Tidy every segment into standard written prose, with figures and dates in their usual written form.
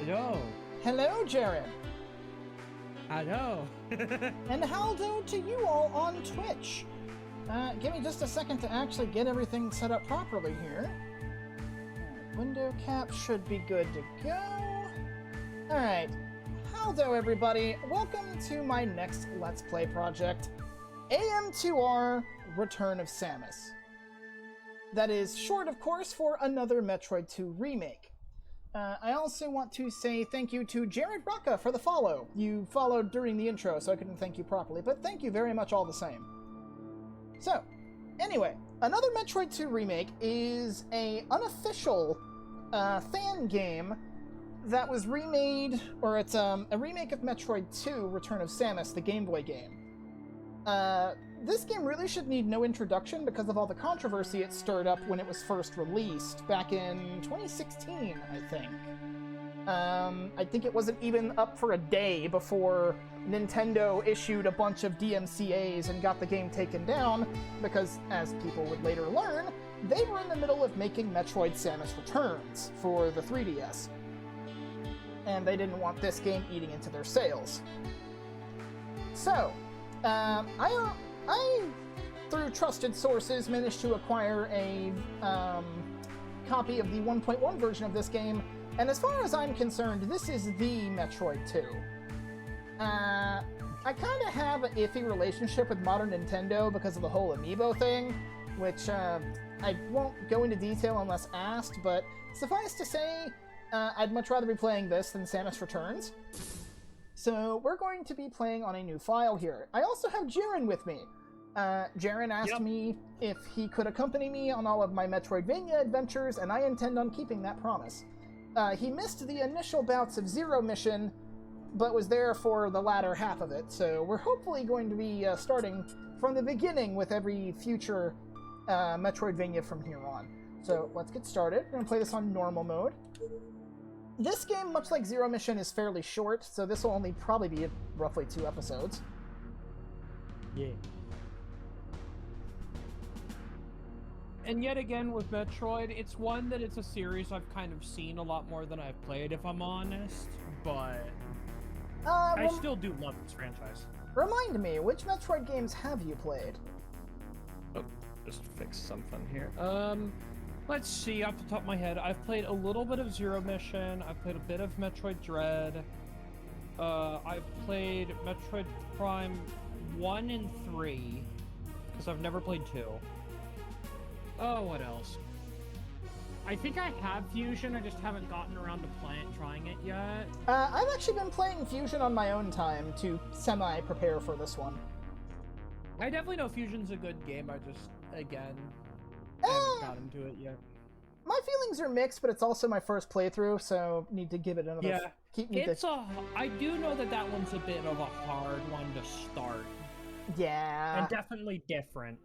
Hello. Hello, Jared. Hello. And hello to you all on Twitch. Give me just a second to actually get everything set up properly here. Window cap should be good to go. Alright. Hello, everybody. Welcome to my next Let's Play project, AM2R Return of Samus. That is short, of course, for another Metroid 2 remake. I also want to say thank you to Jared Rocca for the follow. You followed during the intro, so I couldn't thank you properly, but thank you very much all the same. So, anyway, another Metroid 2 remake is a unofficial fan game that was remade, or it's a remake of Metroid 2 Return of Samus, the Game Boy game. This game really should need no introduction because of all the controversy it stirred up when it was first released back in 2016, I think. I think it wasn't even up for a day before Nintendo issued a bunch of DMCAs and got the game taken down because, as people would later learn, they were in the middle of making Metroid Samus Returns for the 3DS. And they didn't want this game eating into their sales. So, I, through trusted sources, managed to acquire a copy of the 1.1 version of this game, and as far as I'm concerned, this is the Metroid 2. I kind of have an iffy relationship with modern Nintendo because of the whole amiibo thing, which I won't go into detail unless asked, but suffice to say, I'd much rather be playing this than Samus Returns. So we're going to be playing on a new file here. I also have Jaren with me. Jaren asked me if he could accompany me on all of my Metroidvania adventures, and I intend on keeping that promise. He missed the initial bouts of Zero Mission, but was there for the latter half of it, so we're hopefully going to be starting from the beginning with every future Metroidvania from here on. So let's get started. We're going to play this on normal mode. This game, much like Zero Mission, is fairly short, so this will only probably be roughly 2 episodes. Yeah. And yet again, with Metroid, it's one that it's a series I've kind of seen a lot more than I've played, if I'm honest, but I still do love this franchise. Remind me, which Metroid games have you played? Oh, just fix something here. Let's see, off the top of my head, I've played a little bit of Zero Mission, I've played a bit of Metroid Dread, I've played Metroid Prime 1 and 3, because I've never played 2. Oh, what else? I think I have Fusion, I just haven't gotten around to trying it yet. I've actually been playing Fusion on my own time to semi-prepare for this one. I definitely know Fusion's a good game, I just, again, haven't gotten to it yet. My feelings are mixed, but it's also my first playthrough, so need to give it another... Yeah, I do know that one's a bit of a hard one to start. Yeah. And definitely different.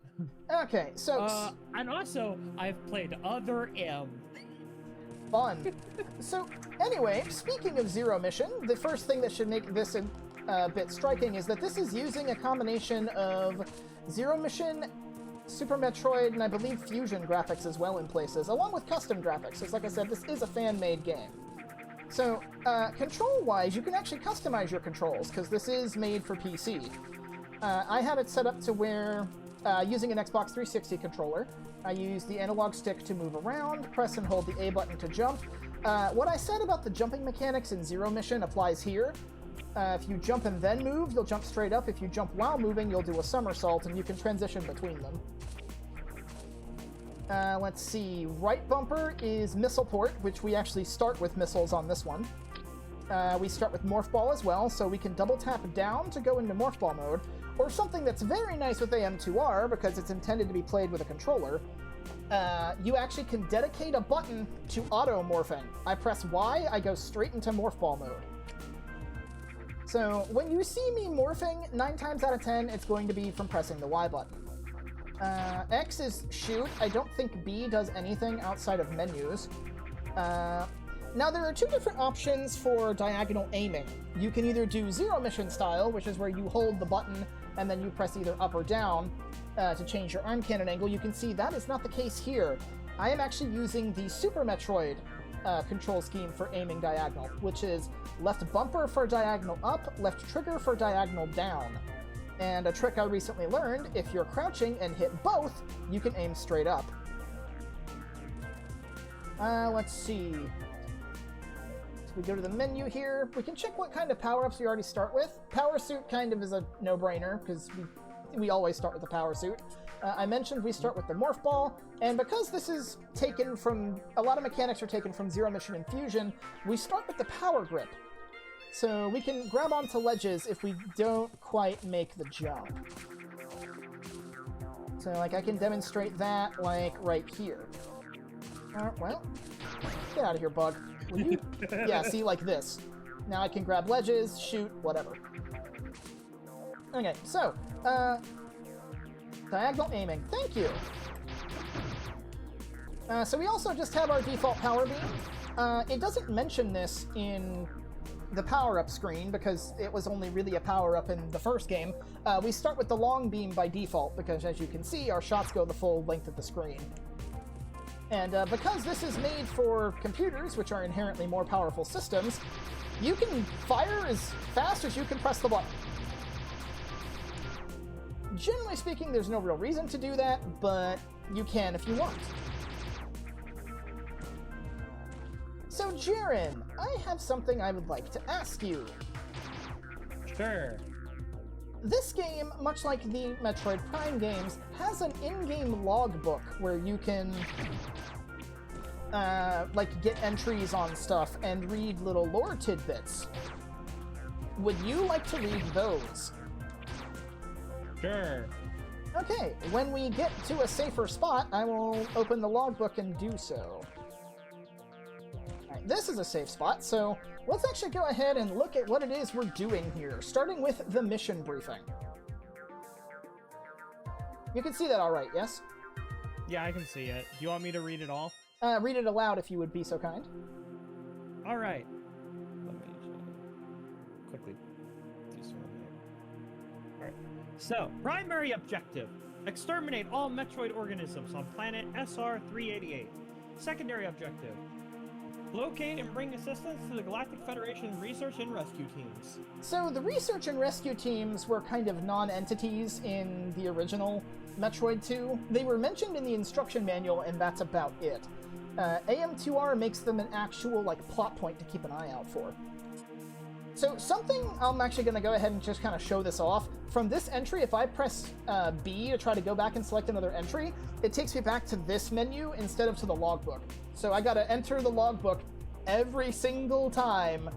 Okay, so... and also, I've played Other M. Fun. So, anyway, speaking of Zero Mission, the first thing that should make this a bit striking is that this is using a combination of Zero Mission, Super Metroid, and I believe Fusion graphics as well in places, along with custom graphics. Because, like I said, this is a fan-made game. So, control-wise, you can actually customize your controls, because this is made for PC. I have it set up to where, using an Xbox 360 controller, I use the analog stick to move around, press and hold the A button to jump. What I said about the jumping mechanics in Zero Mission applies here. If you jump and then move, you'll jump straight up. If you jump while moving, you'll do a somersault, and you can transition between them. Let's see, right bumper is missile port, which we actually start with missiles on this one. We start with Morph Ball as well, so we can double tap down to go into Morph Ball mode, or something that's very nice with AM2R, because it's intended to be played with a controller, you actually can dedicate a button to auto-morphing. I press Y, I go straight into Morph Ball mode. So when you see me morphing, 9 times out of 10, it's going to be from pressing the Y button. X is shoot. I don't think B does anything outside of menus. Now, there are 2 different options for diagonal aiming. You can either do Zero Mission style, which is where you hold the button and then you press either up or down to change your arm cannon angle. You can see that is not the case here. I am actually using the Super Metroid control scheme for aiming diagonal, which is left bumper for diagonal up, left trigger for diagonal down. And a trick I recently learned, if you're crouching and hit both, you can aim straight up. Let's see. So we go to the menu here. We can check what kind of power-ups we already start with. Power suit kind of is a no-brainer, because we always start with the power suit. I mentioned we start with the morph ball, and because this is taken from, a lot of mechanics are taken from Zero Mission and Fusion, we start with the power grip. So we can grab onto ledges if we don't quite make the jump. So, like, I can demonstrate that, like, right here. Well, get out of here, bug. Will you? Yeah, see, like this. Now I can grab ledges, shoot, whatever. Okay, so, diagonal aiming. Thank you! So we also just have our default power beam. It doesn't mention this in the power-up screen because it was only really a power-up in the first game. We start with the long beam by default because, as you can see, our shots go the full length of the screen. And because this is made for computers, which are inherently more powerful systems, you can fire as fast as you can press the button. Generally speaking, there's no real reason to do that, but you can if you want. So, Jiren, I have something I would like to ask you. Sure. This game, much like the Metroid Prime games, has an in-game logbook where you can, like, get entries on stuff and read little lore tidbits. Would you like to read those? Sure. Okay, when we get to a safer spot, I will open the logbook and do so. Alright, this is a safe spot, so let's actually go ahead and look at what it is we're doing here, starting with the mission briefing. You can see that all right, yes? Yeah, I can see it. Do you want me to read it all? Read it aloud if you would be so kind. All right. Let me quickly do something here. All right. So, primary objective: exterminate all Metroid organisms on planet SR-388. Secondary objective: locate and bring assistance to the Galactic Federation research and rescue teams. So the research and rescue teams were kind of non-entities in the original Metroid 2. They were mentioned in the instruction manual, and that's about it. AM2R makes them an actual, like, plot point to keep an eye out for. So something, I'm actually going to go ahead and just kind of show this off. From this entry, if I press B to try to go back and select another entry, it takes me back to this menu instead of to the logbook. So I got to enter the logbook every single time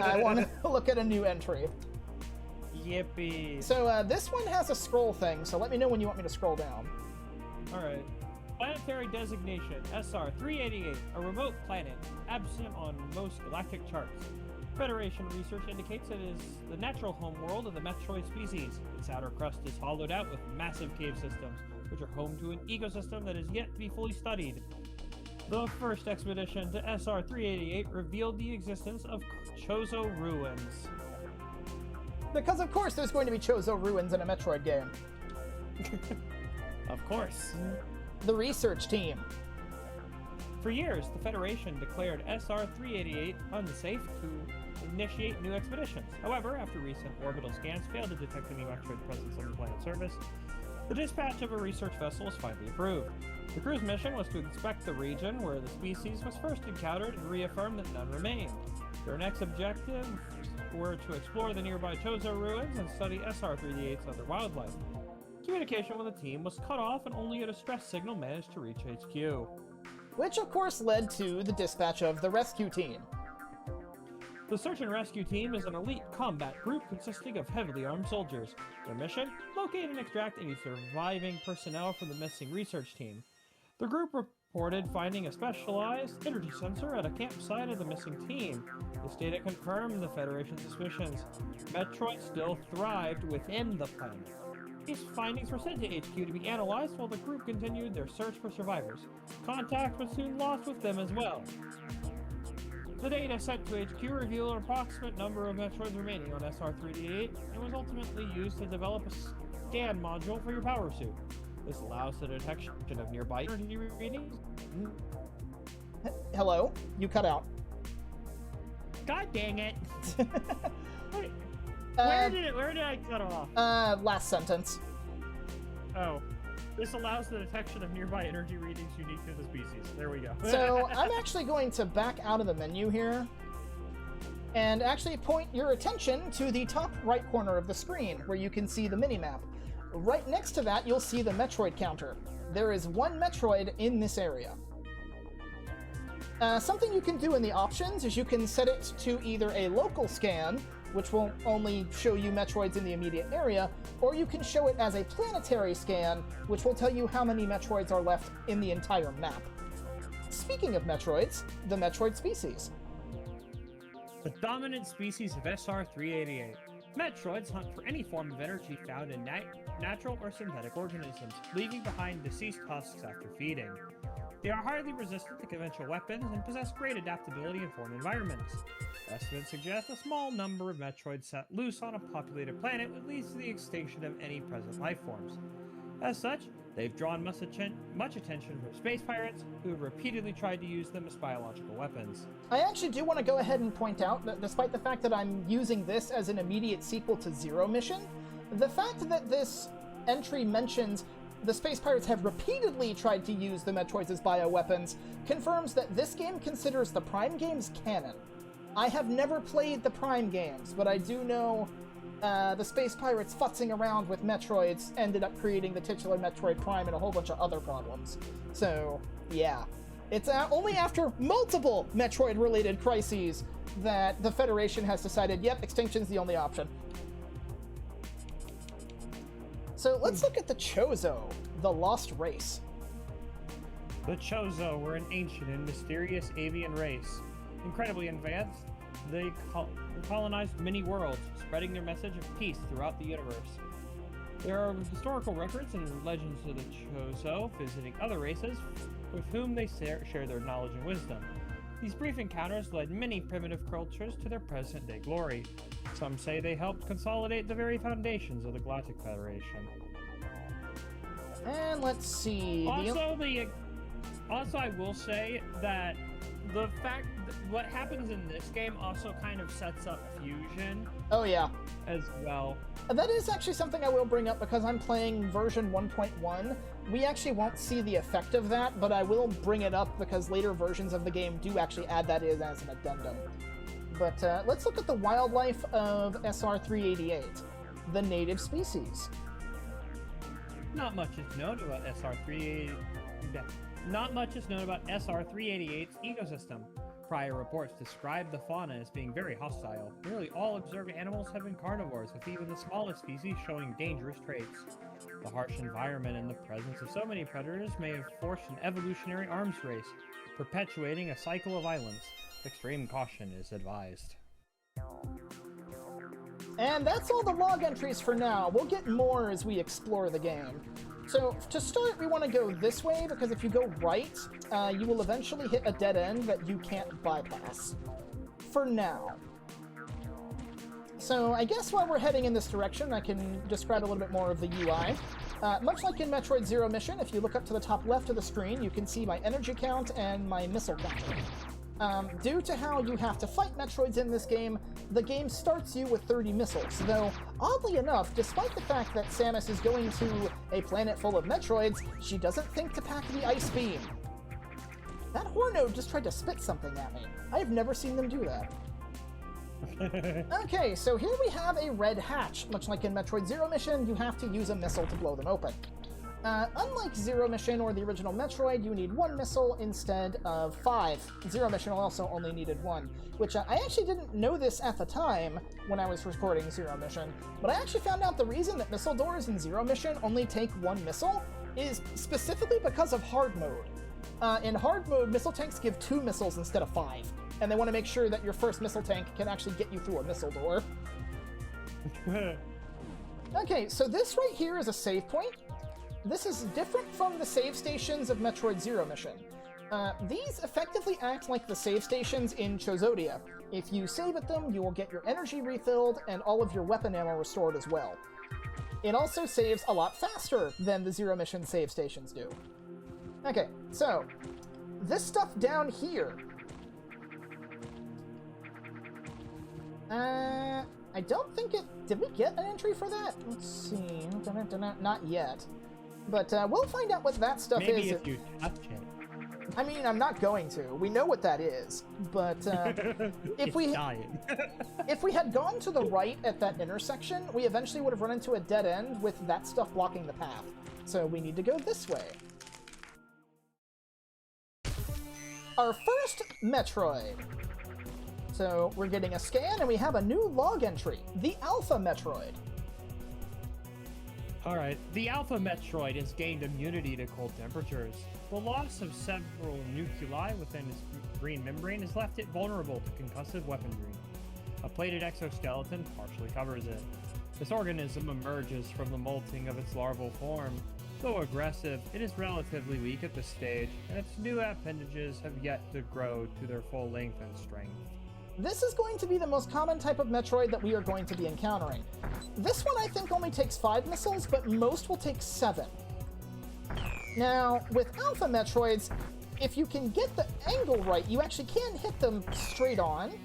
I want to look at a new entry. Yippee. So this one has a scroll thing, so let me know when you want me to scroll down. All right. Planetary designation, SR-388, a remote planet, absent on most galactic charts. Federation research indicates it is the natural homeworld of the Metroid species. Its outer crust is hollowed out with massive cave systems, which are home to an ecosystem that is yet to be fully studied. The first expedition to SR-388 revealed the existence of Chozo ruins. Because of course there's going to be Chozo ruins in a Metroid game. Of course. The research team. For years, the Federation declared SR-388 unsafe to initiate new expeditions. However, after recent orbital scans failed to detect any Metroid presence on the planet's surface, the dispatch of a research vessel was finally approved. The crew's mission was to inspect the region where the species was first encountered and reaffirm that none remained. Their next objective were to explore the nearby Chozo ruins and study SR-388's other wildlife. Communication with the team was cut off and only a distress signal managed to reach HQ. Which of course led to the dispatch of the rescue team. The search and rescue team is an elite combat group consisting of heavily armed soldiers. Their mission? Locate and extract any surviving personnel from the missing research team. The group reported finding a specialized energy sensor at a campsite of the missing team. This data confirmed the Federation's suspicions. Metroid still thrived within the planet. These findings were sent to HQ to be analyzed while the group continued their search for survivors. Contact was soon lost with them as well. The data sent to HQ revealed an approximate number of Metroids remaining on SR-388 and was ultimately used to develop a scan module for your power suit. This allows the detection of nearby energy readings. Hello? You cut out. God dang it! Wait, where did I cut off? Last sentence. Oh. This allows the detection of nearby energy readings unique to the species. There we go. So I'm actually going to back out of the menu here and actually point your attention to the top right corner of the screen where you can see the minimap. Right next to that, you'll see the Metroid counter. There is one Metroid in this area. Something you can do in the options is you can set it to either a local scan, which will only show you Metroids in the immediate area, or you can show it as a planetary scan, which will tell you how many Metroids are left in the entire map. Speaking of Metroids, the Metroid species. The dominant species of SR-388. Metroids hunt for any form of energy found in natural or synthetic organisms, leaving behind deceased husks after feeding. They are highly resistant to conventional weapons and possess great adaptability in foreign environments. Estimates suggest a small number of Metroids set loose on a populated planet would lead to the extinction of any present life forms. As such, they've drawn much attention from space pirates, who have repeatedly tried to use them as biological weapons. I actually do want to go ahead and point out that despite the fact that I'm using this as an immediate sequel to Zero Mission, the fact that this entry mentions the space pirates have repeatedly tried to use the Metroids as bioweapons confirms that this game considers the Prime games canon. I have never played the Prime games, but I do know the space pirates futzing around with Metroids ended up creating the titular Metroid Prime and a whole bunch of other problems. So, yeah. It's only after multiple Metroid-related crises that the Federation has decided, yep, extinction's the only option. So let's look at the Chozo, the lost race. The Chozo were an ancient and mysterious avian race. Incredibly advanced, they colonized many worlds, spreading their message of peace throughout the universe. There are historical records and legends of the Chozo visiting other races with whom they share their knowledge and wisdom. These brief encounters led many primitive cultures to their present-day glory. Some say they helped consolidate the very foundations of the Galactic Federation. And let's see. Also, I will say that the fact that what happens in this game also kind of sets up fusion. Oh yeah. As well. That is actually something I will bring up because I'm playing version 1.1. We actually won't see the effect of that, but I will bring it up because later versions of the game do actually add that in as an addendum. But let's look at the wildlife of SR-388, the native species. Not much is known about SR-388's ecosystem. Prior reports describe the fauna as being very hostile. Nearly all observed animals have been carnivores, with even the smallest species showing dangerous traits. The harsh environment and the presence of so many predators may have forced an evolutionary arms race, perpetuating a cycle of violence. Extreme caution is advised. And that's all the log entries for now. We'll get more as we explore the game. So, to start, we want to go this way, because if you go right, you will eventually hit a dead end that you can't bypass. For now. So, I guess while we're heading in this direction, I can describe a little bit more of the UI. Much like in Metroid Zero Mission, if you look up to the top left of the screen, you can see my energy count and my missile counter. Due to how you have to fight Metroids in this game, the game starts you with 30 missiles, though, oddly enough, despite the fact that Samus is going to a planet full of Metroids, she doesn't think to pack the Ice Beam. That Hornode just tried to spit something at me. I've never seen them do that. Okay, so here we have a red hatch. Much like in Metroid Zero Mission, you have to use a missile to blow them open. Unlike Zero Mission or the original Metroid, you need one missile instead of 5. Zero Mission also only needed 1, which I actually didn't know this at the time when I was recording Zero Mission, but I actually found out the reason that missile doors in Zero Mission only take 1 missile is specifically because of hard mode. In hard mode, missile tanks give 2 missiles instead of 5, and they want to make sure that your first missile tank can actually get you through a missile door. Okay, so this right here is a save point. This is different from the save stations of Metroid Zero Mission. These effectively act like the save stations in Chozodia. If you save at them, you will get your energy refilled and all of your weapon ammo restored as well. It also saves a lot faster than the Zero Mission save stations do. Okay, so this stuff down here. I don't think it... Did we get an entry for that? Let's see. Not yet. But we'll find out what that stuff is. Maybe if you touch it. I mean, I'm not going to. We know what that is. But if we had gone to the right at that intersection, we eventually would have run into a dead end with that stuff blocking the path. So we need to go this way. Our first Metroid. So we're getting a scan, and we have a new log entry, the Alpha Metroid. Alright, the Alpha Metroid has gained immunity to cold temperatures. The loss of several nuclei within its green membrane has left it vulnerable to concussive weaponry. A plated exoskeleton partially covers it. This organism emerges from the molting of its larval form. Though aggressive, it is relatively weak at this stage, and its new appendages have yet to grow to their full length and strength. This is going to be the most common type of Metroid that we are going to be encountering. This one I think only takes 5 missiles, but most will take 7. Now, with Alpha Metroids, if you can get the angle right, you actually can hit them straight on.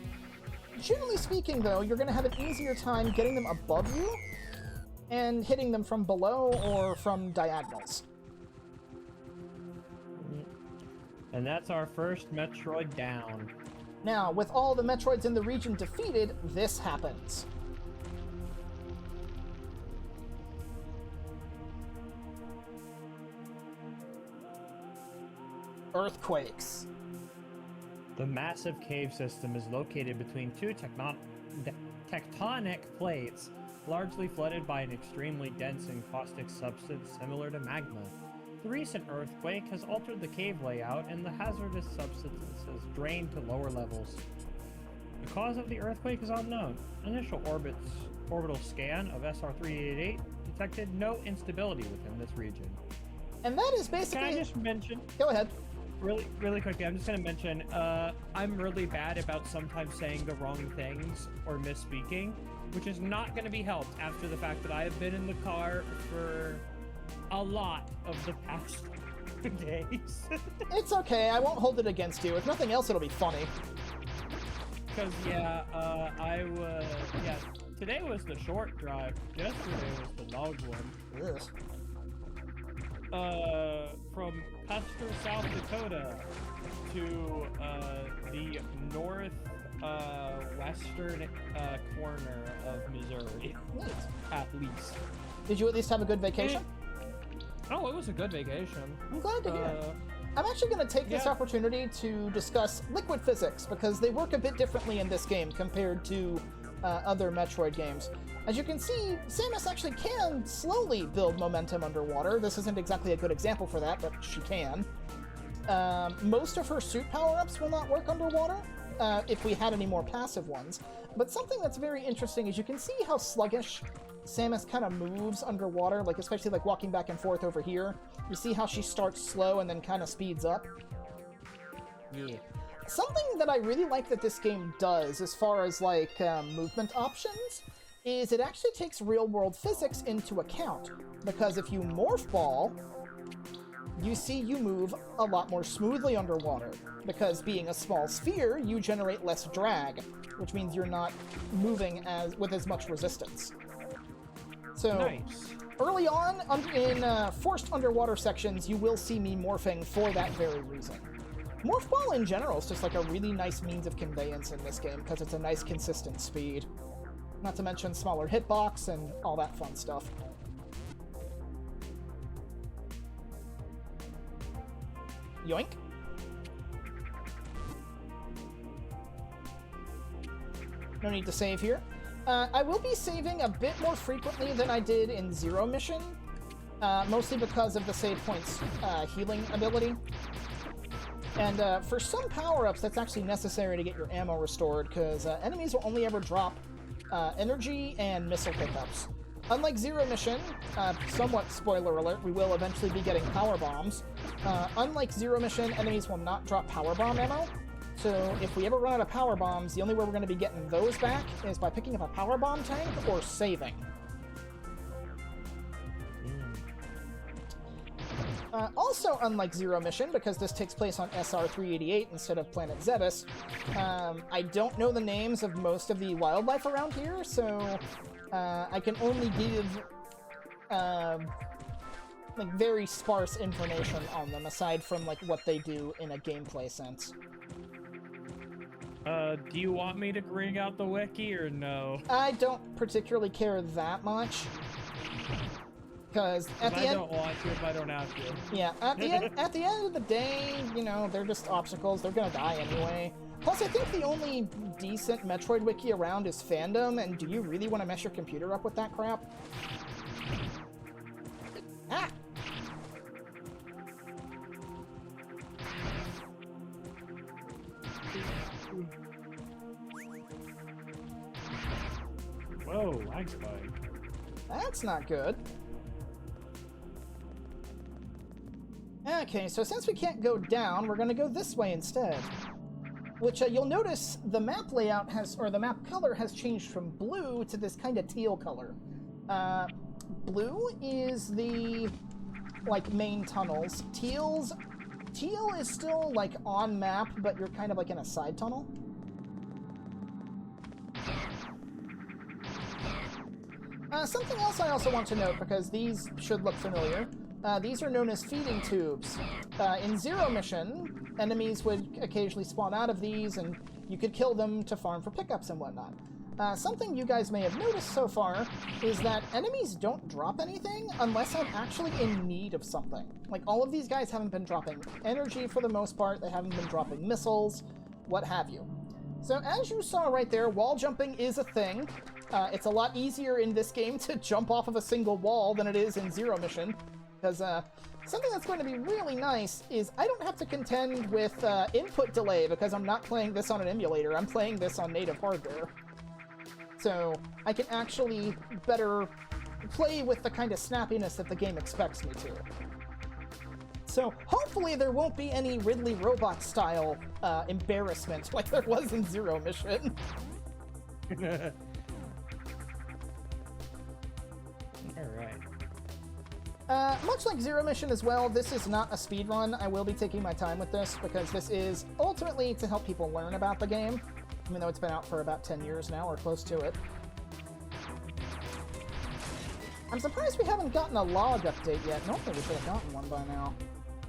Generally speaking, though, you're going to have an easier time getting them above you and hitting them from below or from diagonals. And that's our first Metroid down. Now, with all the Metroids in the region defeated, this happens. Earthquakes. The massive cave system is located between two tectonic plates, largely flooded by an extremely dense and caustic substance similar to magma. The recent earthquake has altered the cave layout, and the hazardous substance has drained to lower levels. The cause of the earthquake is unknown. Initial orbital scan of SR-388 detected no instability within this region. And that is basically... Can I just mention... Go ahead. Really quickly, I'm just going to mention, I'm really bad about sometimes saying the wrong things or misspeaking, which is not going to be helped after the fact that I have been in the car for a lot of the past days. It's okay, I won't hold it against you. If nothing else, it'll be funny. Because, today was the short drive. Yesterday was the long one. Yes. From Custer, South Dakota to the western corner of Missouri, Neat. at least. Did you at least have a good vacation? It was a good vacation. I'm glad to hear. I'm actually going to take this opportunity to discuss liquid physics, because they work a bit differently in this game compared to other Metroid games. As you can see, Samus actually can slowly build momentum underwater. This isn't exactly a good example for that, but she can. Most of her suit power-ups will not work underwater, if we had any more passive ones. But something that's very interesting is you can see how sluggish Samus kind of moves underwater, like especially like walking back and forth over here. You see how she starts slow and then kind of speeds up? Yeah. Something that I really like that this game does, as far as like movement options, is it actually takes real-world physics into account. Because if you morph ball, you see you move a lot more smoothly underwater. Because being a small sphere, you generate less drag, which means you're not moving with as much resistance. So, nice. Early on in forced underwater sections, you will see me morphing for that very reason. Morph ball in general is just like a really nice means of conveyance in this game, because it's a nice consistent speed. Not to mention smaller hitbox and all that fun stuff. Yoink. No need to save here. I will be saving a bit more frequently than I did in Zero Mission, mostly because of the save points healing ability. And for some power-ups, that's actually necessary to get your ammo restored, because enemies will only ever drop energy and missile pickups. Unlike Zero Mission, somewhat spoiler alert, we will eventually be getting power bombs. Unlike Zero Mission, enemies will not drop power bomb ammo. So if we ever run out of power bombs, the only way we're going to be getting those back is by picking up a power bomb tank or saving. Also, unlike Zero Mission, because this takes place on SR-388 instead of Planet Zebes, I don't know the names of most of the wildlife around here, so I can only give like very sparse information on them, aside from like what they do in a gameplay sense. Do you want me to bring out the wiki or no? I don't particularly care that much. Because at the end, I don't want to if I don't have to. Yeah, at the end of the day, you know, they're just obstacles. They're gonna die anyway. Plus, I think the only decent Metroid wiki around is Fandom, and do you really want to mess your computer up with that crap? Ah! Whoa, lag spike. That's not good. Okay, so since we can't go down, we're gonna go this way instead. Which you'll notice the map layout has, or the map color has changed from blue to this kind of teal color. Blue is the, like, main tunnels. Teal is still, like, on map, but you're kind of, like, in a side tunnel. Something else I also want to note, because these should look familiar. These are known as feeding tubes. In Zero Mission, enemies would occasionally spawn out of these, and you could kill them to farm for pickups and whatnot. Something you guys may have noticed so far is that enemies don't drop anything unless I'm actually in need of something. Like, all of these guys haven't been dropping energy for the most part, they haven't been dropping missiles, what have you. So as you saw right there, wall jumping is a thing. It's a lot easier in this game to jump off of a single wall than it is in Zero Mission. Because something that's going to be really nice is I don't have to contend with input delay because I'm not playing this on an emulator. I'm playing this on native hardware. So I can actually better play with the kind of snappiness that the game expects me to. So hopefully there won't be any Ridley Robot style embarrassment like there was in Zero Mission. Much like Zero Mission as well, this is not a speedrun. I will be taking my time with this because this is ultimately to help people learn about the game, even though it's been out for about 10 years now, or close to it. I'm surprised we haven't gotten a log update yet. Normally we should have gotten one by now.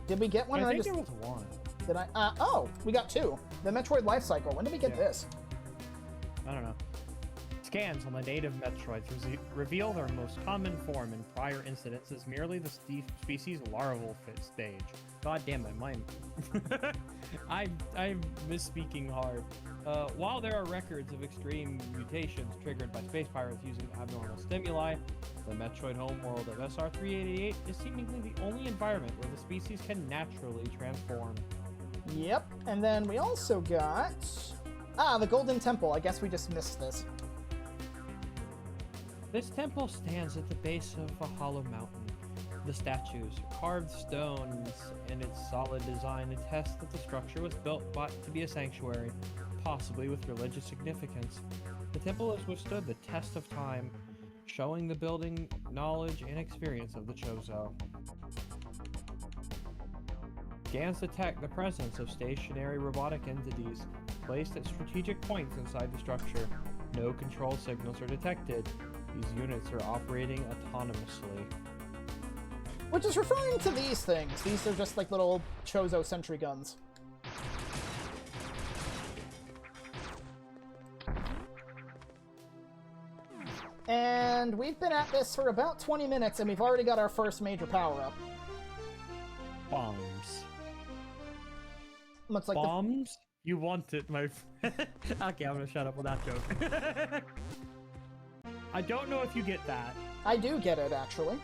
Did we get one? I think there was one. Did I? Oh, we got two. The Metroid life cycle. When did we get this? I don't know. Scans on the native Metroids reveal their most common form in prior incidents as merely the species' larval fit stage. God damn it, mine. I'm misspeaking hard. While there are records of extreme mutations triggered by space pirates using abnormal stimuli, the Metroid homeworld of SR-388 is seemingly the only environment where the species can naturally transform. Yep, and then we also got... the Golden Temple. I guess we just missed this. This temple stands at the base of a hollow mountain. The statues, carved stones, and its solid design attest that the structure was built to be a sanctuary, possibly with religious significance. The temple has withstood the test of time, showing the building knowledge and experience of the Chozo. Scans detect the presence of stationary robotic entities placed at strategic points inside the structure. No control signals are detected. These units are operating autonomously. Which is referring to these things. These are just like little Chozo sentry guns. And we've been at this for about 20 minutes, and we've already got our first major power-up. Bombs. Looks like bombs? You want it, my friend. Okay, I'm gonna shut up with that joke. I don't know if you get that. I do get it, actually.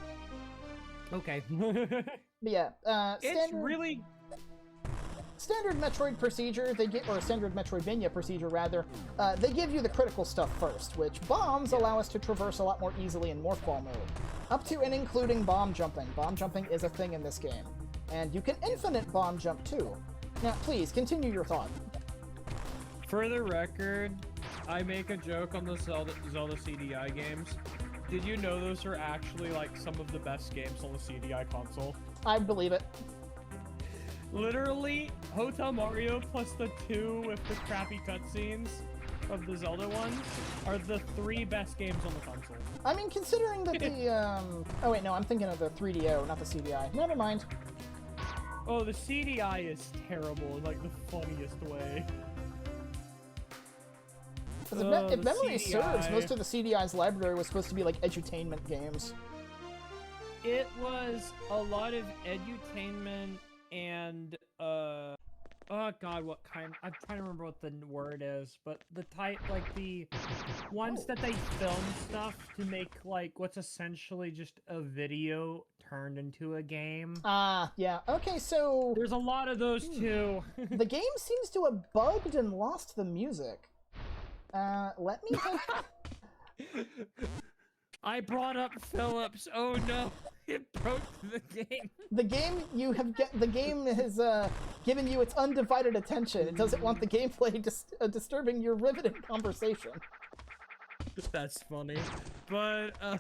Okay. But yeah, it's really... Standard Metroid procedure, or standard Metroidvania procedure, rather, they give you the critical stuff first, which bombs allow us to traverse a lot more easily in Morph Ball mode. Up to and including bomb jumping. Bomb jumping is a thing in this game. And you can infinite bomb jump, too. Now, please, continue your thought. For the record, I make a joke on the Zelda CDI games. Did you know those are actually, like, some of the best games on the CDI console? I believe it. Literally, Hotel Mario plus the 2 with the crappy cutscenes of the Zelda ones are the 3 best games on the console. I mean, considering that the, oh wait, no, I'm thinking of the 3DO, not the CDI. Never mind. Oh, the CDI is terrible in, like, the funniest way. Because if memory serves, most of the CDI's library was supposed to be, like, edutainment games. It was a lot of edutainment and, oh god, what kind? I'm trying to remember what the word is, but the type, like, the ones that they film stuff to make, like, what's essentially just a video turned into a game. Yeah. Okay, so... There's a lot of those, too. The game seems to have bugged and lost the music. Let me think... I brought up Phillips. Oh no, it broke the game. The game has given you its undivided attention. It doesn't want the gameplay disturbing your riveting conversation. That's funny, but I'm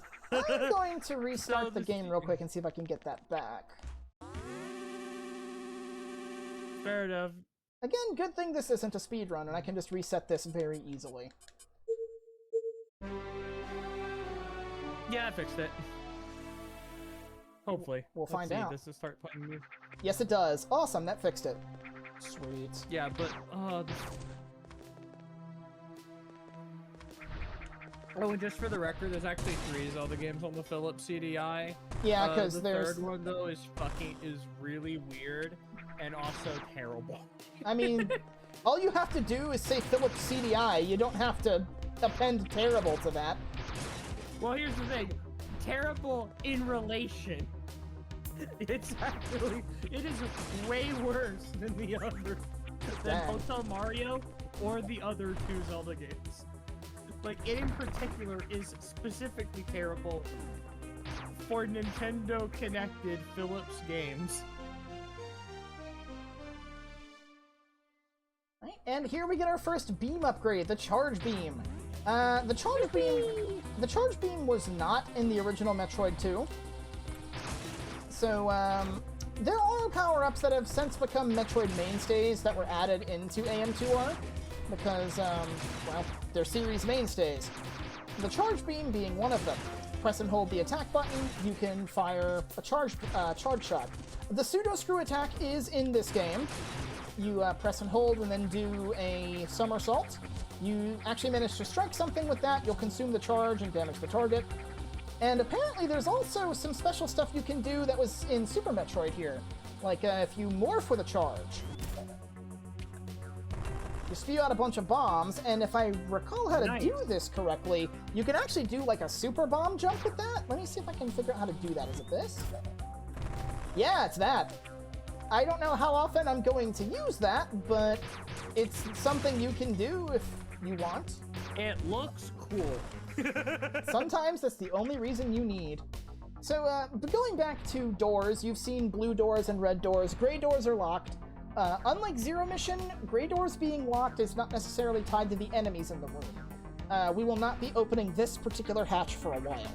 going to restart the game real quick and see if I can get that back. Fair enough. Again, good thing this isn't a speedrun, and I can just reset this very easily. Yeah, I fixed it. Hopefully. We'll find out. Does it start playing music? Yes, it does. Awesome, that fixed it. Sweet. Yeah, but, oh, and just for the record, there's actually 3 Zelda games on the Philips CDI. Yeah, because there's... The third one, though, is really weird, and also terrible. I mean, all you have to do is say Philips CDI. You don't have to append terrible to that. Well, here's the thing. Terrible in relation. It is way worse than the other, than Hotel Mario or the other 2 Zelda games. Like, it in particular is specifically terrible for Nintendo connected Philips games. Right, and here we get our first beam upgrade, the Charge Beam. The Charge Beam was not in the original Metroid 2. So, there are power-ups that have since become Metroid mainstays that were added into AM2R, because, well, they're series mainstays. The Charge Beam being one of them. Press and hold the attack button, you can fire a charge shot. The pseudo-screw attack is in this game. You press and hold and then do a somersault. You actually manage to strike something with that, you'll consume the charge and damage the target. And apparently there's also some special stuff you can do that was in Super Metroid here. Like if you morph with a charge. You spew out a bunch of bombs, and if I recall how to do this correctly, you can actually do like a super bomb jump with that. Let me see if I can figure out how to do that. Is it this? Yeah, it's that. I don't know how often I'm going to use that, but it's something you can do if you want. It looks cool. Sometimes that's the only reason you need. So, going back to doors, you've seen blue doors and red doors. Gray doors are locked. Unlike Zero Mission, gray doors being locked is not necessarily tied to the enemies in the room. We will not be opening this particular hatch for a while.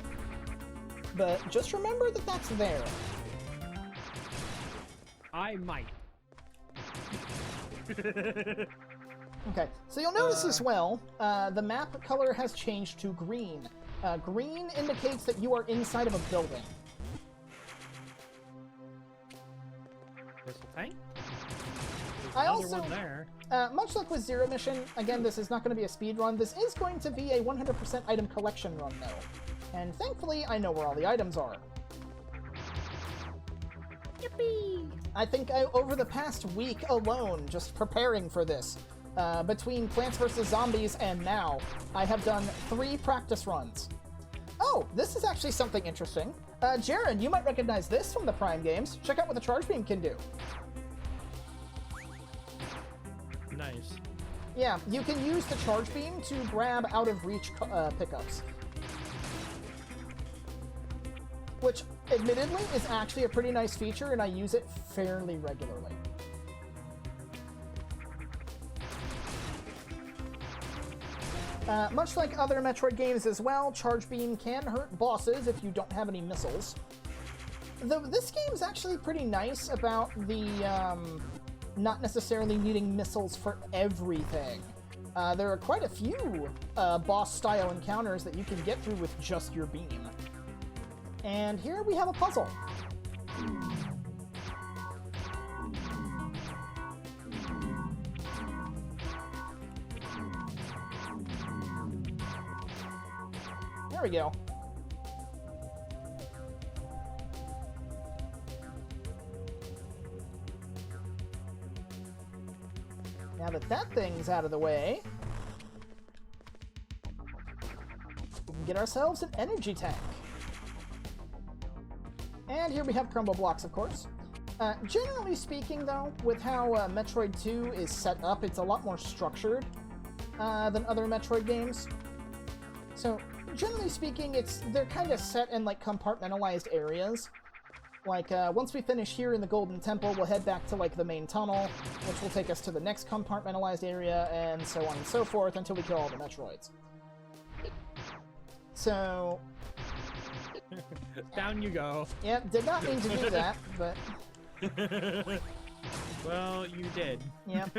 But just remember that that's there. I might. Okay, so you'll notice as well, the map color has changed to green. Green indicates that you are inside of a building. Missile tank? I also, there. Much like with Zero Mission, again, this is not going to be a speed run. This is going to be a 100% item collection run, though. And thankfully, I know where all the items are. Yippee! I think over the past week alone, just preparing for this, between Plants vs. Zombies and now, I have done 3 practice runs. Oh, this is actually something interesting. Jared, you might recognize this from the Prime games. Check out what the Charge Beam can do. Nice. Yeah, you can use the Charge Beam to grab out-of-reach pickups. Which, admittedly, is actually a pretty nice feature, and I use it fairly regularly. Much like other Metroid games as well, Charge Beam can hurt bosses if you don't have any missiles. This game's actually pretty nice about the not necessarily needing missiles for everything. There are quite a few boss-style encounters that you can get through with just your beam. And here we have a puzzle. There we go. Now that that thing's out of the way, we can get ourselves an energy tank. And here we have crumble blocks, of course. Generally speaking, though, with how Metroid 2 is set up, it's a lot more structured than other Metroid games. So, generally speaking, they're kind of set in, like, compartmentalized areas. Like, once we finish here in the Golden Temple, we'll head back to, like, the main tunnel, which will take us to the next compartmentalized area, and so on and so forth, until we kill all the Metroids. So... Down you go. Yep, did not mean to do that, but... Well, you did. Yep.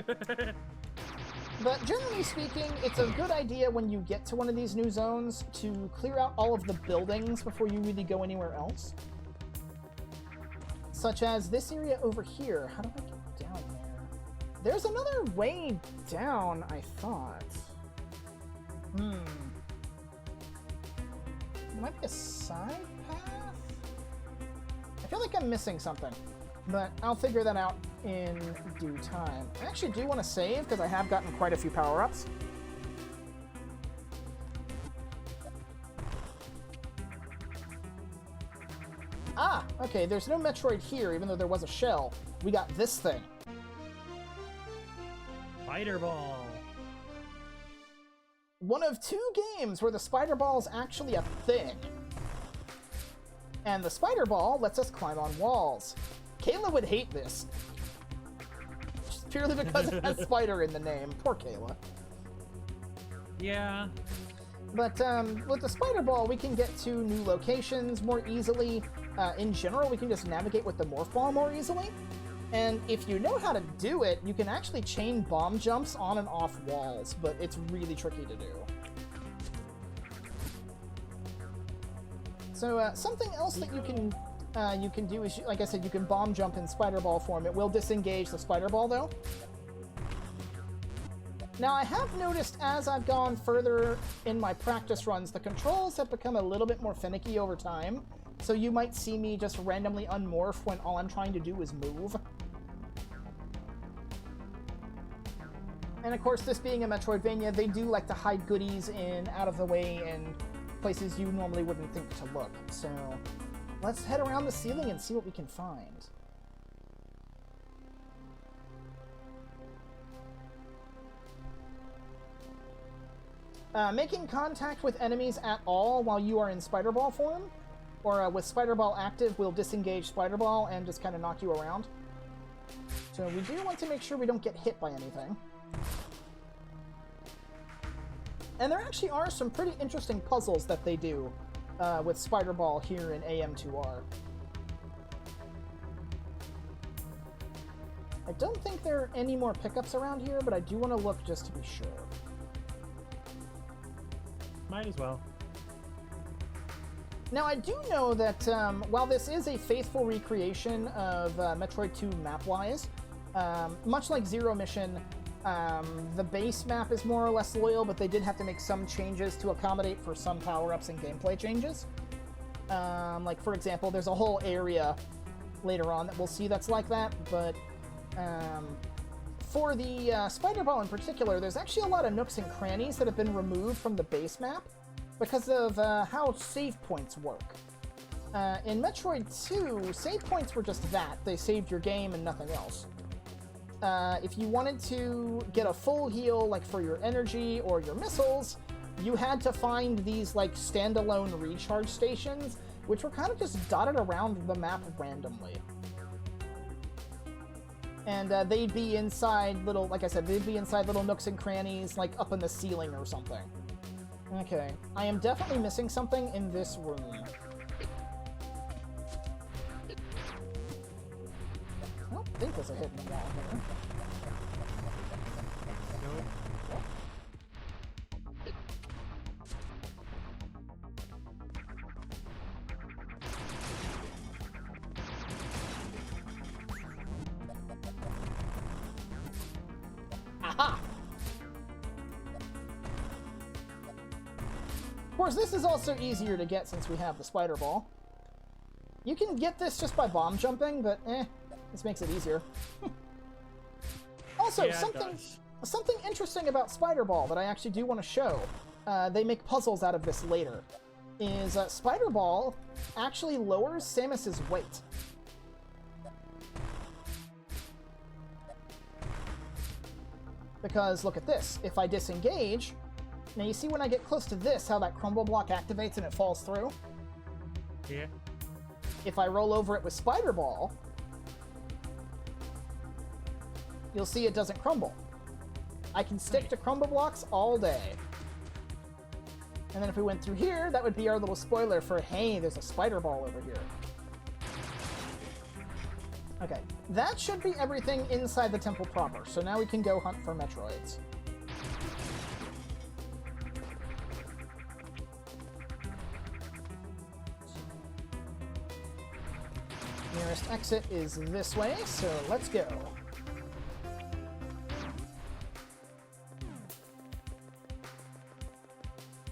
But generally speaking, it's a good idea when you get to one of these new zones to clear out all of the buildings before you really go anywhere else. Such as this area over here. How do I get down there? There's another way down, I thought. It might be a side path? I feel like I'm missing something, but I'll figure that out in due time. I actually do want to save, because I have gotten quite a few power-ups. Ah, okay, there's no Metroid here, even though there was a shell. We got this thing. Spider Ball. One of two games where the Spider Ball's actually a thing. And the Spider Ball lets us climb on walls. Kayla would hate this. Just purely because it has spider in the name. Poor Kayla. Yeah. But with the Spider Ball, we can get to new locations more easily. In general, we can just navigate with the Morph Ball more easily. And if you know how to do it, you can actually chain bomb jumps on and off walls, but it's really tricky to do. So something else that you can do is, like I said, you can bomb jump in Spider Ball form. It will disengage the Spider Ball, though. Now, I have noticed as I've gone further in my practice runs, the controls have become a little bit more finicky over time. So you might see me just randomly unmorph when all I'm trying to do is move. And of course, this being a Metroidvania, they do like to hide goodies in out of the way and places you normally wouldn't think to look. So let's head around the ceiling and see what we can find. Making contact with enemies at all while you are in Spider Ball form, or with Spider Ball active, will disengage Spider Ball and just kind of knock you around. So we do want to make sure we don't get hit by anything. And there actually are some pretty interesting puzzles that they do with Spider Ball here in AM2R. I don't think there are any more pickups around here, but I do want to look just to be sure. Might as well. Now, I do know that while this is a faithful recreation of Metroid 2 map-wise, much like Zero Mission, the base map is more or less loyal, but they did have to make some changes to accommodate for some power-ups and gameplay changes. Like, for example, there's a whole area later on that we'll see that's like that, but for the Spider Ball in particular, there's actually a lot of nooks and crannies that have been removed from the base map because of how save points work. In Metroid 2, save points were just that. They saved your game and nothing else. If you wanted to get a full heal, like for your energy or your missiles, you had to find these like standalone recharge stations, which were kind of just dotted around the map randomly. And they'd be inside little, like I said, they'd be inside little nooks and crannies, like up in the ceiling or something. Okay, I am definitely missing something in this room. think there's a hidden wall here. Nope. Aha! Of course, this is also easier to get since we have the spider ball. You can get this just by bomb jumping, but this makes it easier. Also, Yeah, something interesting about Spider Ball that I actually do want to show, they make puzzles out of this later, is Spider Ball actually lowers Samus's weight. Because, look at this, if I disengage, now you see when I get close to this, how that crumble block activates and it falls through? Yeah. If I roll over it with Spider Ball, you'll see it doesn't crumble. I can stick to crumble blocks all day. And then if we went through here, that would be our little spoiler for, hey, there's a spider ball over here. Okay, that should be everything inside the temple proper, so now we can go hunt for Metroids. Nearest exit is this way, so let's go.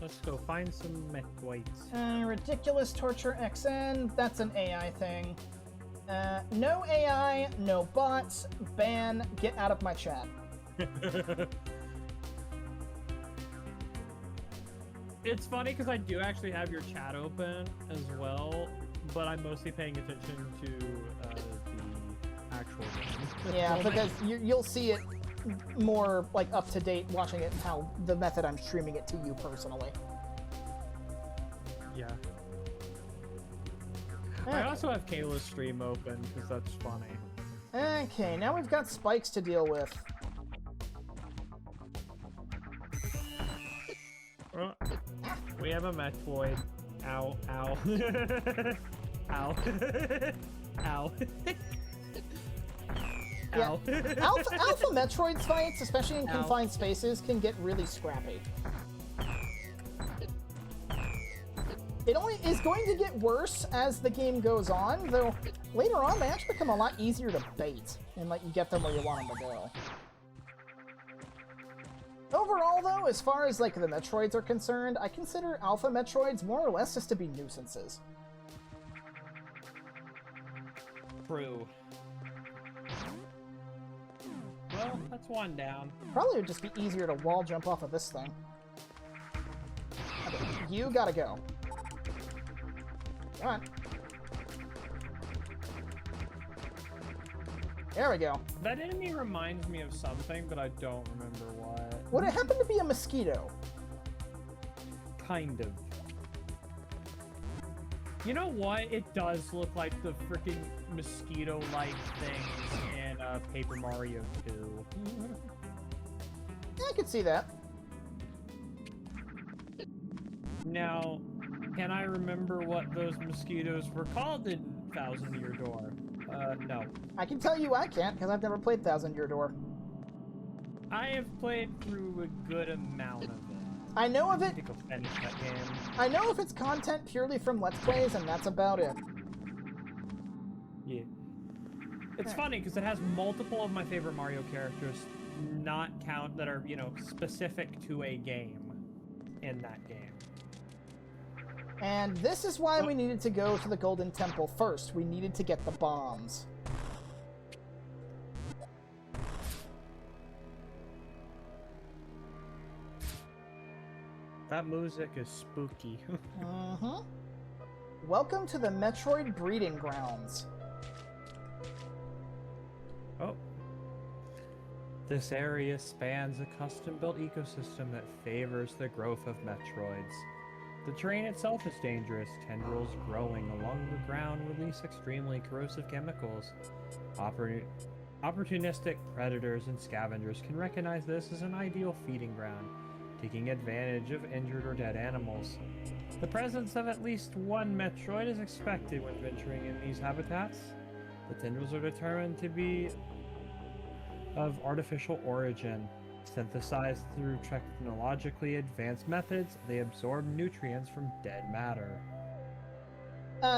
Let's go find some Metroids. Ridiculous Torture XN, that's an AI thing. No AI, no bots, ban, get out of my chat. It's funny because I do actually have your chat open as well, but I'm mostly paying attention to the actual game. Yeah, because you'll see it more like up to date watching it and how the method I'm streaming it to you personally. Yeah. I also have Kayla's stream open because that's funny. Okay, now we've got spikes to deal with. We have a Metroid. Ow, ow. Ow. Ow. Yeah. Ow. Alpha Metroid fights, especially in confined spaces, can get really scrappy. It only is going to get worse as the game goes on, though later on they actually become a lot easier to bait and let you get them where you want them to go. Overall, though, as far as like the Metroids are concerned, I consider Alpha Metroids more or less just to be nuisances. True. Well, that's one down. Probably would just be easier to wall jump off of this thing. Okay, you gotta go. Come on. There we go. That enemy reminds me of something, but I don't remember what. Would it happen to be a mosquito? Kind of. You know what? It does look like the freaking mosquito-like things in Paper Mario 2. Yeah, I could see that. Now, can I remember what those mosquitoes were called in Thousand Year Door? No. I can tell you I can't, because I've never played Thousand Year Door. I have played through a good amount of it. I know of it. I think I'll finish that game. I know of its content purely from Let's Plays, and that's about it. Yeah. It's funny, because it has multiple of my favorite Mario characters not count that are, you know, specific to a game in that game. And this is why we needed to go to the Golden Temple first. We needed to get the bombs. That music is spooky. Mm-hmm. Welcome to the Metroid Breeding Grounds. Oh. This area spans a custom-built ecosystem that favors the growth of Metroids. The terrain itself is dangerous. Tendrils growing along the ground release extremely corrosive chemicals. Opportunistic predators and scavengers can recognize this as an ideal feeding ground, taking advantage of injured or dead animals. The presence of at least one Metroid is expected when venturing in these habitats. The tendrils are determined to be of artificial origin. Synthesized through technologically advanced methods, they absorb nutrients from dead matter.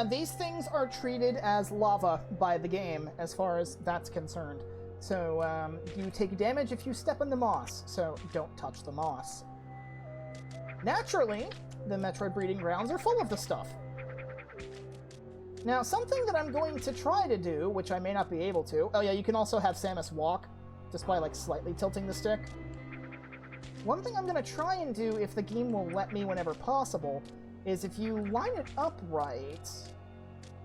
These things are treated as lava by the game, as far as that's concerned. So, you take damage if you step in the moss, so don't touch the moss. Naturally, the Metroid breeding grounds are full of the stuff. Now, something that I'm going to try to do, which I may not be able to... Oh yeah, you can also have Samus walk, just by, like, slightly tilting the stick. One thing I'm going to try and do, if the game will let me whenever possible, is if you line it up right,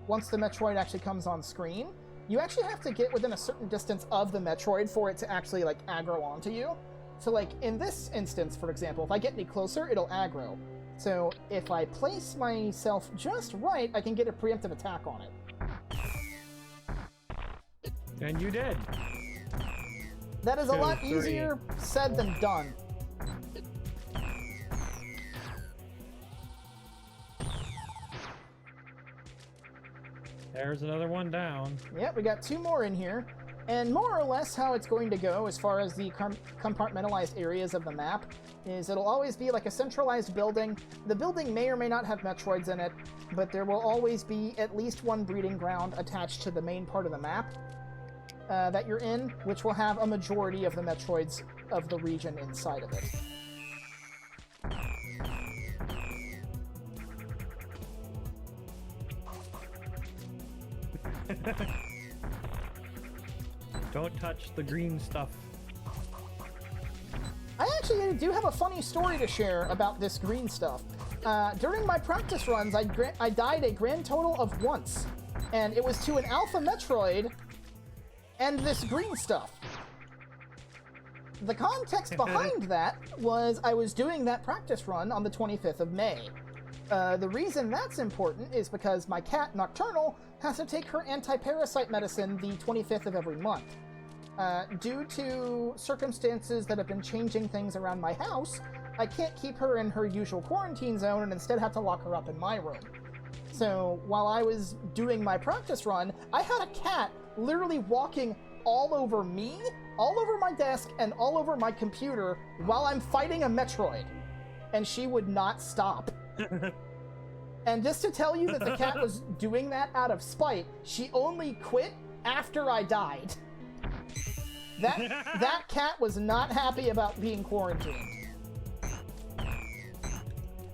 once the Metroid actually comes on screen, you actually have to get within a certain distance of the Metroid for it to actually, like, aggro onto you. So, like, in this instance, for example, if I get any closer, it'll aggro. So, if I place myself just right, I can get a preemptive attack on it. And you did. That is a lot easier said than done. There's another one down. Yep, we got 2 more in here. And more or less how it's going to go as far as the compartmentalized areas of the map is it'll always be like a centralized building. The building may or may not have Metroids in it, but there will always be at least one breeding ground attached to the main part of the map that you're in, which will have a majority of the Metroids of the region inside of it. Don't touch the green stuff. I actually do have a funny story to share about this green stuff. During my practice runs, I died a grand total of once, and it was to an Alpha Metroid and this green stuff. The context behind that was I was doing that practice run on the 25th of May. The reason that's important is because my cat, Nocturnal, has to take her anti-parasite medicine the 25th of every month. Due to circumstances that have been changing things around my house, I can't keep her in her usual quarantine zone and instead have to lock her up in my room. So while I was doing my practice run, I had a cat literally walking all over me, all over my desk, and all over my computer while I'm fighting a Metroid. And she would not stop. And just to tell you that the cat was doing that out of spite, she only quit after I died. That cat was not happy about being quarantined.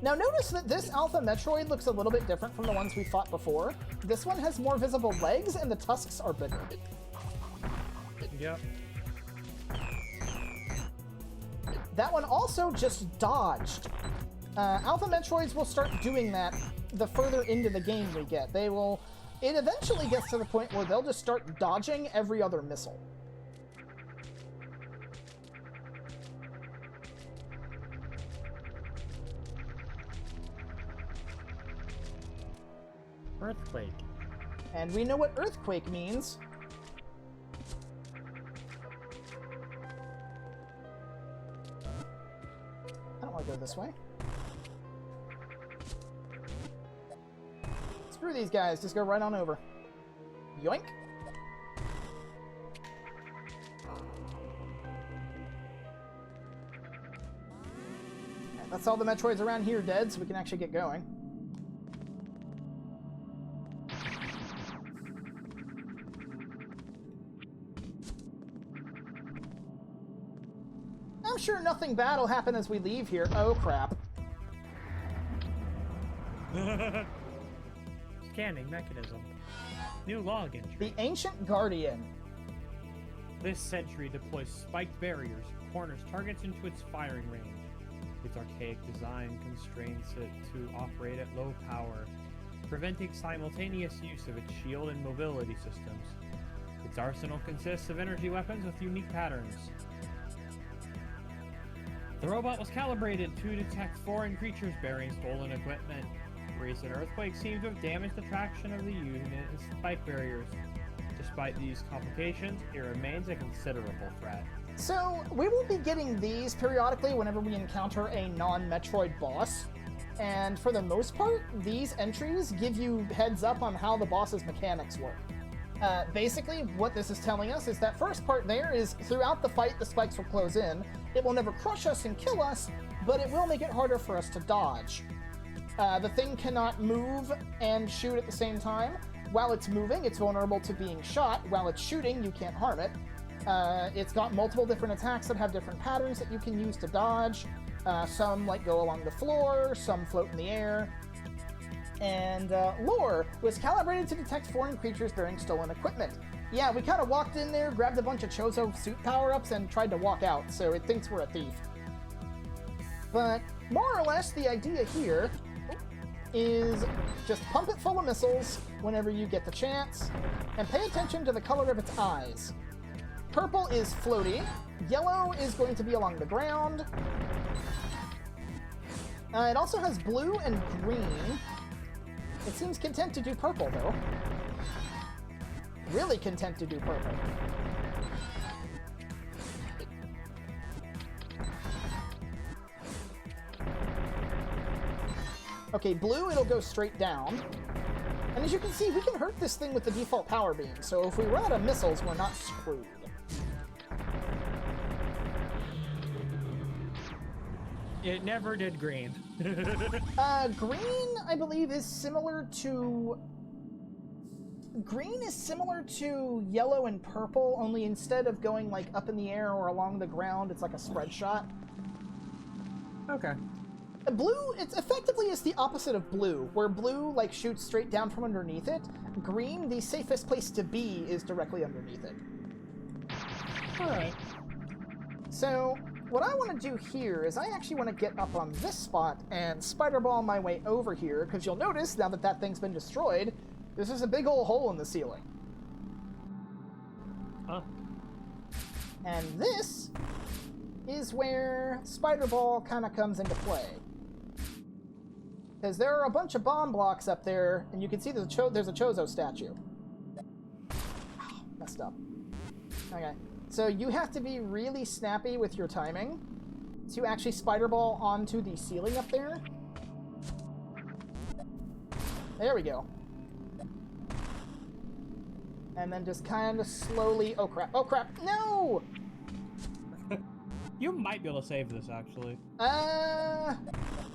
Now notice that this Alpha Metroid looks a little bit different from the ones we fought before. This one has more visible legs and the tusks are bigger. Yep. That one also just dodged. Alpha Metroids will start doing that the further into the game we get. It eventually gets to the point where they'll just start dodging every other missile. Earthquake. And we know what earthquake means. I don't want to go this way. Screw these guys, just go right on over. Yoink! And that's all the Metroids around here dead, so we can actually get going. I'm sure nothing bad will happen as we leave here. Oh, crap. Scanning mechanism. New log entry. The Ancient Guardian. This sentry deploys spiked barriers, corners targets into its firing range. Its archaic design constrains it to operate at low power, preventing simultaneous use of its shield and mobility systems. Its arsenal consists of energy weapons with unique patterns. The robot was calibrated to detect foreign creatures bearing stolen equipment. Recent earthquakes seem to have damaged the traction of the unit and spike barriers. Despite these complications, it remains a considerable threat. So, we will be getting these periodically whenever we encounter a non-Metroid boss. And for the most part, these entries give you heads up on how the boss's mechanics work. Basically, what this is telling us is that first part there is throughout the fight, the spikes will close in. It will never crush us and kill us, but it will make it harder for us to dodge. The thing cannot move and shoot at the same time. While it's moving, it's vulnerable to being shot. While it's shooting, you can't harm it. It's got multiple different attacks that have different patterns that you can use to dodge. Some go along the floor, some float in the air. And lore was calibrated to detect foreign creatures bearing stolen equipment. Yeah, we kind of walked in there, grabbed a bunch of Chozo suit power-ups, and tried to walk out, so it thinks we're a thief. But more or less, the idea here is just pump it full of missiles whenever you get the chance, and pay attention to the color of its eyes. Purple is floaty, yellow is going to be along the ground. It also has blue and green. It seems content to do purple, though. Really content to do purple. Okay, blue, it'll go straight down. And as you can see, we can hurt this thing with the default power beam, so if we run out of missiles, we're not screwed. It never did green. Green, I believe, is similar to... Green is similar to yellow and purple, only instead of going, up in the air or along the ground, it's like a spread shot. Okay. Blue, it's effectively is the opposite of blue, where blue, shoots straight down from underneath it. Green, the safest place to be is directly underneath it. Alright. So, what I want to do here is I actually want to get up on this spot and spider ball my way over here, because you'll notice, now that that thing's been destroyed, there's just a big old hole in the ceiling. Huh. And this is where spider ball kind of comes into play. Because there are a bunch of bomb blocks up there, and you can see there's a Chozo statue. Messed up. Okay. So you have to be really snappy with your timing to actually spider ball onto the ceiling up there. There we go. And then just kind of slowly... Oh, crap. Oh, crap. No! You might be able to save this, actually.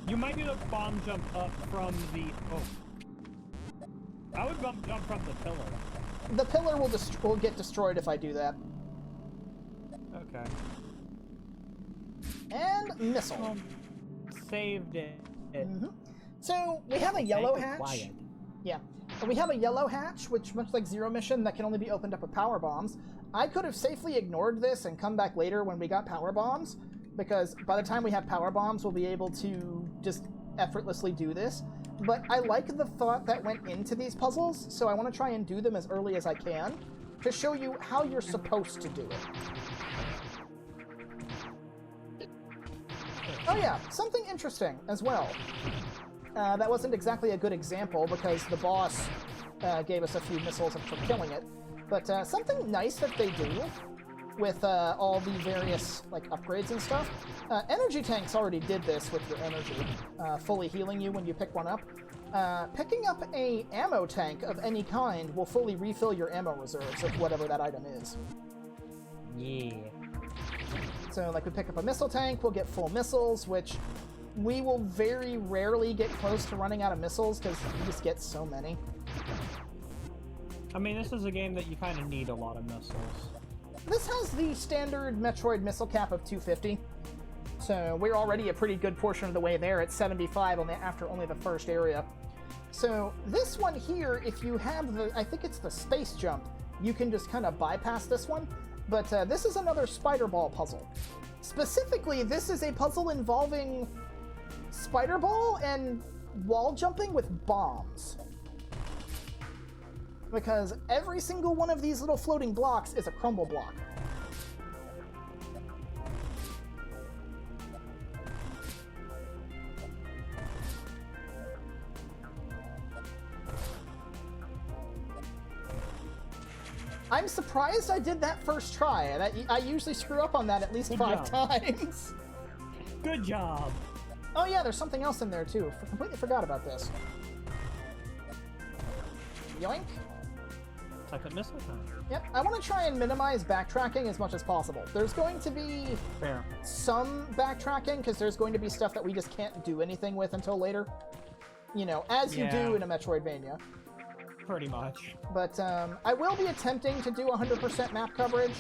You might be able to bomb jump up from the... Oh. I would bomb jump from the pillar. The pillar will get destroyed if I do that. Okay. And missile. Saved it. Mm-hmm. So, we have a yellow hatch. Quiet. Yeah. We have a yellow hatch, which, much like Zero Mission, that can only be opened up with power bombs. I could have safely ignored this and come back later when we got power bombs, because by the time we have power bombs, we'll be able to just effortlessly do this. But I like the thought that went into these puzzles, so I want to try and do them as early as I can to show you how you're supposed to do it. Oh yeah, something interesting as well. That wasn't exactly a good example because the boss gave us a few missiles for killing it. But something nice that they do with all the various upgrades and stuff. Energy tanks already did this with your energy, fully healing you when you pick one up. Picking up a ammo tank of any kind will fully refill your ammo reserves of whatever that item is. Yeah. So we pick up a missile tank, we'll get full missiles, which we will very rarely get close to running out of missiles because you just get so many. I mean, this is a game that you kind of need a lot of missiles. This has the standard Metroid missile cap of 250. So we're already a pretty good portion of the way there at 75 after only the first area. So this one here, if you have I think it's the space jump, you can just kind of bypass this one. But this is another spider ball puzzle. Specifically, this is a puzzle involving spider ball and wall jumping with bombs. Because every single one of these little floating blocks is a crumble block. I'm surprised I did that first try. I usually screw up on that at least 5 times. Good job. Oh yeah, there's something else in there too. Completely forgot about this. Yoink. second missile time. Yep, I want to try and minimize backtracking as much as possible. There's going to be Fair. some backtracking, because there's going to be stuff that we just can't do anything with until later. You know, as you do in a Metroidvania. Pretty much. But I will be attempting to do 100% map coverage,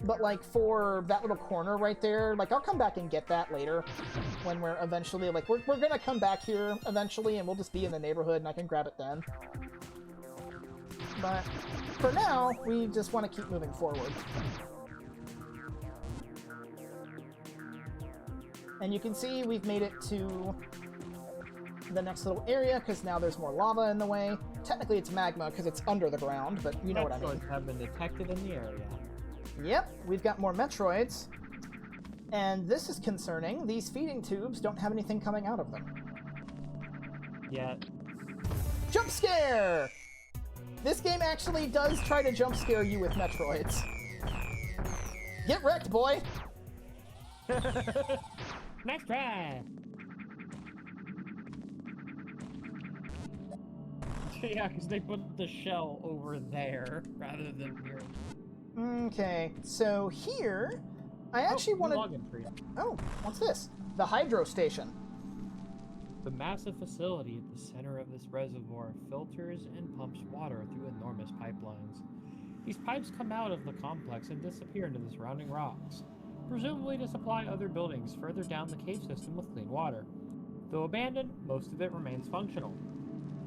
but like for that little corner right there, like I'll come back and get that later when we're eventually, like we're gonna come back here eventually and we'll just be in the neighborhood and I can grab it then. But for now, we just want to keep moving forward. And you can see we've made it to the next little area because now there's more lava in the way. Technically it's magma because it's under the ground, but you know what I mean. Metroids have been detected in the area. Yep, we've got more Metroids. And this is concerning. These feeding tubes don't have anything coming out of them. Yet. Jump scare! This game actually does try to jump scare you with Metroids. Get wrecked, boy! Nice try! Yeah, because they put the shell over there rather than here. Okay, so here, I actually wanted... Oh, what's this? The hydro station. The massive facility at the center of this reservoir filters and pumps water through enormous pipelines. These pipes come out of the complex and disappear into the surrounding rocks, presumably to supply other buildings further down the cave system with clean water. Though abandoned, most of it remains functional.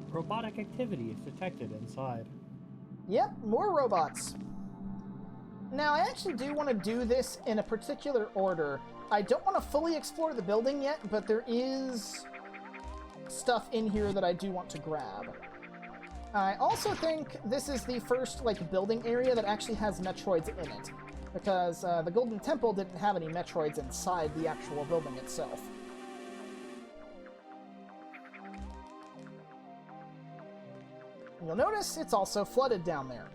Robotic activity is detected inside. Yep, more robots. Now, I actually do want to do this in a particular order. I don't want to fully explore the building yet, but there is stuff in here that I do want to grab. I also think this is the first, like, building area that actually has Metroids in it, because the Golden Temple didn't have any Metroids inside the actual building itself. You'll notice it's also flooded down there.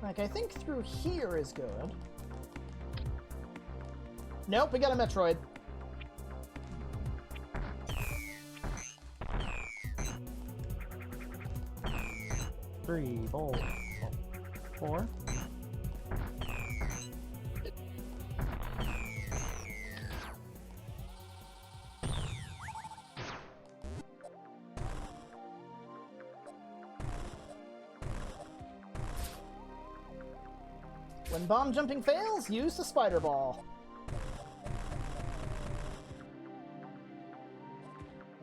Like, I think through here is good. Nope, we got a Metroid. Three, four. When bomb jumping fails, use the spider ball.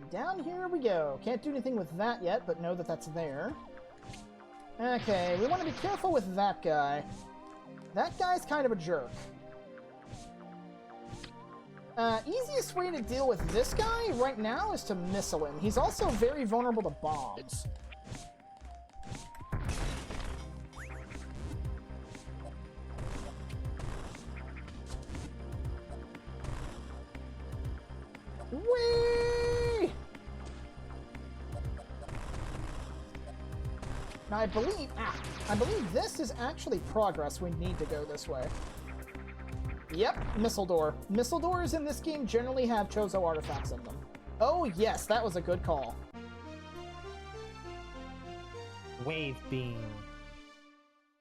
And down here we go. Can't do anything with that yet, but know that that's there. Okay, we want to be careful with that guy. That guy's kind of a jerk. Easiest way to deal with this guy right now is to missile him. He's also very vulnerable to bombs. Whee! Now I believe this is actually progress. We need to go this way. Yep, missile door. Missile doors in this game generally have Chozo artifacts in them. Oh yes, that was a good call. Wave beam.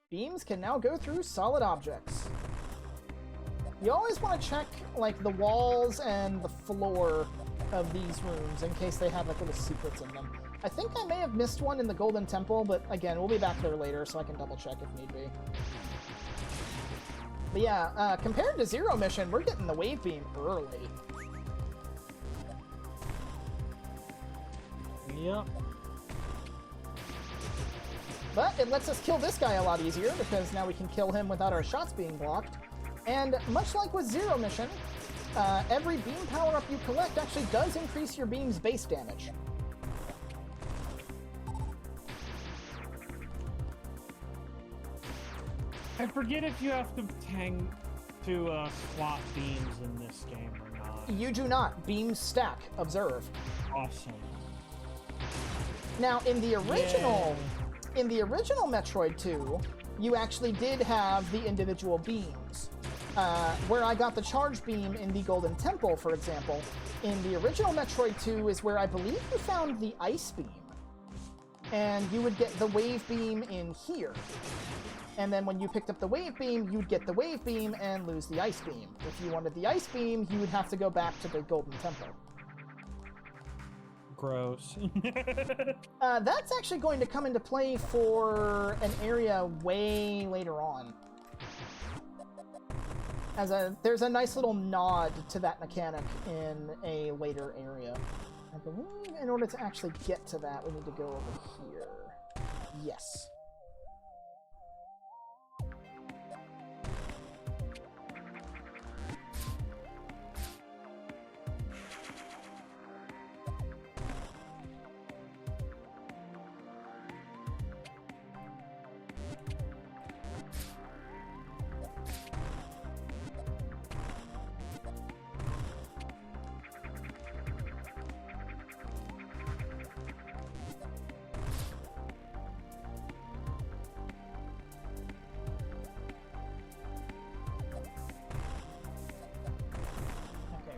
Beams can now go through solid objects. You always want to check, like, the walls and the floor of these rooms in case they have, like, little secrets in them. I think I may have missed one in the Golden Temple, but again, we'll be back there later so I can double check if need be. But yeah, compared to Zero Mission, we're getting the wave beam early. Yep. But it lets us kill this guy a lot easier because now we can kill him without our shots being blocked. And much like with Zero Mission, every beam power-up you collect actually does increase your beam's base damage. I forget if you have to to swap beams in this game or not? You do not. Beams stack. Observe. Awesome. Now, in the original Metroid 2, you actually did have the individual beams. Where I got the charge beam in the Golden Temple, for example, in the original Metroid 2 is where I believe you found the ice beam. And you would get the wave beam in here. And then when you picked up the wave beam, you'd get the wave beam and lose the ice beam. If you wanted the ice beam, you would have to go back to the Golden Temple. Gross. That's actually going to come into play for an area way later on. There's a nice little nod to that mechanic in a later area. I believe in order to actually get to that, we need to go over here. Yes.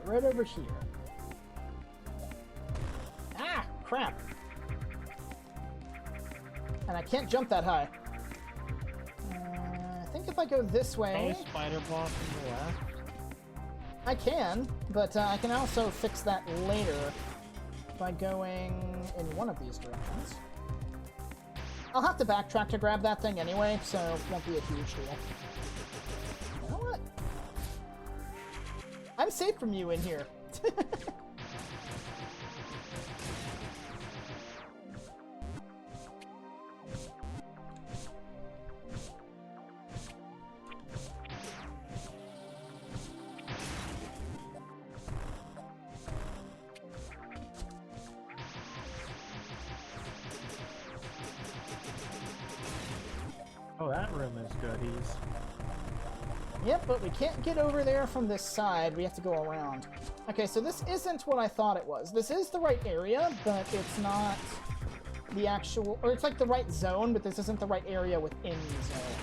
Right over here. Ah, crap. And I can't jump that high. I think if I go this way... Oh, spider block on the left. I can, but I can also fix that later by going in one of these directions. I'll have to backtrack to grab that thing anyway, so it won't be a huge deal. You know what? I'm safe from you in here. Oh, that room is goodies. Yep, but we can't get over there from this side. We have to go around. Okay, so this isn't what I thought it was. This is the right area, but it's not the actual... Or it's like the right zone, but this isn't the right area within the zone.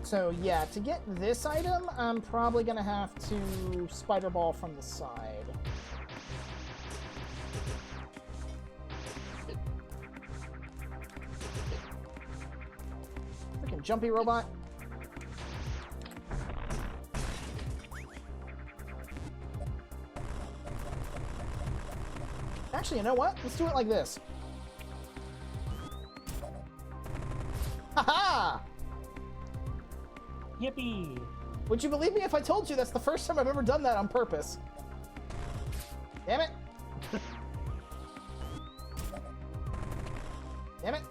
So yeah, to get this item, I'm probably going to have to spider ball from the side. Freaking jumpy robot. Actually, you know what? Let's do it like this. Haha! Yippee! Would you believe me if I told you that's the first time I've ever done that on purpose? Damn it! Damn it!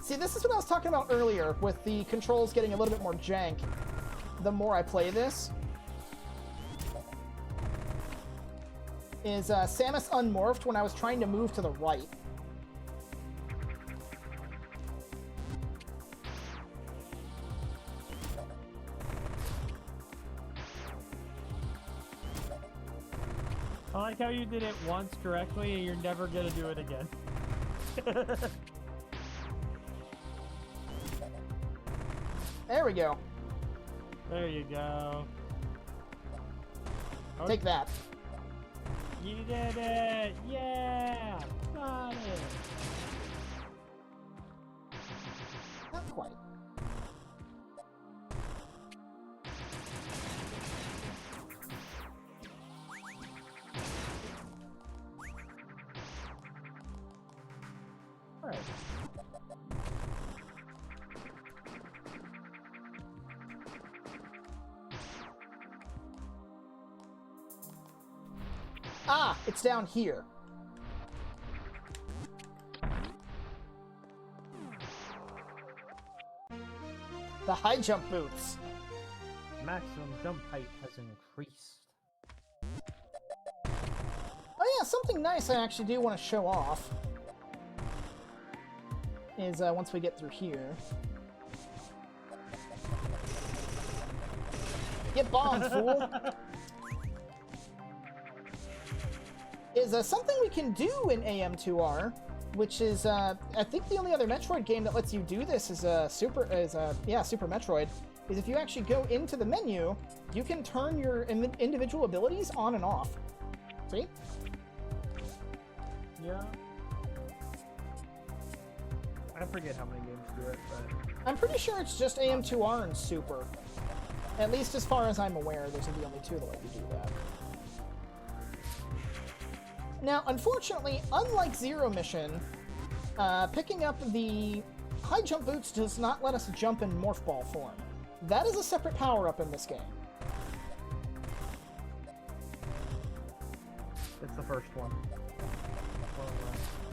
See, this is what I was talking about earlier, with the controls getting a little bit more jank the more I play this. Is Samus unmorphed when I was trying to move to the right. I like how you did it once correctly and you're never gonna do it again. There we go. There you go. Take that. You did it! Yeah! Got it! Not quite. Alright. Ah, it's down here. The high jump boots. Maximum jump height has increased. Oh yeah, something nice I actually do want to show off is once we get through here. Get bombed, fool! Is something we can do in AM2R, which is, I think the only other Metroid game that lets you do this is Super Metroid, is if you actually go into the menu, you can turn your individual abilities on and off. See? Yeah. I forget how many games do it, but... I'm pretty sure it's just AM2R and Super. At least as far as I'm aware, those are the only two that let you do that. Now, unfortunately, unlike Zero Mission, picking up the high jump boots does not let us jump in Morph Ball form. That is a separate power-up in this game. It's the first one.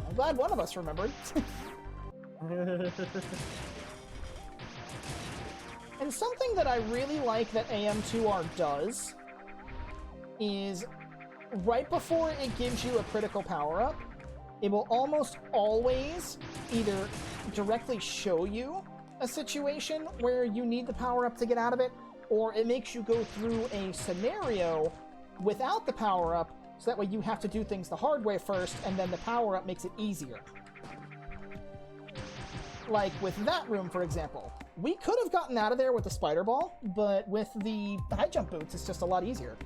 I'm glad one of us remembered. And something that I really like that AM2R does is right before it gives you a critical power-up, it will almost always either directly show you a situation where you need the power-up to get out of it, or it makes you go through a scenario without the power-up, so that way you have to do things the hard way first, and then the power-up makes it easier. Like with that room, for example. We could have gotten out of there with the spider ball, but with the high jump boots, it's just a lot easier.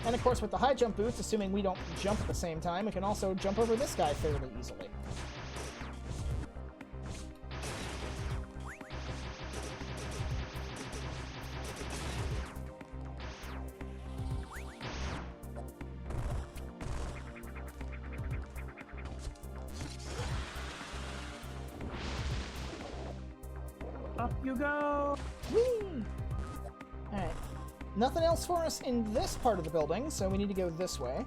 And of course, with the high jump boots, assuming we don't jump at the same time, we can also jump over this guy fairly easily. Up you go! Whee! Alright. Nothing else for us in this part of the building, so we need to go this way.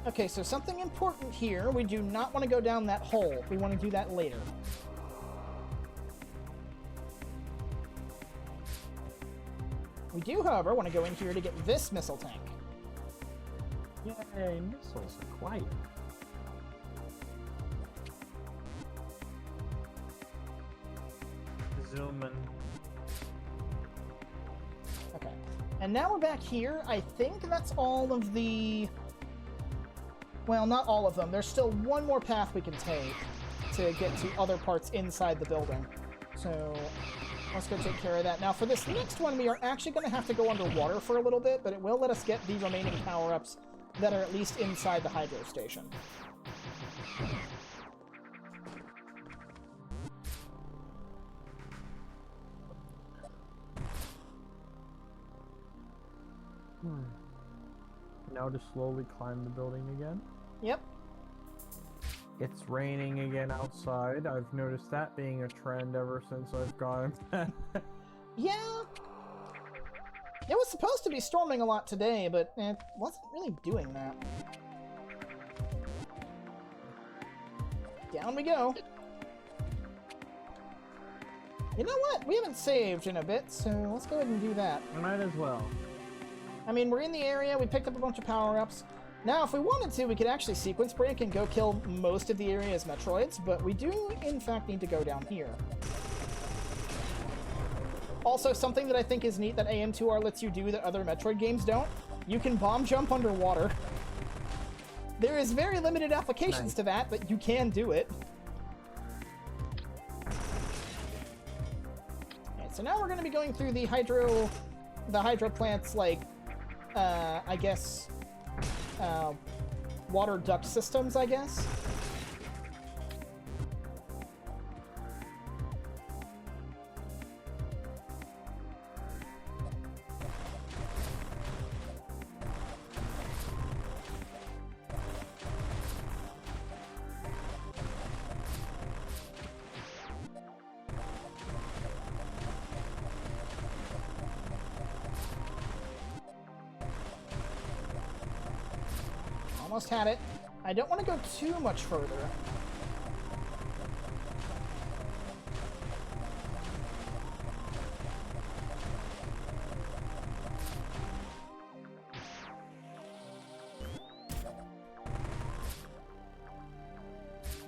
Okay, so something important here. We do not want to go down that hole. We want to do that later. We do, however, want to go in here to get this missile tank. Yay, missiles acquired. Zoom in. Okay. And now we're back here. I think that's all of the... Well, not all of them. There's still one more path we can take to get to other parts inside the building. So let's go take care of that. Now, for this next one, we are actually going to have to go underwater for a little bit, but it will let us get the remaining power-ups that are at least inside the hydro station. Now to slowly climb the building again. Yep. It's raining again outside. I've noticed that being a trend ever since I've gone. Yeah. It was supposed to be storming a lot today, but it wasn't really doing that. Down we go. You know what? We haven't saved in a bit, so let's go ahead and do that. Might as well. I mean, we're in the area, we picked up a bunch of power-ups. Now, if we wanted to, we could actually sequence break and go kill most of the area as Metroids, but we do, in fact, need to go down here. Also, something that I think is neat that AM2R lets you do that other Metroid games don't, you can bomb jump underwater. There is very limited applications to that, but you can do it. Okay, so now we're going to be going through the hydro plant's, like, I guess, water duct systems, I guess. Almost had it. I don't want to go too much further.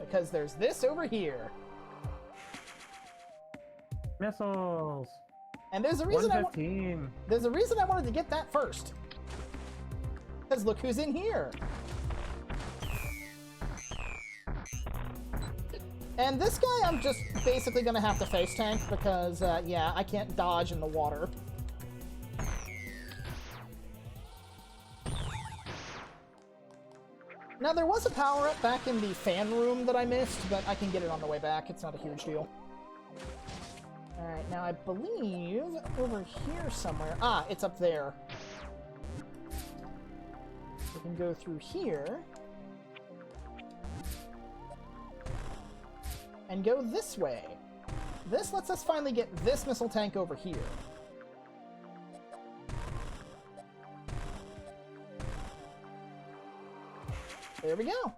Because there's this over here. Missiles. And there's a reason I wanted to get that first. Because look who's in here. And this guy I'm just basically gonna have to face tank because, yeah, I can't dodge in the water. Now, there was a power-up back in the fan room that I missed, but I can get it on the way back. It's not a huge deal. Alright, now I believe over here somewhere... Ah, it's up there. We can go through here. And go this way. This lets us finally get this missile tank over here. There we go.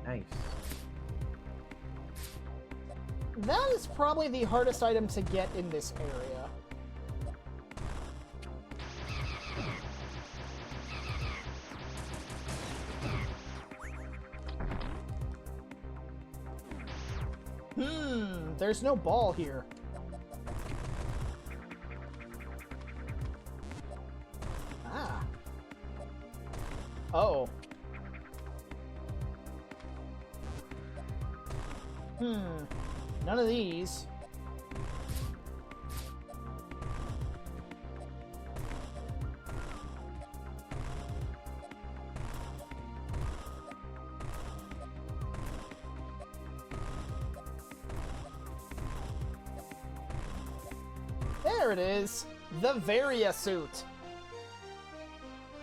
Nice. That is probably the hardest item to get in this area. There's no ball here. Ah. Oh. None of these. There it is. The Varia suit.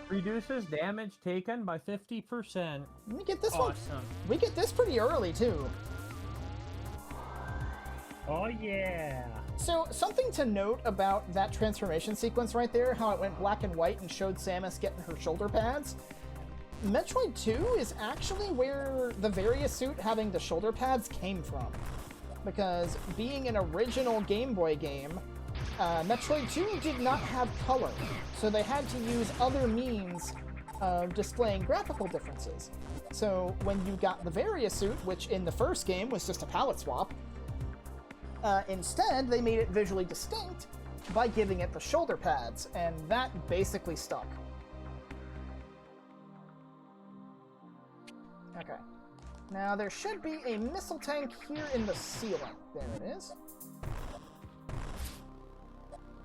Reduces damage taken by 50%. Let me get this Awesome. one. We get this pretty early, too. Oh, yeah. So, something to note about that transformation sequence right there, how it went black and white and showed Samus getting her shoulder pads. Metroid 2 is actually where the Varia suit having the shoulder pads came from. Because being an original Game Boy game, Metroid 2 did not have color, so they had to use other means of displaying graphical differences. So when you got the Varia suit, which in the first game was just a palette swap, instead they made it visually distinct by giving it the shoulder pads, and that basically stuck. Okay. Now there should be a missile tank here in the ceiling. There it is.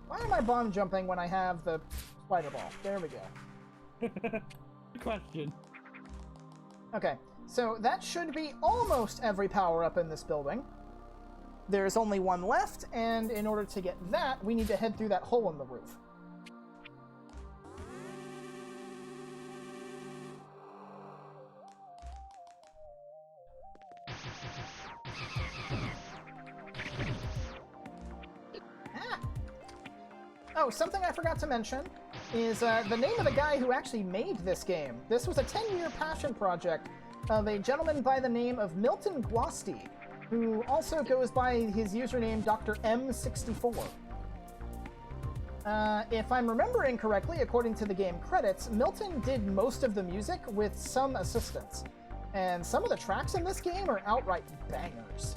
Why am I bomb jumping when I have the spider ball? There we go. Good question. Okay, so that should be almost every power-up in this building. There's only one left, and in order to get that, we need to head through that hole in the roof. Oh, something I forgot to mention is the name of the guy who actually made this game. This was a 10-year passion project of a gentleman by the name of Milton Guasti, who also goes by his username Dr. M64. If I'm remembering correctly, according to the game credits, Milton did most of the music with some assistance. And some of the tracks in this game are outright bangers.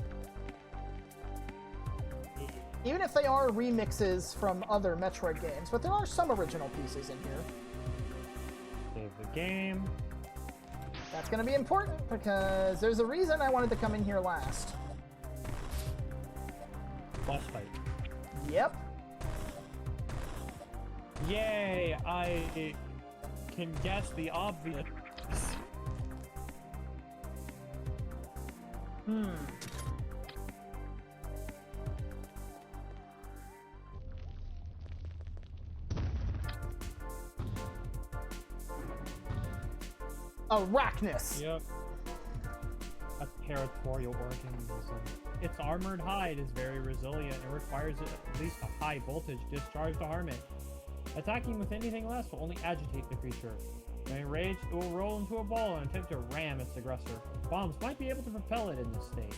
Even if they are remixes from other Metroid games, but there are some original pieces in here. Save the game. That's going to be important, because there's a reason I wanted to come in here last. Boss fight. Yep. Yay, I can guess the obvious. Arachnus! Yep. A territorial organism. Its armored hide is very resilient and requires at least a high voltage discharge to harm it. Attacking with anything less will only agitate the creature. When enraged, it will roll into a ball and attempt to ram its aggressor. Bombs might be able to propel it in this state.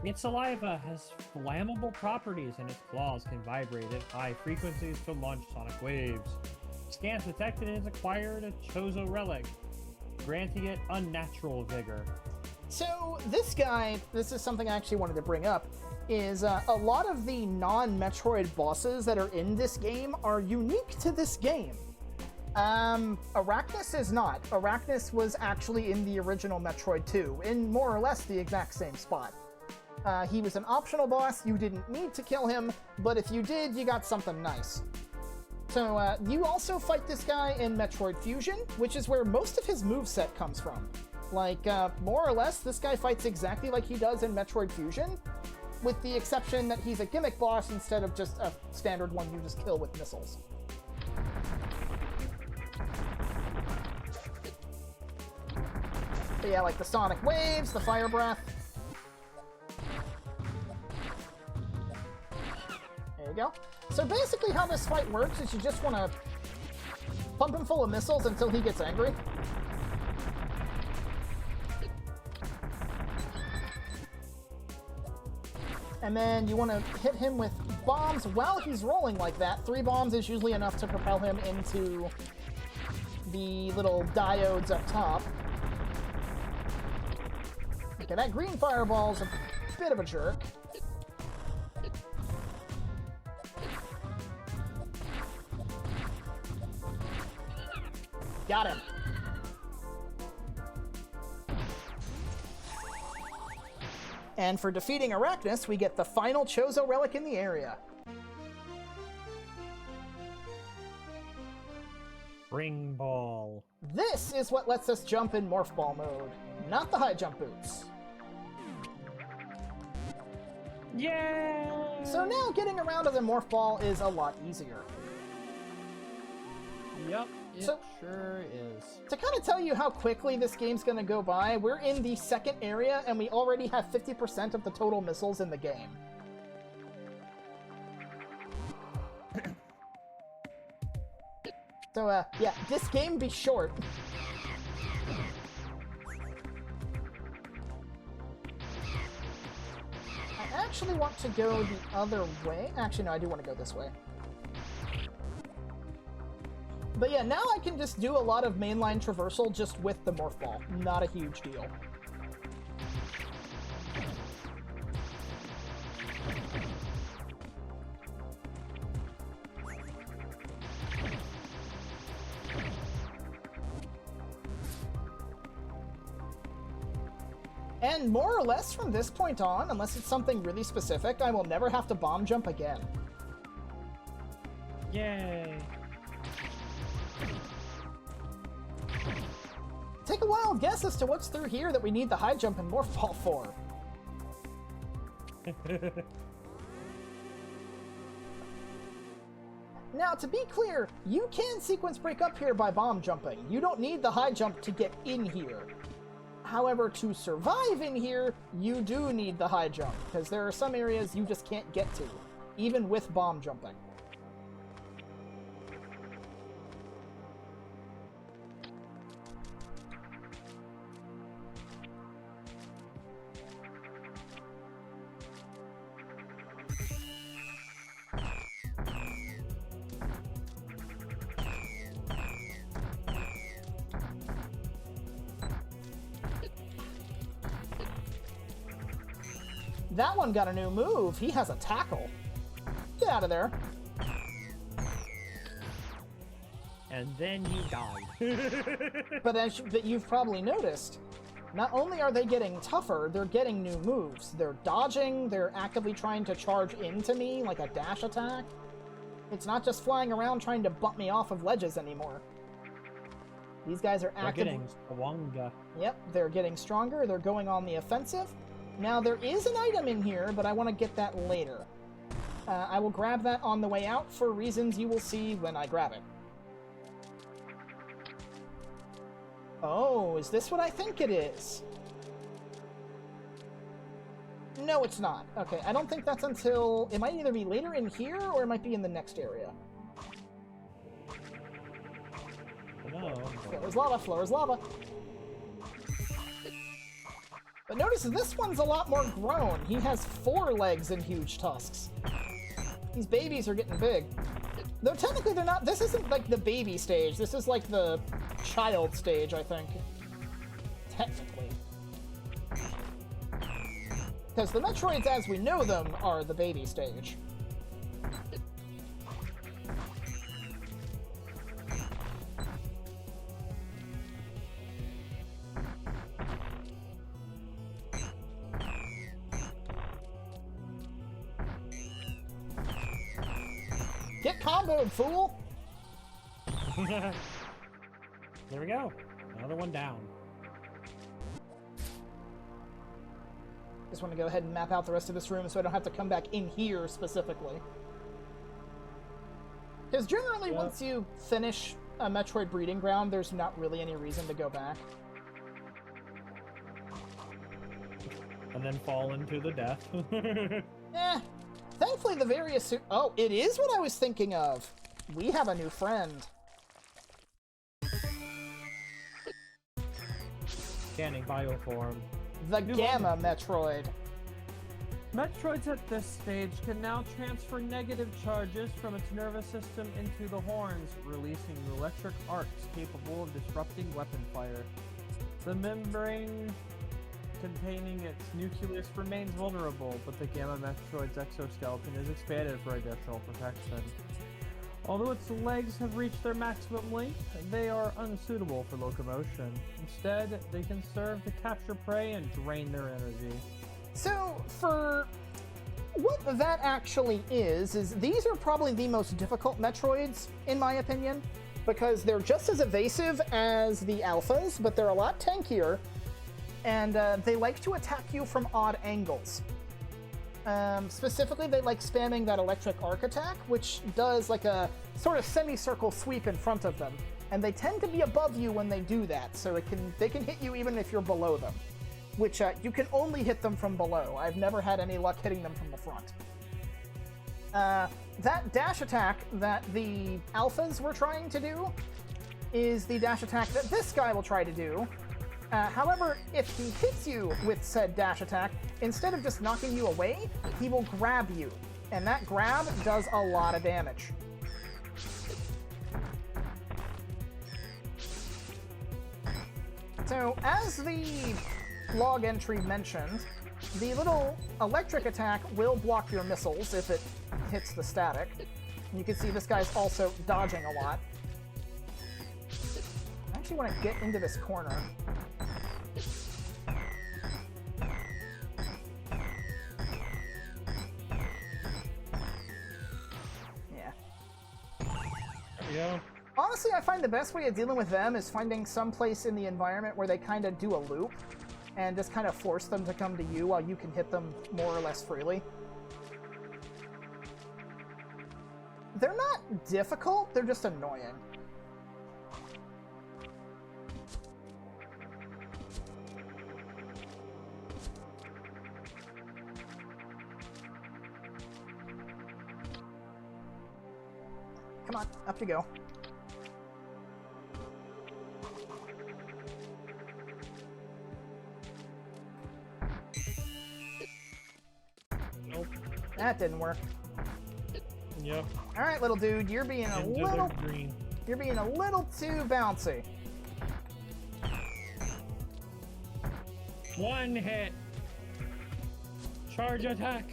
Its saliva has flammable properties, and its claws can vibrate at high frequencies to launch sonic waves. Scans detected it has acquired a Chozo relic, granting it unnatural vigor. So this guy, this is something I actually wanted to bring up, is a lot of the non-Metroid bosses that are in this game are unique to this game. Arachnus is not. Arachnus was actually in the original Metroid 2, in more or less the exact same spot. He was an optional boss, you didn't need to kill him, but if you did, you got something nice. So, you also fight this guy in Metroid Fusion, which is where most of his moveset comes from. Like, more or less, this guy fights exactly like he does in Metroid Fusion, with the exception that he's a gimmick boss instead of just a standard one you just kill with missiles. But yeah, like the sonic waves, the fire breath. There you go. So basically how this fight works is you just want to pump him full of missiles until he gets angry. And then you want to hit him with bombs while he's rolling like that. 3 bombs is usually enough to propel him into the little diodes up top. Okay, that green fireball's a bit of a jerk. Got him. And for defeating Arachnus, we get the final Chozo relic in the area. Ring ball. This is what lets us jump in Morph Ball mode, not the high jump boots. Yay! So now getting around to the Morph Ball is a lot easier. Yep, it So- sure is. To kind of tell you how quickly this game's gonna go by, we're in the second area and we already have 50% of the total missiles in the game. So, yeah, this game be short. I actually want to go the other way. Actually, no, I do want to go this way. But yeah, now I can just do a lot of mainline traversal just with the Morph Ball. Not a huge deal. And more or less from this point on, unless it's something really specific, I will never have to bomb jump again. Yay! Take a wild guess as to what's through here that we need the high jump and Morph Ball for. Now, to be clear, you can sequence break up here by bomb jumping. You don't need the high jump to get in here. However, to survive in here, you do need the high jump, because there are some areas you just can't get to, even with bomb jumping. That one got a new move. He has a tackle. Get out of there. And then you died. But you've probably noticed, not only are they getting tougher, they're getting new moves. They're dodging, they're actively trying to charge into me, like a dash attack. It's not just flying around trying to bump me off of ledges anymore. These guys are They're actively... getting Swanga. Yep, they're getting stronger, they're going on the offensive. Now, there is an item in here, but I want to get that later. I will grab that on the way out for reasons you will see when I grab it. Oh, is this what I think it is? No, it's not. Okay, I don't think that's until... It might either be later in here, or it might be in the next area. No. Floor is lava, floor is lava. But notice this one's a lot more grown. He has 4 legs and huge tusks. These babies are getting big. Though technically they're not... This isn't like the baby stage. This is like the child stage, I think. Technically. Because the Metroids as we know them are the baby stage. Get comboed, fool! There we go. Another one down. Just want to go ahead and map out the rest of this room so I don't have to come back in here specifically. Because generally once you finish a Metroid breeding ground, there's not really any reason to go back. And then fall into the death. Eh. Thankfully the various... Oh, it is what I was thinking of! We have a new friend. Scanning bioform. The Gamma Metroid. Metroids at this stage can now transfer negative charges from its nervous system into the horns, releasing electric arcs capable of disrupting weapon fire. The membrane containing its nucleus remains vulnerable, but the Gamma Metroid's exoskeleton is expanded for additional protection. Although its legs have reached their maximum length, they are unsuitable for locomotion. Instead, they can serve to capture prey and drain their energy. So, for what that actually is these are probably the most difficult Metroids, in my opinion, because they're just as evasive as the Alphas, but they're a lot tankier, and they like to attack you from odd angles. Specifically, they like spamming that electric arc attack, which does like a sort of semicircle sweep in front of them. And they tend to be above you when they do that, so they can hit you even if you're below them. Which, you can only hit them from below. I've never had any luck hitting them from the front. That dash attack that the Alphas were trying to do is the dash attack that this guy will try to do. However, if he hits you with said dash attack, instead of just knocking you away, he will grab you. And that grab does a lot of damage. So, as the log entry mentioned, the little electric attack will block your missiles if it hits the static. You can see this guy's also dodging a lot. I actually want to get into this corner. Yeah. Honestly, I find the best way of dealing with them is finding some place in the environment where they kind of do a loop and just kind of force them to come to you while you can hit them more or less freely. They're not difficult, they're just annoying. Come on, up you go. Nope. That didn't work. Yep. All right, little dude, you're being a Into little the green. you're being a little too bouncy. One hit. Charge attack.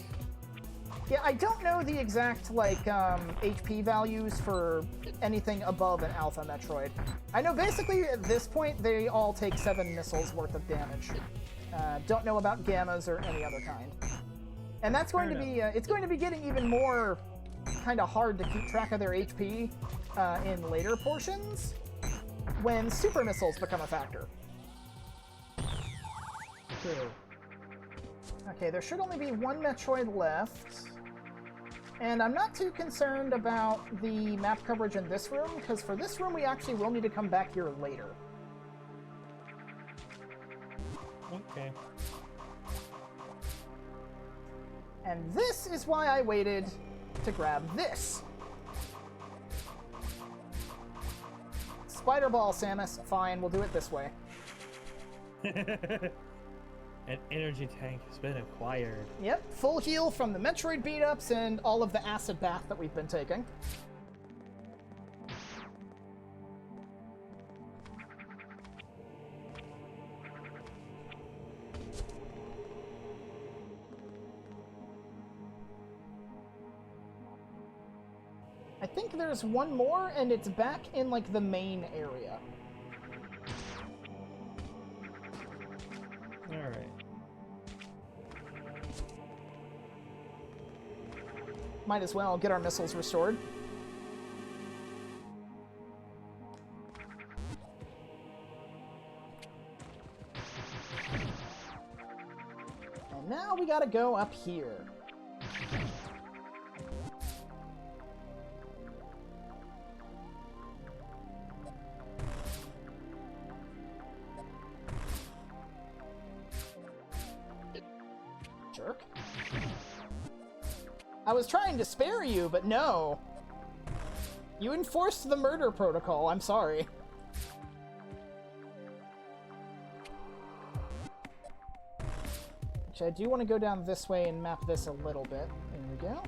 Yeah, I don't know the exact, like, HP values for anything above an Alpha Metroid. I know basically at this point they all take 7 missiles worth of damage. Don't know about Gammas or any other kind. And that's going to be, it's going to be getting even more kind of hard to keep track of their HP in later portions when super missiles become a factor. True. Okay, there should only be 1 Metroid left. And I'm not too concerned about the map coverage in this room, because for this room we actually will need to come back here later. Okay. And this is why I waited to grab this. Spider ball, Samus. Fine, we'll do it this way. An energy tank has been acquired. Yep, full heal from the Metroid beat-ups and all of the acid bath that we've been taking. I think there's one more, and it's back in, like, the main area. Alright. Might as well get our missiles restored. And now we gotta go up here. Jerk. I was trying to spare you, but no. You enforced the murder protocol, I'm sorry. Actually, I do want to go down this way and map this a little bit. There we go.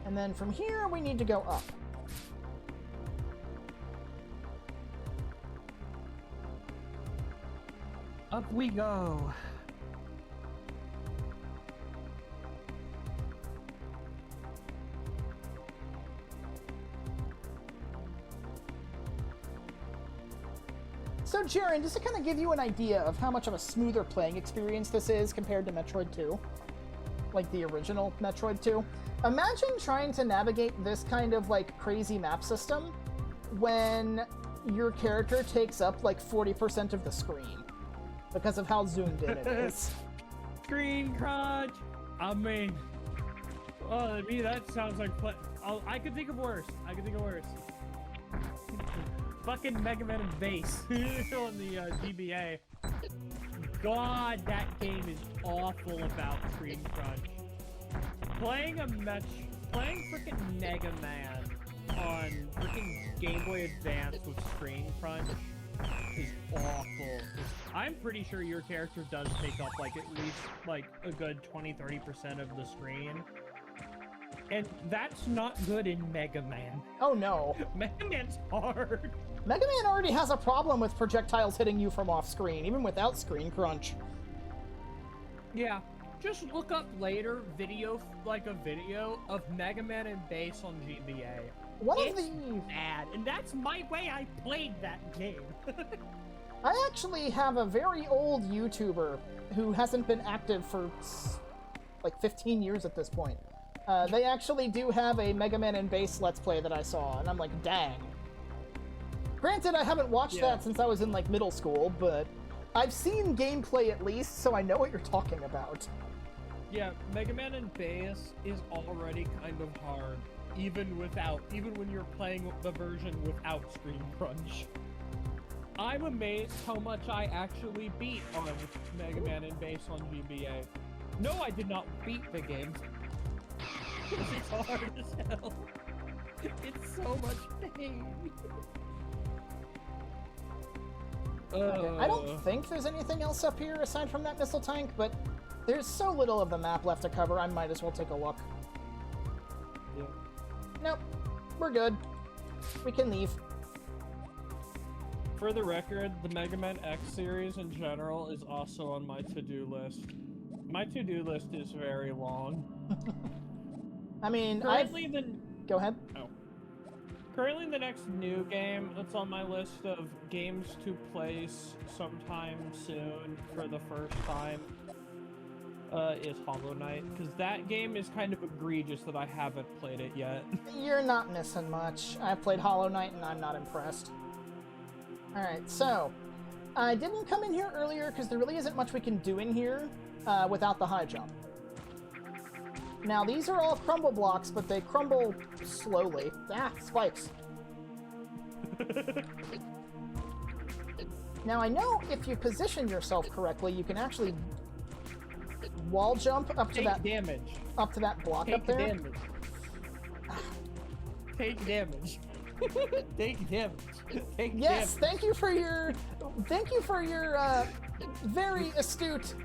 And then from here, we need to go up. Up we go. So, Jaren, just to kind of give you an idea of how much of a smoother playing experience this is compared to Metroid 2, like the original Metroid 2, imagine trying to navigate this kind of, like, crazy map system when your character takes up, like, 40% of the screen because of how zoomed in it is. Screen crunch! I mean, oh, to me that sounds like I could think of worse. I could think of worse. Fucking Mega Man and Bass on the GBA. God, that game is awful about screen crunch. Playing freaking Mega Man on freaking Game Boy Advance with screen crunch is awful. I'm pretty sure your character does take up like at least like a good 20-30% of the screen. And that's not good in Mega Man. Oh no. Mega Man's hard. Mega Man already has a problem with projectiles hitting you from off screen, even without screen crunch. Yeah, just look up later a video of Mega Man and Bass on GBA. It's bad, and that's my way I played that game. I actually have a very old YouTuber who hasn't been active for like 15 years at this point. They actually do have a Mega Man and Bass Let's Play that I saw, and I'm like, dang. Granted, I haven't watched that since I was in, like, middle school, but I've seen gameplay at least, so I know what you're talking about. Yeah, Mega Man and Bass is already kind of hard, even when you're playing the version without screen crunch. I'm amazed how much I actually beat on Mega Man and Bass on GBA. No, I did not beat the game. It's hard as hell. It's so much pain. Okay. I don't think there's anything else up here aside from that missile tank, but there's so little of the map left to cover, I might as well take a look. Yeah. Nope. We're good. We can leave. For the record, the Mega Man X series in general is also on my to-do list. My to-do list is very long. I mean, Go ahead. Oh. Currently, the next new game that's on my list of games to play sometime soon for the first time is Hollow Knight, because that game is kind of egregious that I haven't played it yet. You're not missing much. I've played Hollow Knight and I'm not impressed. Alright, so I didn't come in here earlier because there really isn't much we can do in here without the high jump. Now, these are all crumble blocks, but they crumble slowly. Ah, spikes. Now, I know if you position yourself correctly, you can actually wall jump up to Take that damage. up to that block Take up there. damage. Take damage. Take damage. Take Yes, damage. thank you for your very astute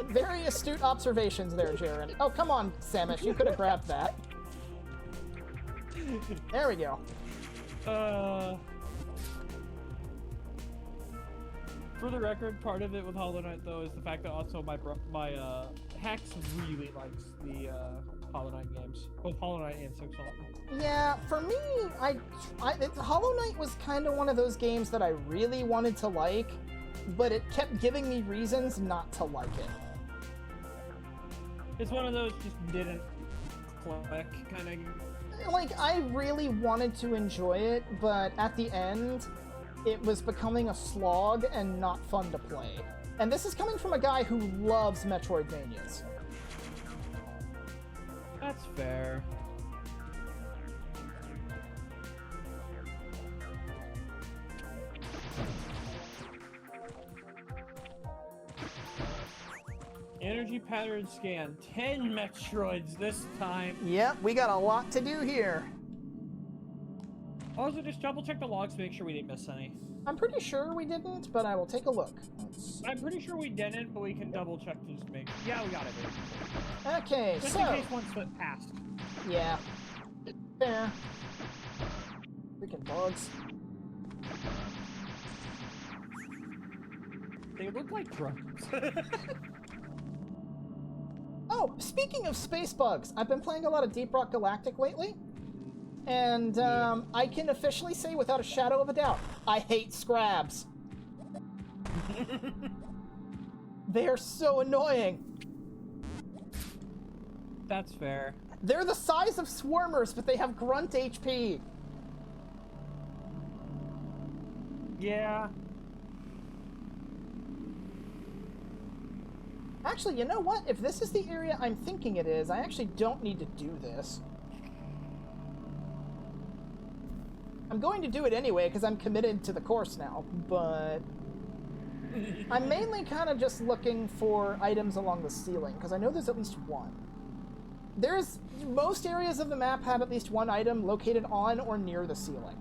very astute observations there, Jaren. Oh, come on, Samus, you could have grabbed that. There we go. For the record, part of it with Hollow Knight though is the fact that also my Hex really likes the Hollow Knight games, both Hollow Knight and 6 Yeah, for me, Hollow Knight was kind of one of those games that I really wanted to like, but it kept giving me reasons not to like it. It's one of those just didn't click kind of. Like, I really wanted to enjoy it, but at the end, it was becoming a slog and not fun to play. And this is coming from a guy who loves Metroidvanias. That's fair. Energy pattern scan. 10 Metroids this time. Yep, we got a lot to do here. Also, just double check the logs to make sure we didn't miss any. I'm pretty sure we didn't, but I will take a look. I'm pretty sure we didn't, but we can double check to just make. Yeah, we got it. Okay, Just so... in case one slipped past. Yeah. Fair. Freaking bugs. They look like drugs. Oh, speaking of space bugs, I've been playing a lot of Deep Rock Galactic lately, and I can officially say without a shadow of a doubt, I hate scrabs. They are so annoying. That's fair. They're the size of swarmers, but they have grunt HP. Yeah. Actually, you know what? If this is the area I'm thinking it is, I actually don't need to do this. I'm going to do it anyway, because I'm committed to the course now, but... I'm mainly kind of just looking for items along the ceiling, because I know there's at least one. Most areas of the map have at least one item located on or near the ceiling.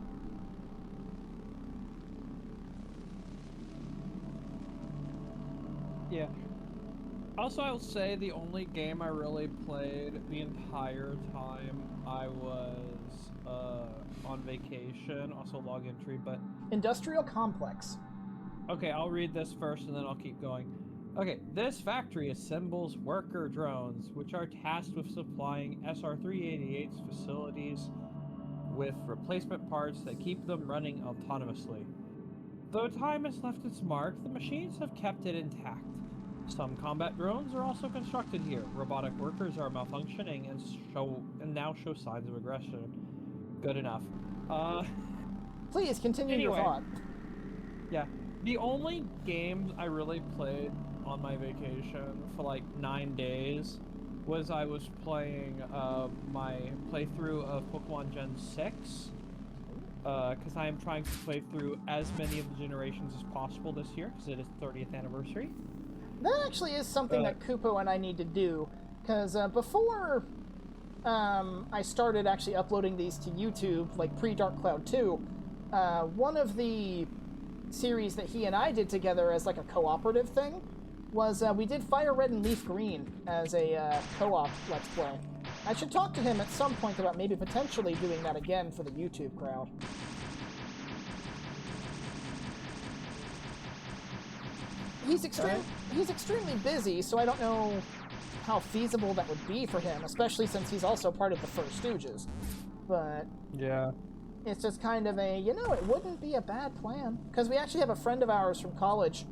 Yeah. Also, I'll say the only game I really played the entire time I was on vacation, also log entry, but... Industrial Complex. Okay, I'll read this first and then I'll keep going. Okay, this factory assembles worker drones, which are tasked with supplying SR-388's facilities with replacement parts that keep them running autonomously. Though time has left its mark, the machines have kept it intact. Some combat drones are also constructed here. Robotic workers are malfunctioning and now show signs of aggression. Good enough. Please continue anyway, your thought. Yeah. The only games I really played on my vacation for like 9 days was I was playing my playthrough of Pokemon Gen 6. Because I am trying to play through as many of the generations as possible this year, because it is 30th anniversary. That actually is something that Kupo and I need to do, because before I started actually uploading these to YouTube, like pre-Dark Cloud 2, one of the series that he and I did together as like a cooperative thing was we did Fire Red and Leaf Green as a co-op Let's Play. I should talk to him at some point about maybe potentially doing that again for the YouTube crowd. He's extremely busy, so I don't know how feasible that would be for him, especially since he's also part of the First Stooges. But yeah, it's just kind of a, it wouldn't be a bad plan. Because we actually have a friend of ours from college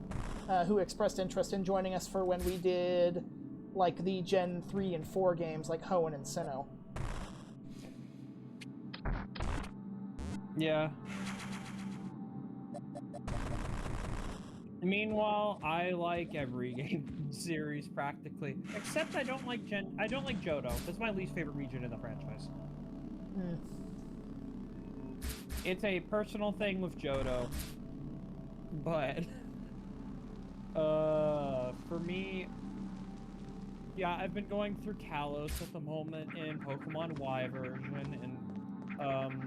who expressed interest in joining us for when we did like the Gen 3 and 4 games like Hoenn and Sinnoh. Yeah. Meanwhile, I like every game series practically, except I don't like Johto. That's my least favorite region in the franchise. It's a personal thing with Johto, but For me, yeah, I've been going through Kalos at the moment in Pokemon Y version, and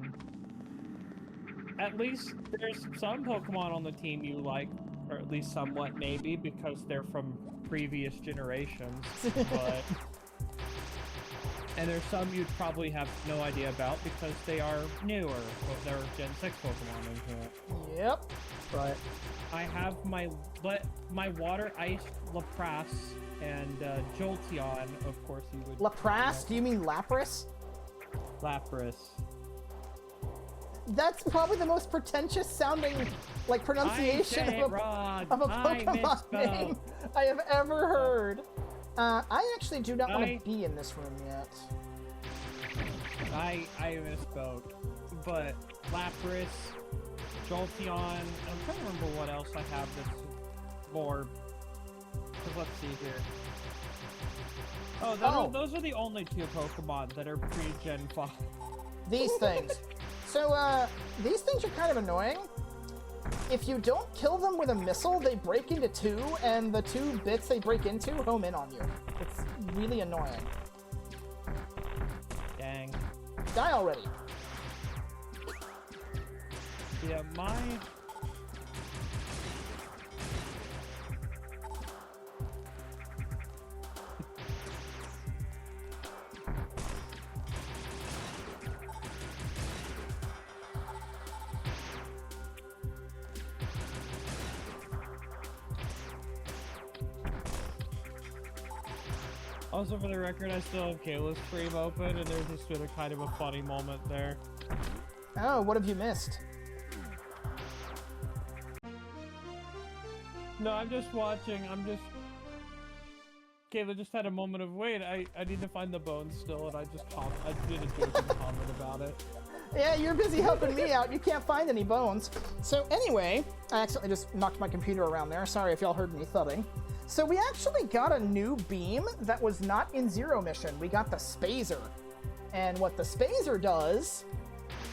at least there's some Pokemon on the team you like, or at least somewhat maybe, because they're from previous generations, but... And there's some you'd probably have no idea about because they are newer, but they're Gen 6 Pokemon into it. Yep. But I have my Water Ice Lapras and Jolteon, of course you would... Lapras? Do you mean Lapras? Lapras. That's probably the most pretentious sounding, like, pronunciation of a Pokemon name I have ever heard. I actually do not want to be in this room yet. I misspoke. But Lapras, Jolteon, I'm trying to remember what else I have that's more... Because let's see here. Oh, those are the only two Pokemon that are pre-Gen 5. These things. So, these things are kind of annoying. If you don't kill them with a missile, they break into two, and the two bits they break into home in on you. It's really annoying. Dang. Die already. Yeah, my... Also, for the record, I still have Kayla's stream open, and there's just been a kind of a funny moment there. Oh, what have you missed? No, I'm just watching. Kayla just had a moment of, wait, I need to find the bones still, and I did a joking comment about it. Yeah, you're busy helping me out. You can't find any bones. So anyway, I accidentally just knocked my computer around there. Sorry if y'all heard me thudding. So we actually got a new beam that was not in Zero Mission. We got the Spazer. And what the Spazer does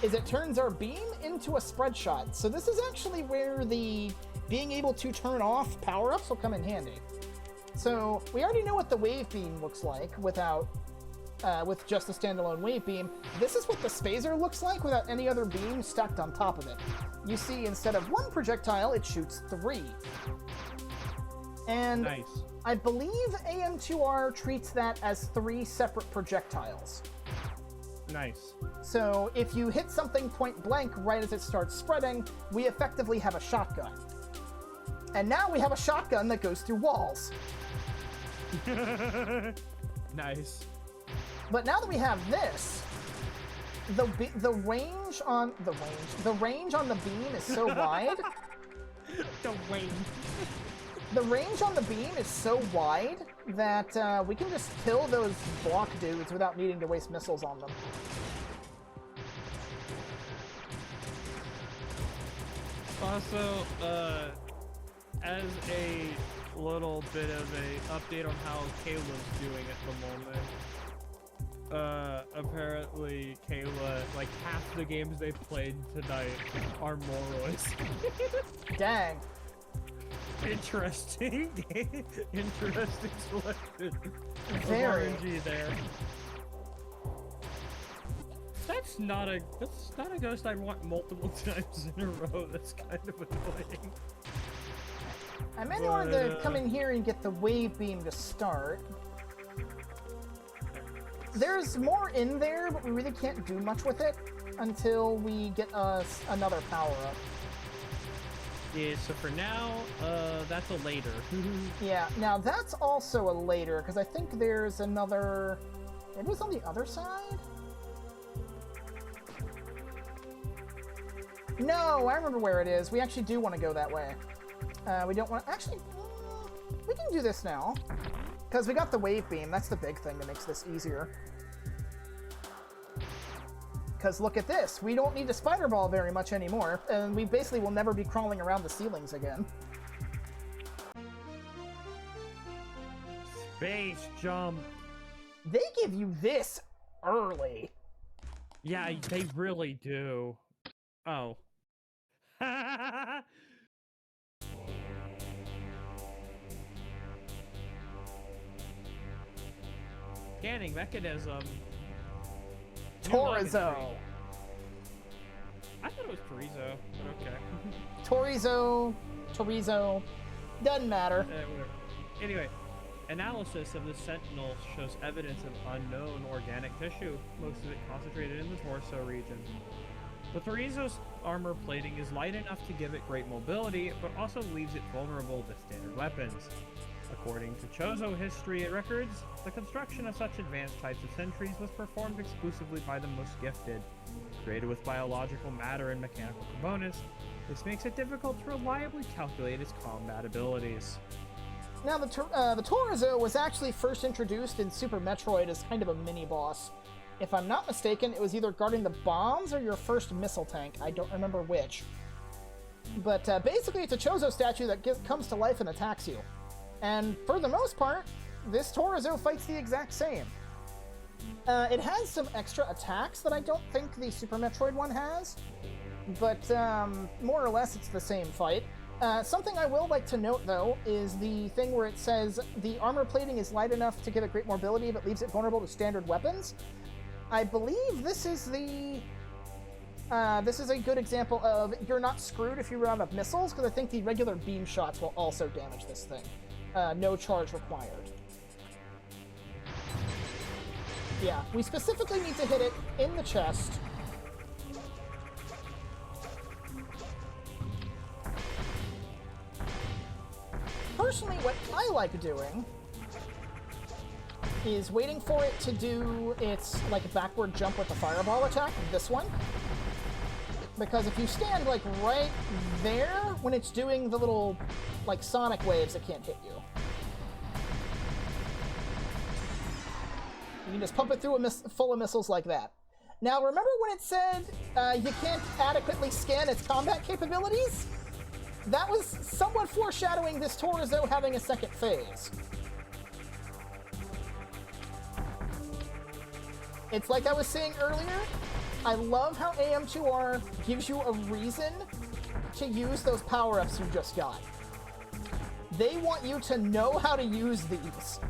is it turns our beam into a spread shot. So this is actually where the being able to turn off power-ups will come in handy. So we already know what the wave beam looks like without with just a standalone wave beam. This is what the Spazer looks like without any other beam stacked on top of it. You see, instead of one projectile, it shoots 3. And nice. I believe AM2R treats that as 3 separate projectiles. Nice. So if you hit something point blank right as it starts spreading, we effectively have a shotgun. And now we have a shotgun that goes through walls. Nice. But now that we have this, the range on the beam is so wide. The range on the beam is so wide that we can just kill those block dudes without needing to waste missiles on them. Also, as a little bit of a update on how Kayla's doing at the moment, apparently Kayla, like half the games they've played tonight are Moroys. Dang. Interesting. Interesting selection. Very. RNG there. That's not a ghost I want multiple times in a row. That's kind of annoying. I mainly wanted to come in here and get the wave beam to start. There's more in there, but we really can't do much with it until we get us another power-up. Yeah, so for now, that's a later. Yeah, now that's also a later, because I think there's another... Maybe it's on the other side? No, I remember where it is. We actually do want to go that way. We don't want to... Actually, we can do this now. Because we got the wave beam. That's the big thing that makes this easier. Because look at this. We don't need to spider ball very much anymore. And we basically will never be crawling around the ceilings again. Space jump. They give you this early. Yeah, they really do. Oh. scanning mechanism. Torizo. I thought it was Torizo, but okay. Torizo. Doesn't matter. Whatever. Anyway, analysis of the Sentinel shows evidence of unknown organic tissue, most of it concentrated in the torso region. The Torizo's armor plating is light enough to give it great mobility, but also leaves it vulnerable to standard weapons. According to Chozo history and records, the construction of such advanced types of sentries was performed exclusively by the most gifted. Created with biological matter and mechanical components, this makes it difficult to reliably calculate its combat abilities. Now, the Torizo was actually first introduced in Super Metroid as kind of a mini-boss. If I'm not mistaken, it was either guarding the bombs or your first missile tank. I don't remember which. But basically, it's a Chozo statue that comes to life and attacks you. And for the most part, this Torizo fights the exact same. It has some extra attacks that I don't think the Super Metroid one has, but more or less it's the same fight. Something I will like to note, though, is the thing where it says the armor plating is light enough to give it great mobility, but leaves it vulnerable to standard weapons. I believe this is a good example of you're not screwed if you run out of missiles, because I think the regular beam shots will also damage this thing. No charge required. Yeah, we specifically need to hit it in the chest. Personally, what I like doing is waiting for it to do its, like, backward jump with the fireball attack, this one. Because if you stand, like, right there, when it's doing the little, like, sonic waves, it can't hit you. You can just pump it through full of missiles like that. Now, remember when it said you can't adequately scan its combat capabilities? That was somewhat foreshadowing this Torizo having a second phase. It's like I was saying earlier, I love how AM2R gives you a reason to use those power-ups you just got. They want you to know how to use these.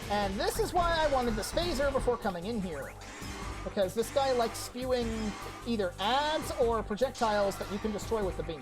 And this is why I wanted the Spazer before coming in here. Because this guy likes spewing either ads or projectiles that you can destroy with the beam.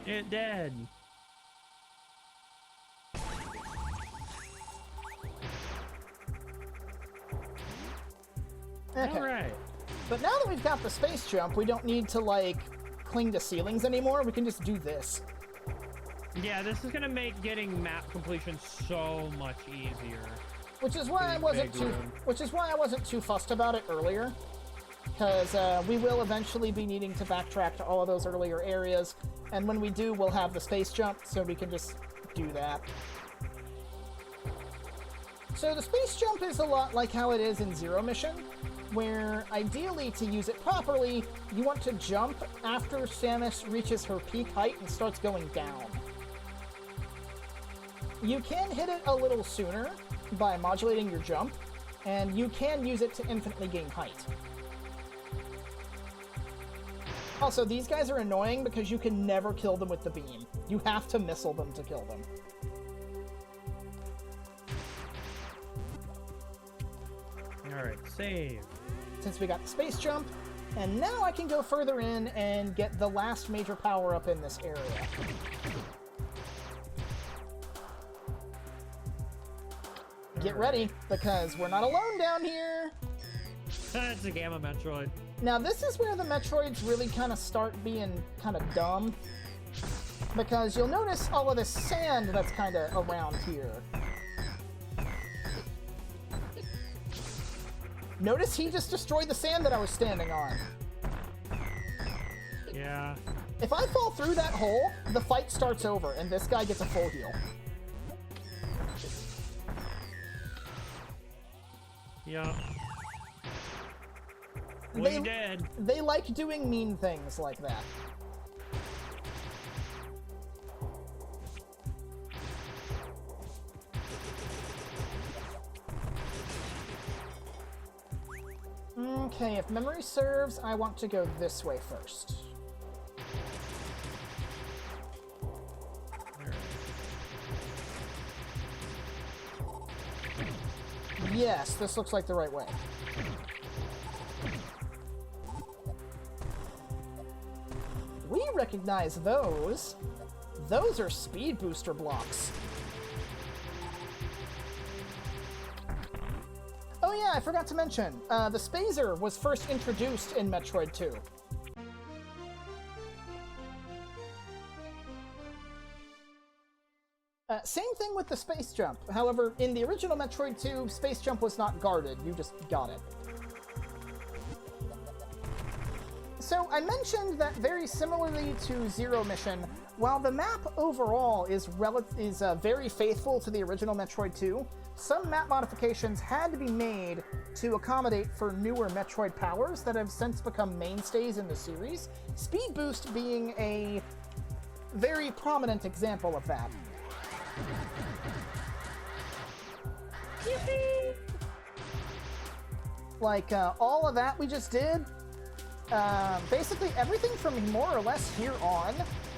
It dead. Okay. Alright. But now that we've got the space jump, we don't need to, like, cling to ceilings anymore. We can just do this. Yeah, this is gonna make getting map completion so much easier. Which is why I wasn't too fussed about it earlier. Because we will eventually be needing to backtrack to all of those earlier areas, and when we do, we'll have the space jump, so we can just do that. So the space jump is a lot like how it is in Zero Mission, where ideally, to use it properly, you want to jump after Samus reaches her peak height and starts going down. You can hit it a little sooner by modulating your jump, and you can use it to infinitely gain height. Also, these guys are annoying because you can never kill them with the beam. You have to missile them to kill them. Alright, save. Since we got the space jump, and now I can go further in and get the last major power-up in this area. Get ready, because we're not alone down here! It's a Gamma Metroid. Now, this is where the Metroids really kind of start being kind of dumb. Because you'll notice all of this sand that's kind of around here. Notice he just destroyed the sand that I was standing on. Yeah. If I fall through that hole, the fight starts over, and this guy gets a full heal. Yeah. Well, They- you dead. They like doing mean things like that. Okay, if memory serves, I want to go this way first. Yes, this looks like the right way. We recognize those. Those are speed booster blocks. Oh yeah, I forgot to mention, the Spazer was first introduced in Metroid 2. Same thing with the space jump. However, in the original Metroid 2, space jump was not guarded. You just got it. So I mentioned that very similarly to Zero Mission, while the map overall is very faithful to the original Metroid 2, some map modifications had to be made to accommodate for newer Metroid powers that have since become mainstays in the series, Speed Boost being a very prominent example of that. Like, all of that we just did, basically everything from more or less here on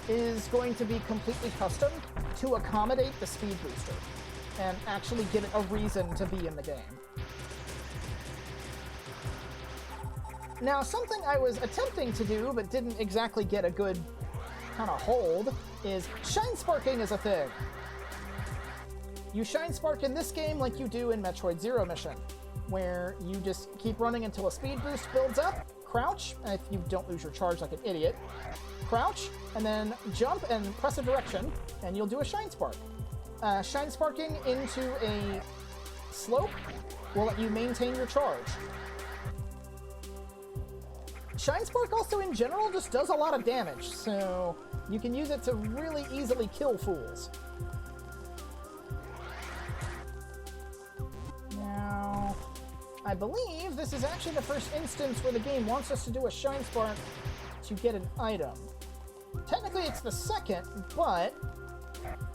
is going to be completely custom to accommodate the speed booster and actually give it a reason to be in the game. Now, something I was attempting to do but didn't exactly get a good kind of hold is shine sparking is a thing. You shine spark in this game like you do in Metroid Zero Mission, where you just keep running until a speed boost builds up, crouch, and if you don't lose your charge like an idiot, crouch, and then jump and press a direction, and you'll do a shine spark. Shine sparking into a slope will let you maintain your charge. Shine spark also in general just does a lot of damage, so you can use it to really easily kill fools. Now, I believe this is actually the first instance where the game wants us to do a shine spark to get an item. Technically it's the second, but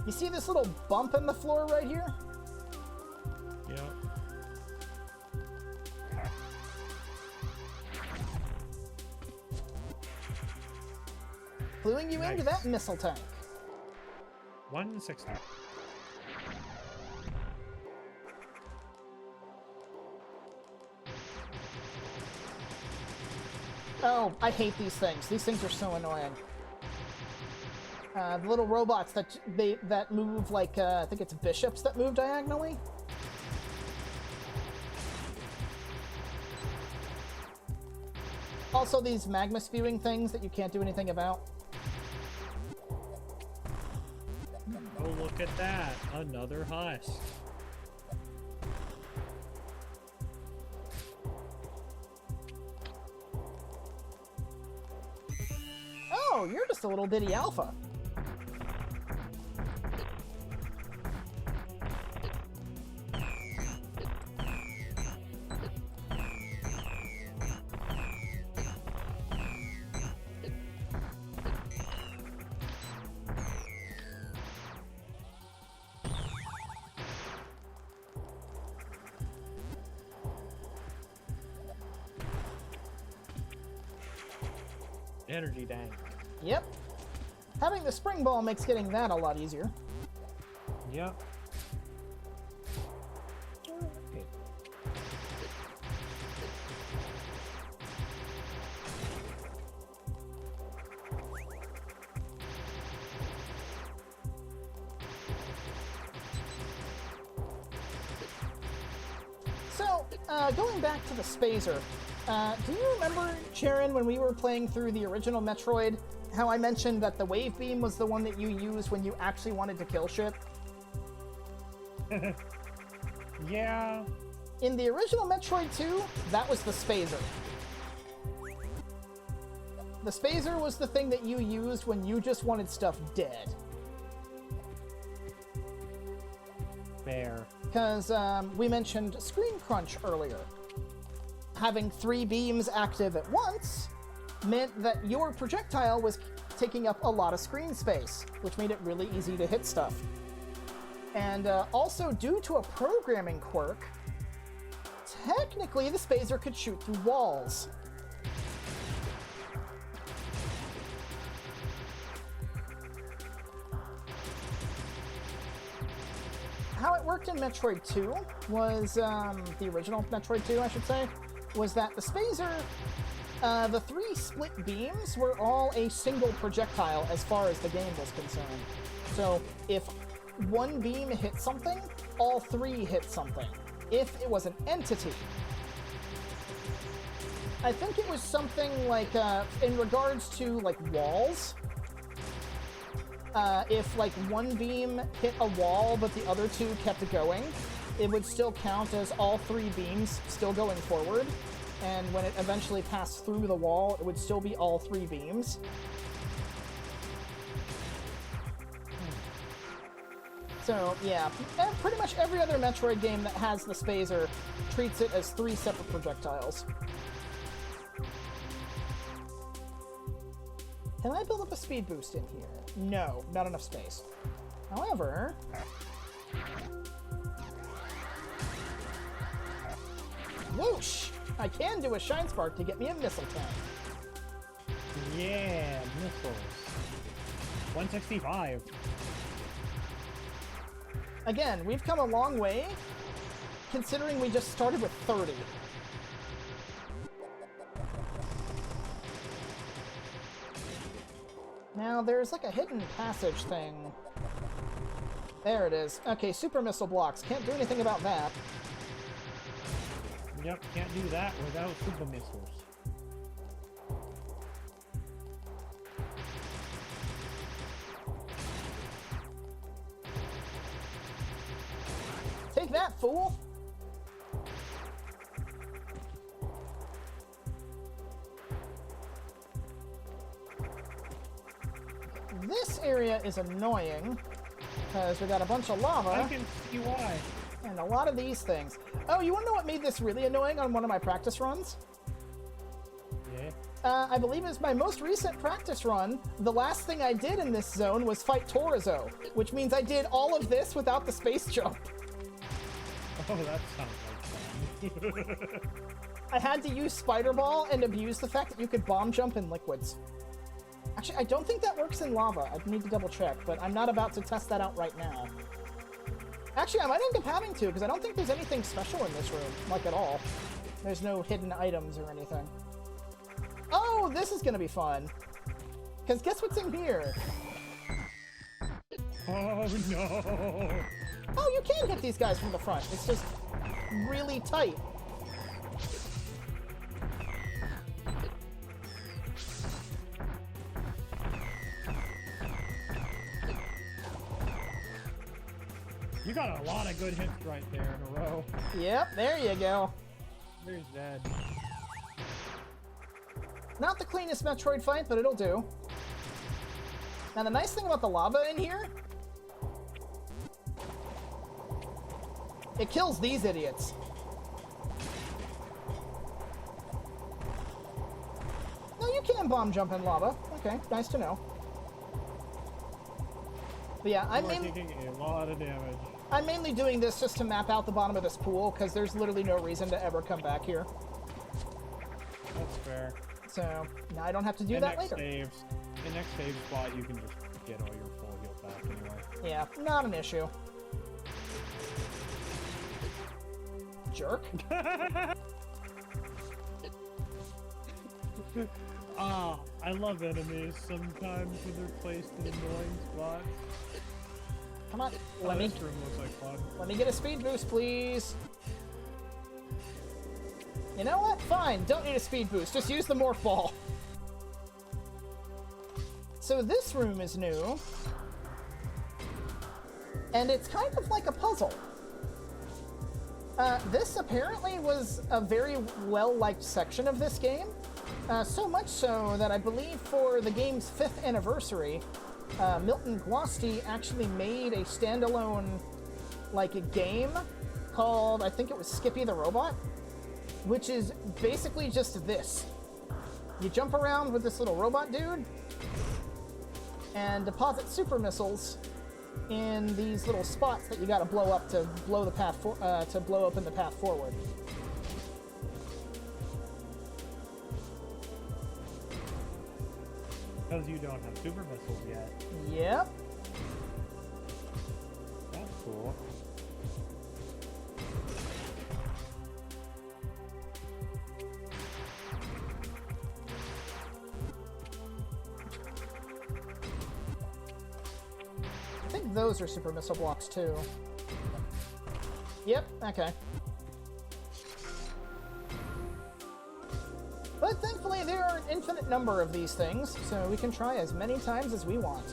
you see this little bump in the floor right here? Yeah. Gluing you into that missile tank. 160. Oh, I hate these things. These things are so annoying. The little robots that move like, I think it's bishops that move diagonally. Also, these magma spewing things that you can't do anything about. Oh, look at that. Another husk. Oh, you're just a little bitty alpha. Energy tank. Yep. Having the spring ball makes getting that a lot easier. Yep. So, going back to the Spazer, do you remember, Sharon, when we were playing through the original Metroid, how I mentioned that the wave beam was the one that you used when you actually wanted to kill shit? Yeah. In the original Metroid 2, that was the Spazer. The Spazer was the thing that you used when you just wanted stuff dead. Fair. Because we mentioned screen crunch earlier. Having 3 beams active at once meant that your projectile was taking up a lot of screen space, which made it really easy to hit stuff. And also, due to a programming quirk, technically the Spazer could shoot through walls. How it worked in Metroid 2 was, the original Metroid 2, I should say, was that the Spazer, the 3 split beams were all a single projectile as far as the game was concerned. So, if one beam hit something, all 3 hit something. If it was an entity. I think it was something like, in regards to, like, walls. If, like, one beam hit a wall, but the other 2 kept going, it would still count as all 3 beams still going forward. And when it eventually passed through the wall, it would still be all 3 beams. So, yeah, pretty much every other Metroid game that has the Spazer treats it as 3 separate projectiles. Can I build up a speed boost in here? No, not enough space. However... whoosh! I can do a Shine Spark to get me a missile tank. Yeah, missiles. 165. Again, we've come a long way, considering we just started with 30. Now, there's like a hidden passage thing. There it is. Okay, super missile blocks. Can't do anything about that. Yep, can't do that without super missiles. Take that, fool! This area is annoying, because we got a bunch of lava. I can see why. And a lot of these things. Oh, you want to know what made this really annoying on one of my practice runs? Yeah. I believe it was my most recent practice run. The last thing I did in this zone was fight Torizo, which means I did all of this without the space jump. Oh, that sounds like fun. I had to use Spider Ball and abuse the fact that you could bomb jump in liquids. Actually, I don't think that works in lava. I need to double check, but I'm not about to test that out right now. Actually, I might end up having to, because I don't think there's anything special in this room, like at all. There's no hidden items or anything. Oh, this is gonna be fun. Because guess what's in here? Oh, no. Oh, you can hit these guys from the front. It's just really tight. You got a lot of good hits right there in a row. Yep, there you go. There's dead. Not the cleanest Metroid fight, but it'll do. Now, the nice thing about the lava in here, it kills these idiots. No, you can bomb jump in lava. Okay, nice to know. But yeah, I'm taking a lot of damage. I'm mainly doing this just to map out the bottom of this pool, because there's literally no reason to ever come back here. That's fair. So, now I don't have to do that later. In next save spot, you can just get all your full heal back anyway. Yeah, not an issue. Jerk. Ah, I love enemies sometimes when they're placed in annoying spots. Come on, This room looks like fun. let me get a speed boost, please. You know what? Fine, don't need a speed boost. Just use the morph ball. So this room is new. And it's kind of like a puzzle. This apparently was a very well-liked section of this game. So much so that I believe for the game's 5th anniversary, Milton Guasti actually made a standalone, like, a game called, I think it was Skippy the Robot, which is basically just this. You jump around with this little robot dude and deposit super missiles in these little spots that you gotta blow up to blow the path to blow open the path forward. Because you don't have super missiles yet. Yep. That's cool. I think those are super missile blocks too. Yep, okay. But thankfully there are an infinite number of these things, so we can try as many times as we want.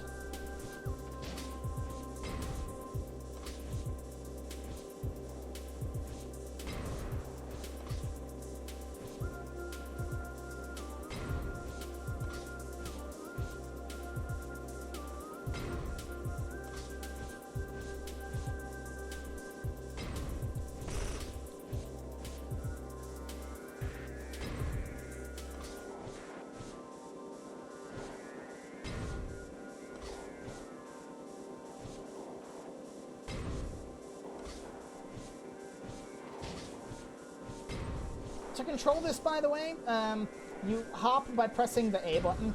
To control this, by the way, you hop by pressing the A button,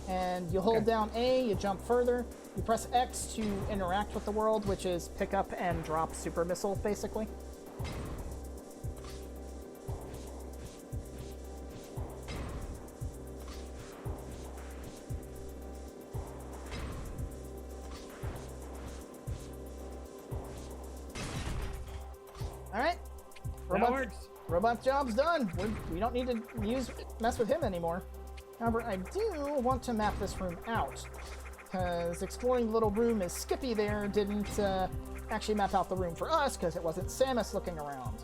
and you hold down A, you jump further. You press X to interact with the world, which is pick up and drop super missiles, basically. Alright. That works. Robot's job's done. We don't need to mess with him anymore. However, I do want to map this room out, because exploring the little room as Skippy there didn't actually map out the room for us, because it wasn't Samus looking around.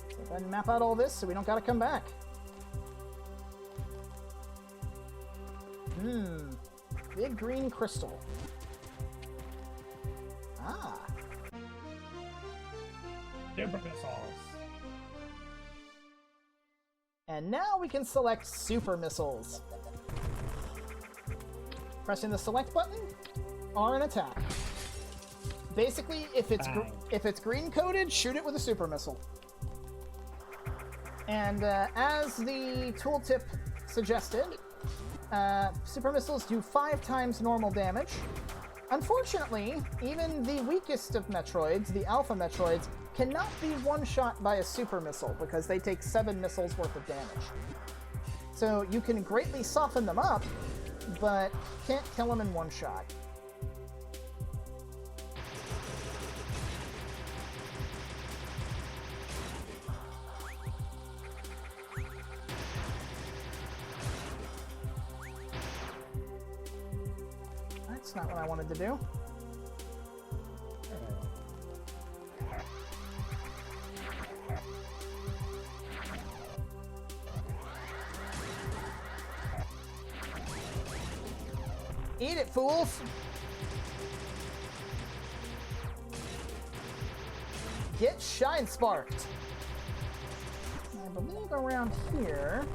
So then map out all this so we don't gotta come back. Big green crystal. Ah. Super missiles. And now we can select super missiles. Pressing the select button, R and attack. Basically, if it's green coded, shoot it with a super missile. And as the tooltip suggested, super missiles do 5 times normal damage. Unfortunately, even the weakest of Metroids, the Alpha Metroids, cannot be one-shot by a super missile because they take 7 missiles worth of damage. So you can greatly soften them up, but can't kill them in one shot. That's not what I wanted to do. Eat it, fools! Get shine sparked! I believe around here...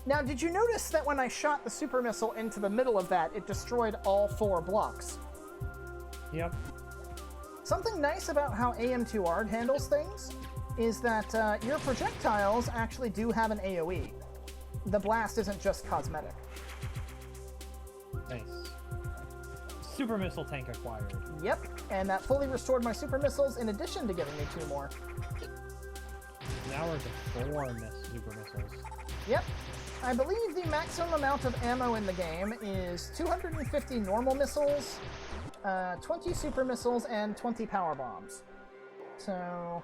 Now, did you notice that when I shot the super missile into the middle of that, it destroyed all 4 blocks? Yep. Something nice about how AM2R handles things is that your projectiles actually do have an AoE. The blast isn't just cosmetic. Nice. Super missile tank acquired. Yep, and that fully restored my super missiles in addition to giving me 2 more. Now we're to 4 super missiles. Yep. I believe the maximum amount of ammo in the game is 250 normal missiles, 20 super missiles, and 20 power bombs. So,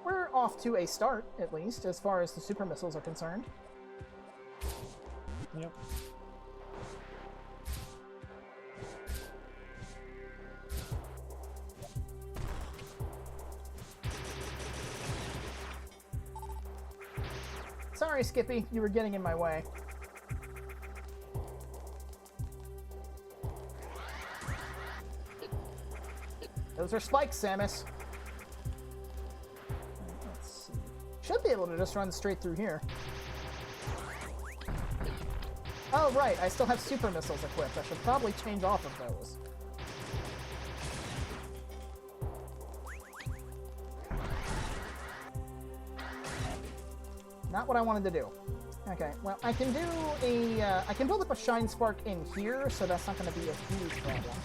we're off to a start, at least, as far as the super missiles are concerned. Yep. Sorry, Skippy, you were getting in my way. Those are spikes, Samus. Let's see. Should be able to just run straight through here. Oh, right, I still have super missiles equipped. I should probably change off of those. Not what I wanted to do. Okay, well, I can do a, I can build up a Shine Spark in here, so that's not going to be a huge problem.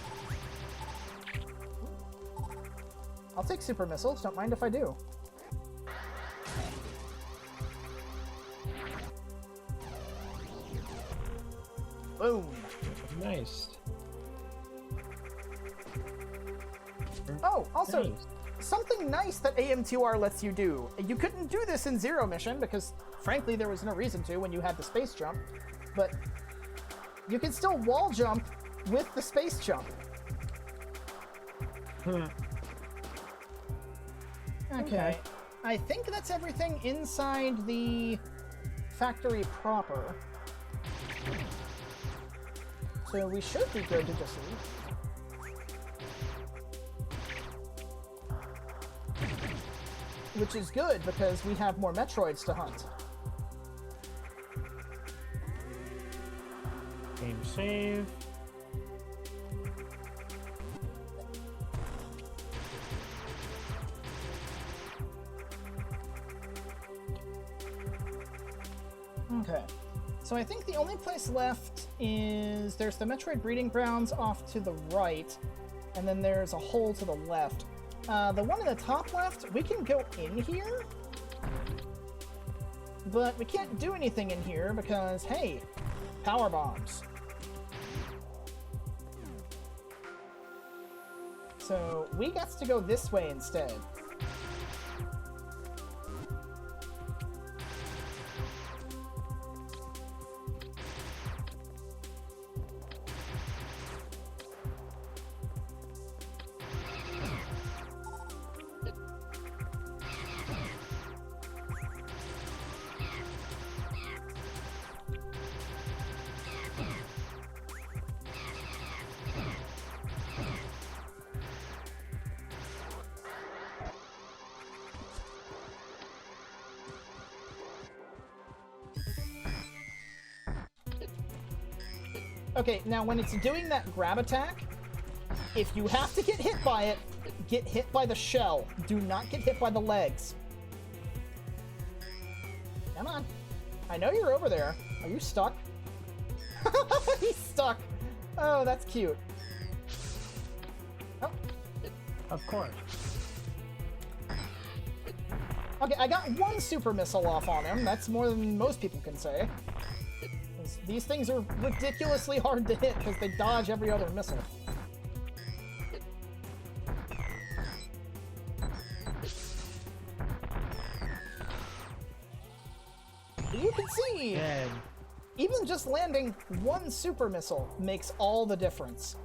I'll take super missiles, don't mind if I do. Boom! Nice. Oh, also, Nice. something nice that AM2R lets you do. You couldn't do this in Zero Mission, because, frankly, there was no reason to when you had the space jump, but you can still wall jump with the space jump. Okay. I think that's everything inside the factory proper. So we should be good to just leave. Which is good, because we have more Metroids to hunt. Game save. Okay. So I think the only place left is there's the Metroid breeding grounds off to the right, and then there's a hole to the left. The one in the top left, we can go in here, but we can't do anything in here because, hey, power bombs. So we got to go this way instead. Okay, now when it's doing that grab attack, if you have to get hit by it, get hit by the shell. Do not get hit by the legs. Come on. I know you're over there. Are you stuck? He's stuck. Oh, that's cute. Oh. Of course. Okay, I got one super missile off on him. That's more than most people can say. These things are ridiculously hard to hit because they dodge every other missile. You can see, even just landing one super missile makes all the difference.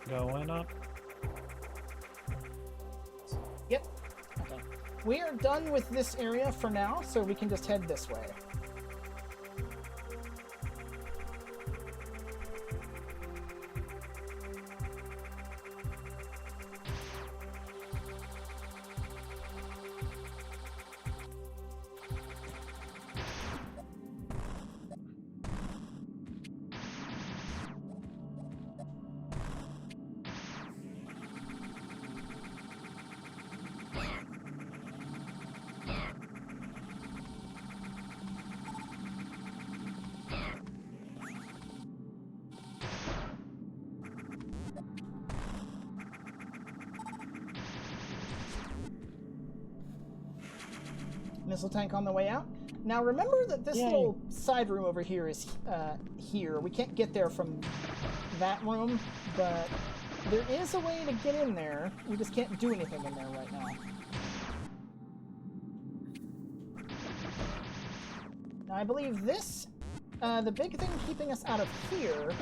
Going up. Yep. Okay. We are done with this area for now, so we can just head this way. Missile tank on the way out. Now remember that this little side room over here is here. We can't get there from that room, but There is a way to get in there. We just can't do anything in there right now. Now, I believe this, the big thing keeping us out of here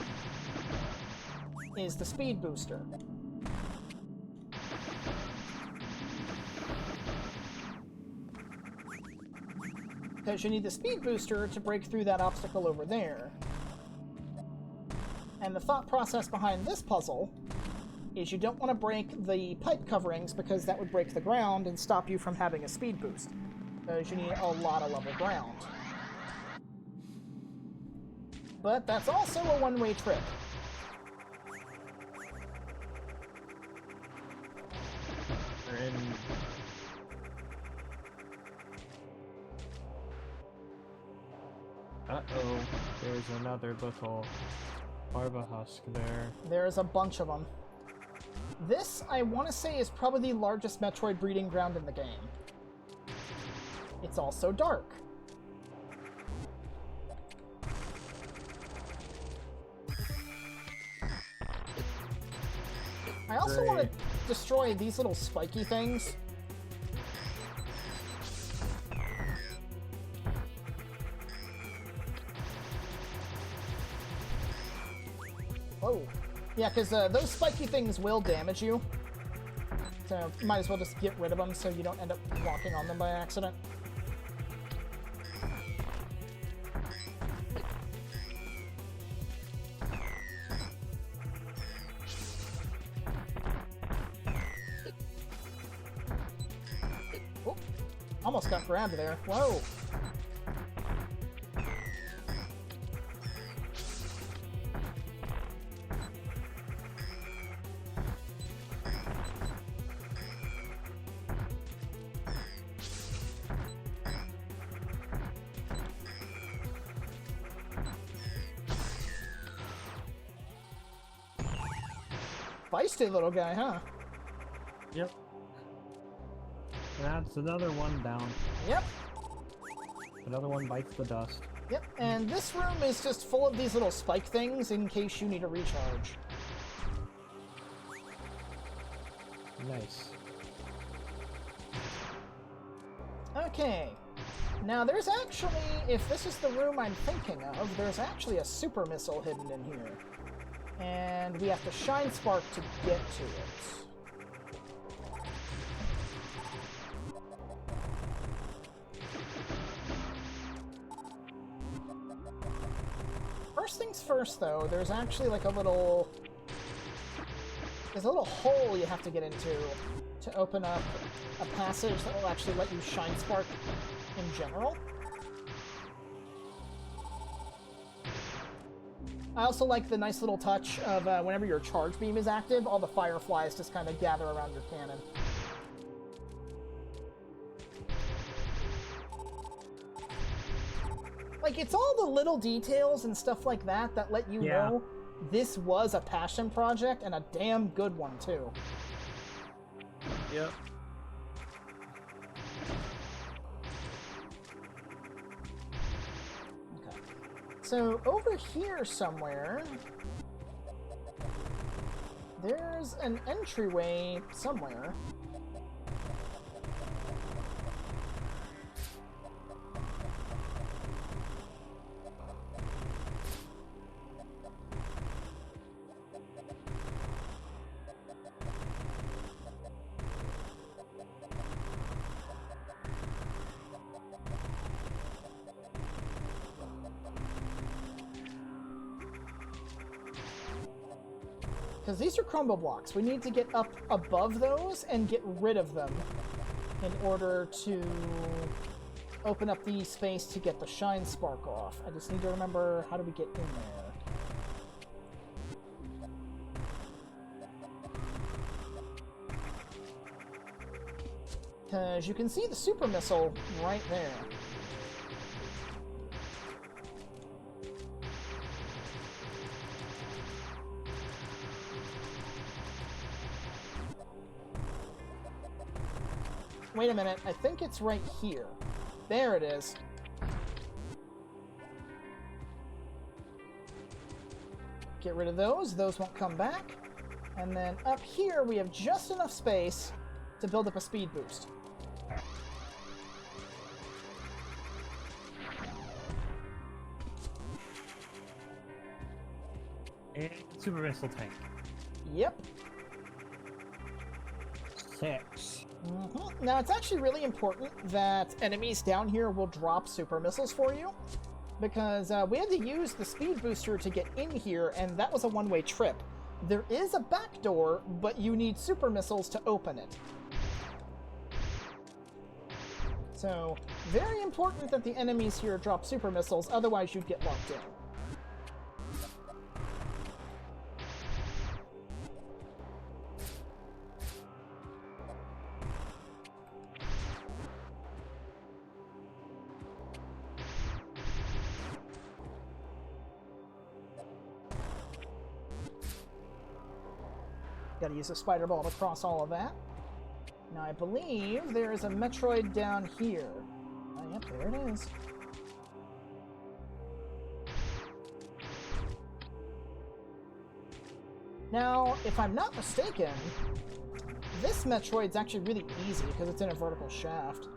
is the speed booster. Because you need the speed booster to break through that obstacle over there. And the thought process behind this puzzle is you don't want to break the pipe coverings because that would break the ground and stop you from having a speed boost. Because you need a lot of level ground. But that's also a one-way trip. We're in... Uh-oh, there's another little larva husk there. There's a bunch of them. This, I want to say, is probably the largest Metroid breeding ground in the game. It's also dark. I also want to destroy these little spiky things. Whoa. Yeah, because those spiky things will damage you. So you might as well just get rid of them so you don't end up walking on them by accident. Oh, almost got grabbed there. Whoa. Feisty little guy, huh? Yep. That's another one down. Yep. Another one bites the dust. Yep, and this room is just full of these little spike things in case you need a recharge. Nice. Okay. Now there's actually, if this is the room I'm thinking of, there's actually a super missile hidden in here. And we have to shine spark to get to it. First things first, though, there's actually like a little... There's a little hole you have to get into to open up a passage that will actually let you shine spark in general. I also like the nice little touch of whenever your charge beam is active, all the fireflies just kind of gather around your cannon. Like, it's all the little details and stuff like that that let you know this was a passion project, and a damn good one, too. Yep. So, over here somewhere, there's an entryway somewhere. Because these are crumble blocks. We need to get up above those and get rid of them in order to open up the space to get the shine spark off. I just need to remember, how do we get in there? Because you can see the super missile right there. Wait a minute, I think it's right here. There it is. Get rid of those. Those won't come back. And then up here, we have just enough space to build up a speed boost. And super missile tank. Yep. 6. Now, it's actually really important that enemies down here will drop super missiles for you, because we had to use the speed booster to get in here, and that was a one-way trip. There is a back door, but you need super missiles to open it. So, very important that the enemies here drop super missiles, otherwise you'd get locked in. Gotta use a spider ball to cross all of that. Now, I believe there is a Metroid down here. Oh, yep, there it is. Now, if I'm not mistaken, this Metroid's actually really easy because it's in a vertical shaft.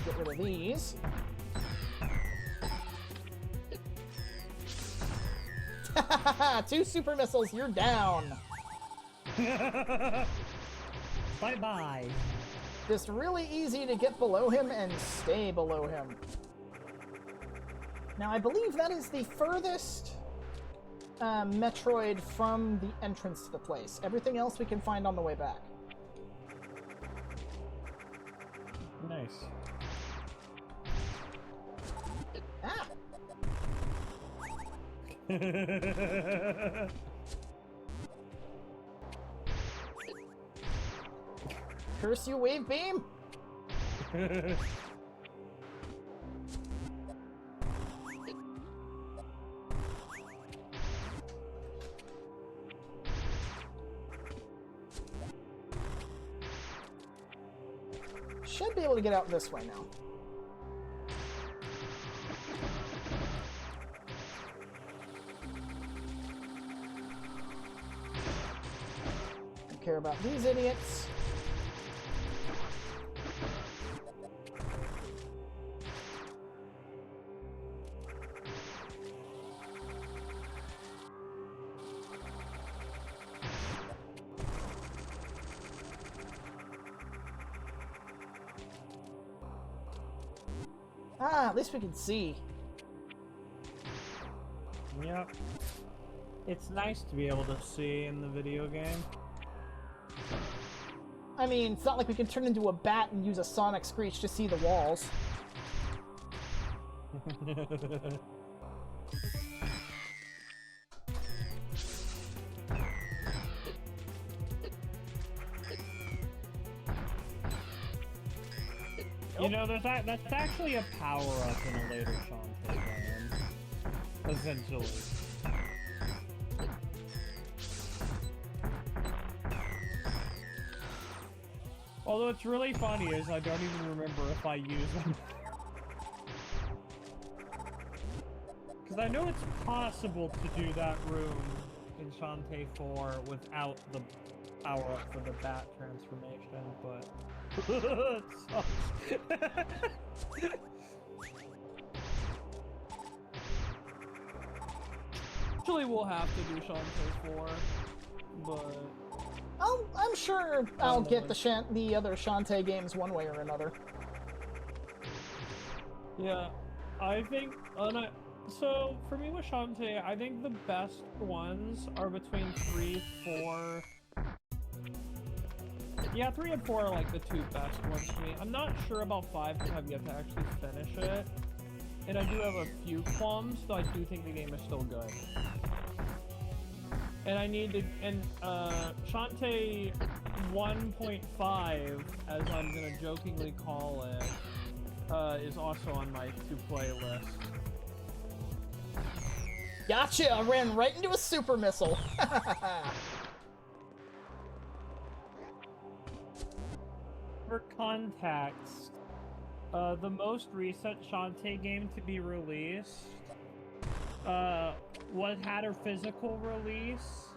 Get rid of these. Two super missiles, you're down. Bye-bye. Just really easy to get below him and stay below him. Now, I believe that is the furthest Metroid from the entrance to the place. Everything else we can find on the way back. Nice. Ah! Curse you, wave beam! Should be able to get out this way now. Don't care about these idiots. Ah, at least we can see. Yep. It's nice to be able to see in the video game. I mean, it's not like we can turn into a bat and use a sonic screech to see the walls. You know, that's actually a power-up in a later Shantae game. Essentially. Although it's really funny is I don't even remember if I use them. Because I know it's possible to do that room in Shantae 4 without the power-up for the bat transformation, but... it sucks. Actually, we'll have to do Shantae 4, but... I'm sure I'll get the other Shantae games one way or another. Yeah, I think... so, for me with Shantae, I think the best ones are between 3, 4... Yeah, 3 and 4 are like the two best ones to me. I'm not sure about 5 because I've yet to actually finish it. And I do have a few qualms, though I do think the game is still good. And I need to... And, Shantae 1.5, as I'm gonna jokingly call it, is also on my to-play list. Gotcha! I ran right into a super missile! For context, the most recent Shantae game to be released had a physical release.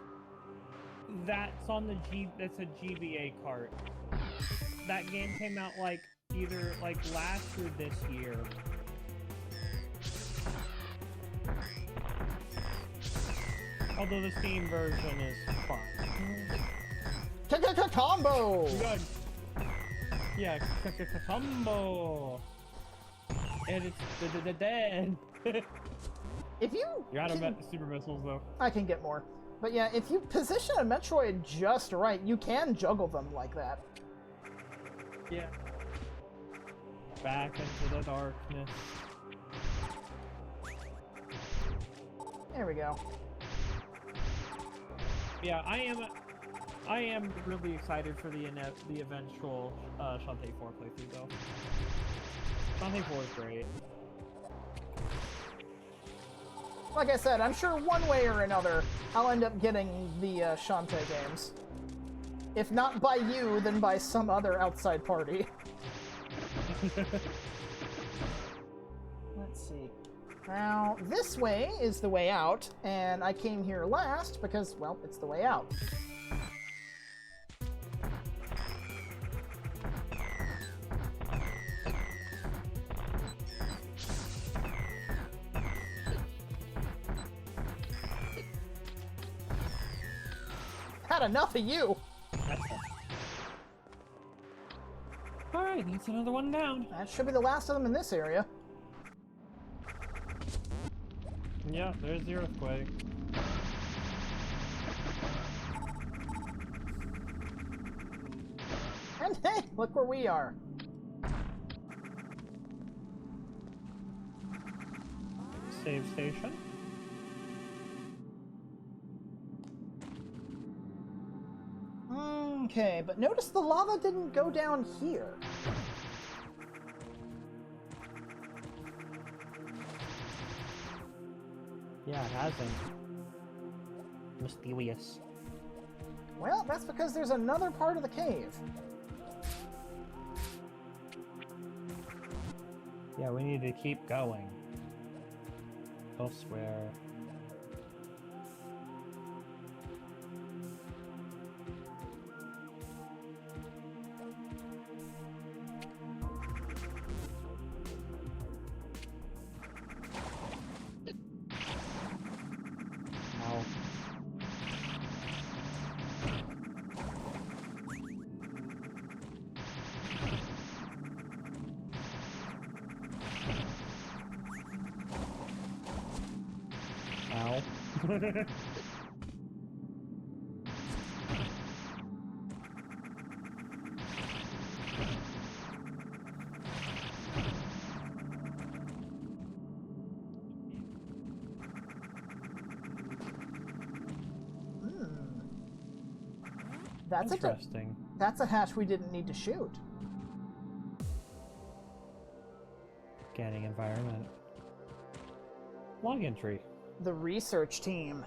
That's on the that's a GBA cart. That game came out like either like last or this year. Although the Steam version is fine. Combo! Good. Yeah, combo. And it's dead. If you You're out of super missiles though. I can get more. But yeah, if you position a Metroid just right, you can juggle them like that. Yeah. Back into the darkness. There we go. Yeah, I am really excited for the eventual Shantae 4 playthrough though. Shantae 4 is great. Like I said, I'm sure one way or another, I'll end up getting the Shantae games. If not by you, then by some other outside party. Let's see. Now, this way is the way out, and I came here last because, well, it's the way out. Had enough of you! Alright, that's another one down. That should be the last of them in this area. Yeah, there's the earthquake. And hey, look where we are. Save station. Okay, but notice the lava didn't go down here. Yeah, it hasn't. Mysterious. Well, that's because there's another part of the cave. Yeah, we need to keep going. Elsewhere. That's interesting. That's a hatch we didn't need to shoot. Scanning environment. Log entry. The research team.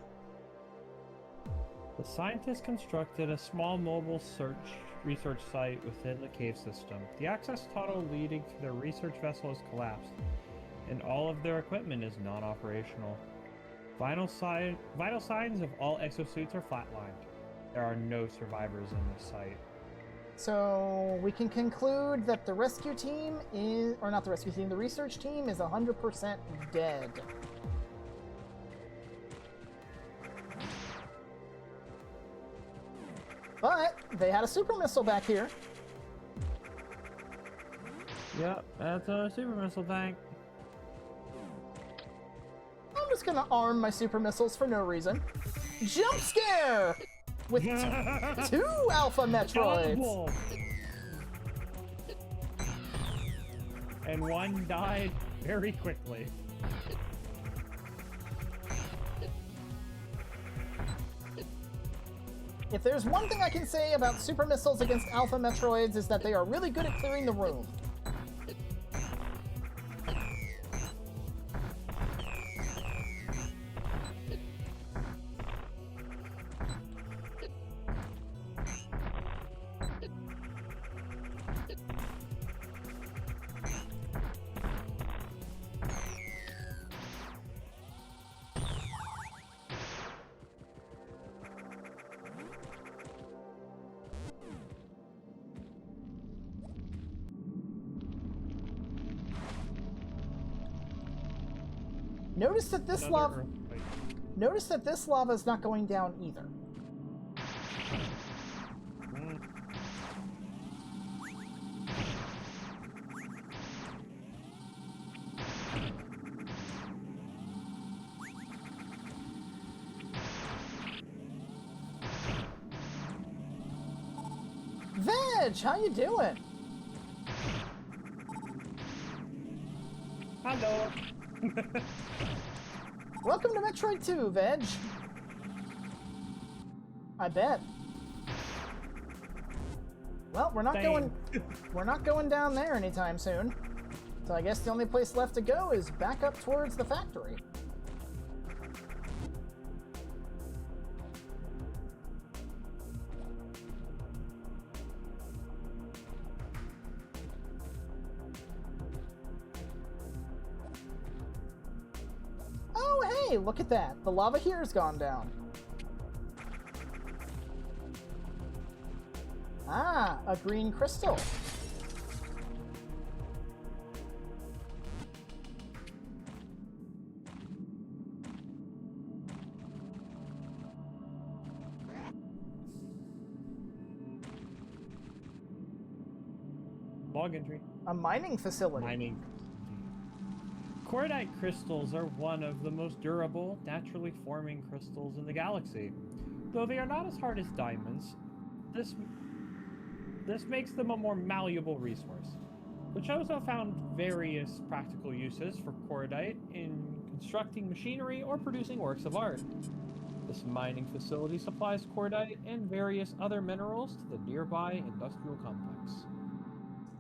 The scientists constructed a small mobile research site within the cave system. The access tunnel leading to their research vessel has collapsed, and all of their equipment is non-operational. Vital signs of all exosuits are flatlined. There are no survivors in this site. So we can conclude that the rescue team is, or not the rescue team, the research team is 100% dead. But they had a super missile back here. Yep, that's a super missile tank. I'm just gonna arm my super missiles for no reason. Jump scare! With two Alpha Metroids! And one died very quickly. If there's one thing I can say about super missiles against Alpha Metroids is that they are really good at clearing the room. Notice that this Another lava. earthquake. Notice that this lava is not going down either. Mm. Veg, how you doing? Hello. Welcome to Metroid 2, Veg. I bet. Well, we're not Same. going down there anytime soon. So I guess the only place left to go is back up towards the factory. Oh, hey, look at that. The lava here has gone down. Ah, a green crystal. Log entry. A mining facility. Mining. Cordite crystals are one of the most durable, naturally forming crystals in the galaxy. Though they are not as hard as diamonds, this makes them a more malleable resource. The Chozo found various practical uses for cordite in constructing machinery or producing works of art. This mining facility supplies cordite and various other minerals to the nearby industrial complex.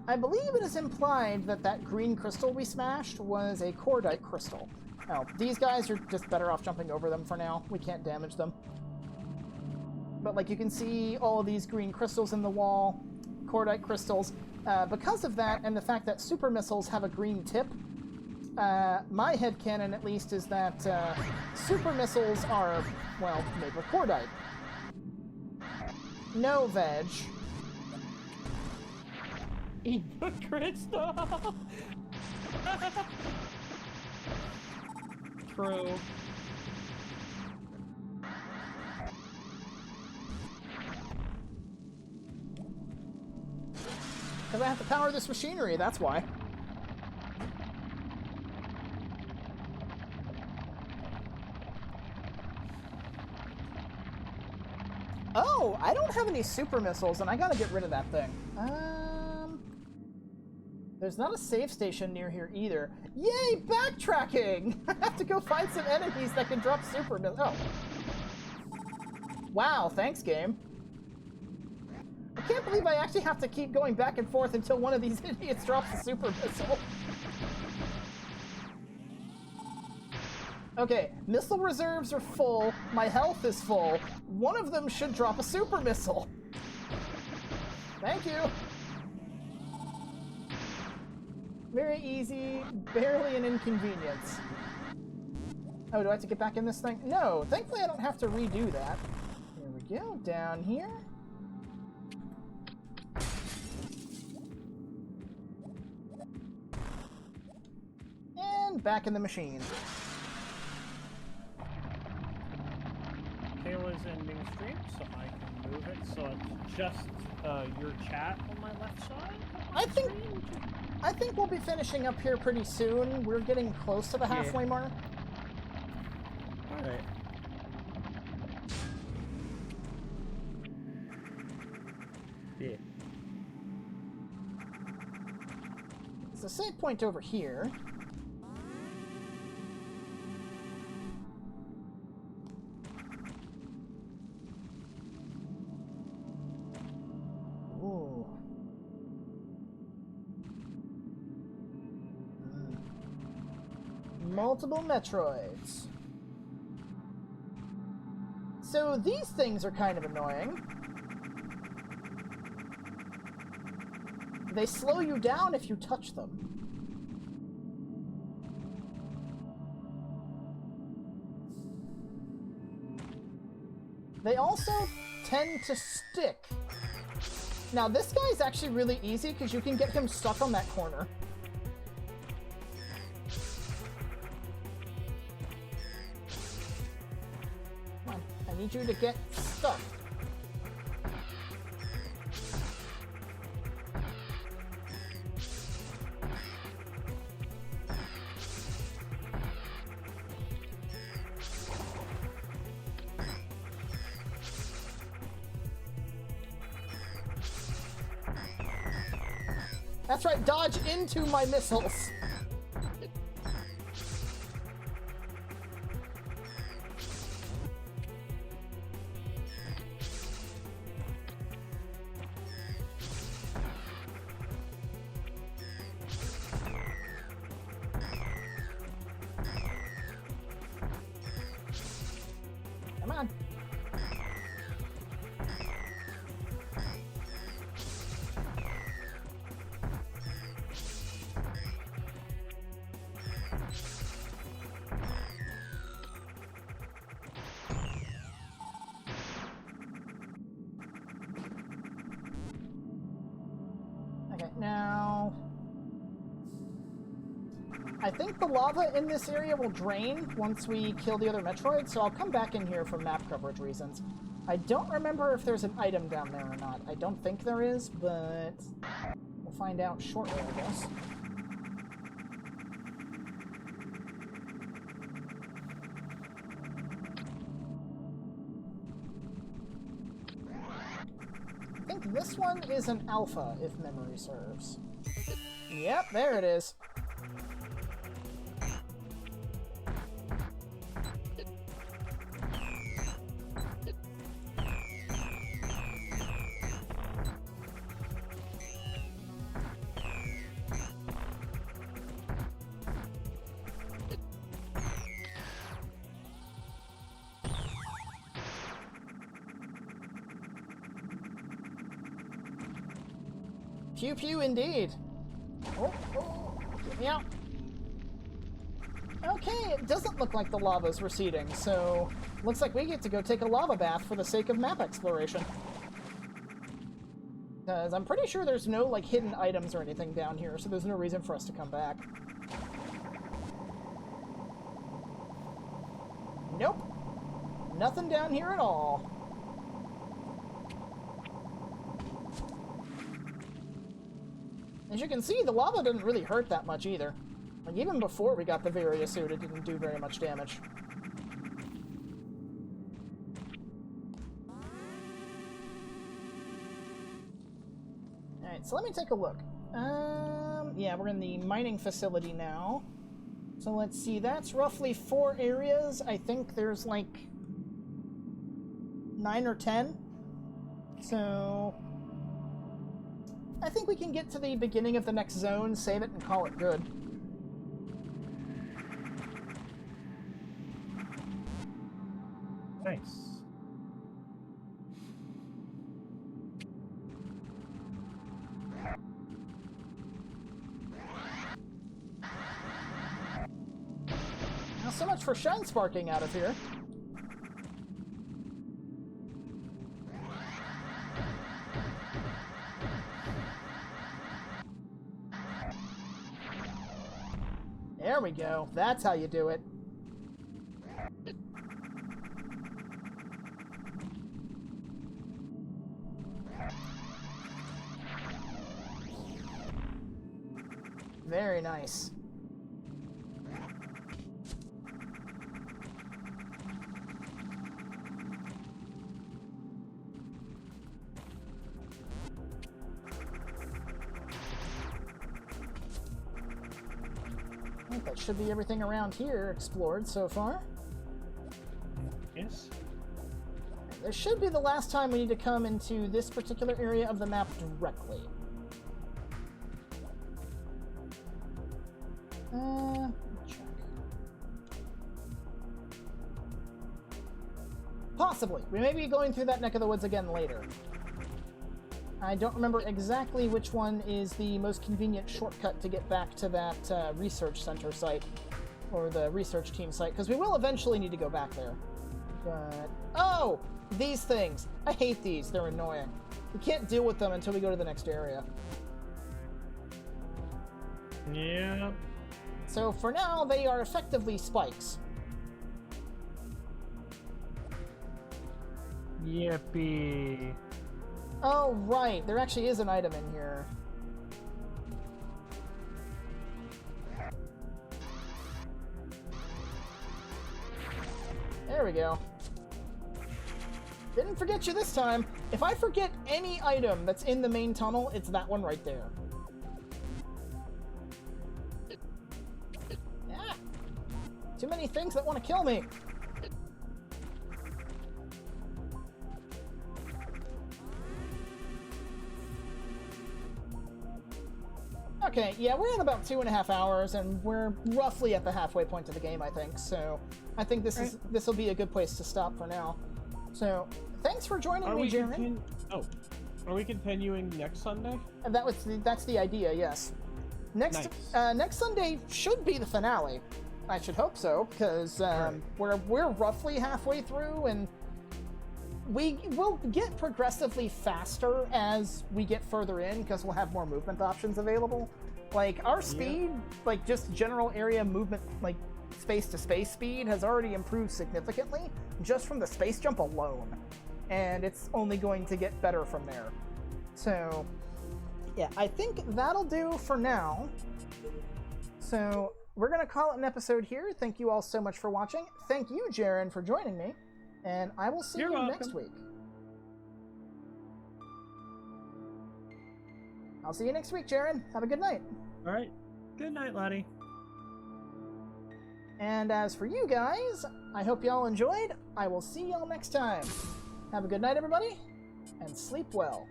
I believe it is implied that that green crystal we smashed was a cordite crystal. Oh, these guys are just better off jumping over them for now. We can't damage them. But like you can see all of these green crystals in the wall, cordite crystals. Because of that and the fact that super missiles have a green tip, my headcanon at least is that super missiles are, well, made with cordite. No, Veg. Eat the crystal! True. Because I have to power this machinery, that's why. Oh, I don't have any super missiles, and I gotta get rid of that thing. There's not a save station near here either. Yay, backtracking! I have to go find some enemies that can drop super missiles. Oh. Wow, thanks, game. I can't believe I actually have to keep going back and forth until one of these idiots drops a super missile. Okay, missile reserves are full, my health is full. One of them should drop a super missile. Thank you. Very easy, barely an inconvenience. Oh, do I have to get back in this thing? No, thankfully I don't have to redo that. Here we go, down here. And back in the machine. Kayla's ending stream, so I can move it so it's just your chat on my left side. I think we'll be finishing up here pretty soon. We're getting close to the halfway mark. Alright. Yeah. There's a save point over here. Ooh. Multiple Metroids. So these things are kind of annoying. They slow you down if you touch them. They also tend to stick. Now this guy's actually really easy because you can get him stuck on that corner. I need you to get stuck. That's right, dodge into my missiles. Come on. Okay, now I think the lava in this area will drain once we kill the other Metroid, so I'll come back in here for map coverage reasons. I don't remember if there's an item down there or not. I don't think there is, but we'll find out shortly, I guess. I think this one is an alpha, if memory serves. Yep, there it is. Pew pew indeed. Oh, get me out. Okay, it doesn't look like the lava's receding, so looks like we get to go take a lava bath for the sake of map exploration. Because I'm pretty sure there's no, like, hidden items or anything down here, so there's no reason for us to come back. Nope. Nothing down here at all. As you can see, the lava didn't really hurt that much either. Like, even before we got the various suit, it didn't do very much damage. Alright, so let me take a look. Yeah, we're in the mining facility now. So let's see, that's roughly 4 areas. I think there's like 9 or 10. So I think we can get to the beginning of the next zone, save it, and call it good. Nice. Now, so much for shine sparking out of here. There we go. That's how you do it. Very nice. I think that should be everything around here explored so far. Yes. This should be the last time we need to come into this particular area of the map directly. Check. Possibly. We may be going through that neck of the woods again later. I don't remember exactly which one is the most convenient shortcut to get back to that research center site, or the research team site, because we will eventually need to go back there. But, oh! These things! I hate these, they're annoying. We can't deal with them until we go to the next area. Yeah. So for now, they are effectively spikes. Yippee. Oh, right. There actually is an item in here. There we go. Didn't forget you this time. If I forget any item that's in the main tunnel, it's that one right there. Ah! Too many things that want to kill me. Okay, yeah, we're at about 2.5 hours, and we're roughly at the halfway point of the game, I think. So, I think this will be a good place to stop for now. So, thanks for joining me, Jaren. Are we continuing next Sunday? And that's the idea, yes. Next Sunday should be the finale. I should hope so, because we're roughly halfway through, and we will get progressively faster as we get further in, because we'll have more movement options available. Like, our speed, like, just general area movement, like, space-to-space speed has already improved significantly, just from the space jump alone. And it's only going to get better from there. So, yeah, I think that'll do for now. So, we're going to call it an episode here. Thank you all so much for watching. Thank you, Jaren, for joining me. And I will see you next week. I'll see you next week, Jaren. Have a good night. All right. Good night, laddie. And as for you guys, I hope y'all enjoyed. I will see y'all next time. Have a good night, everybody, and sleep well.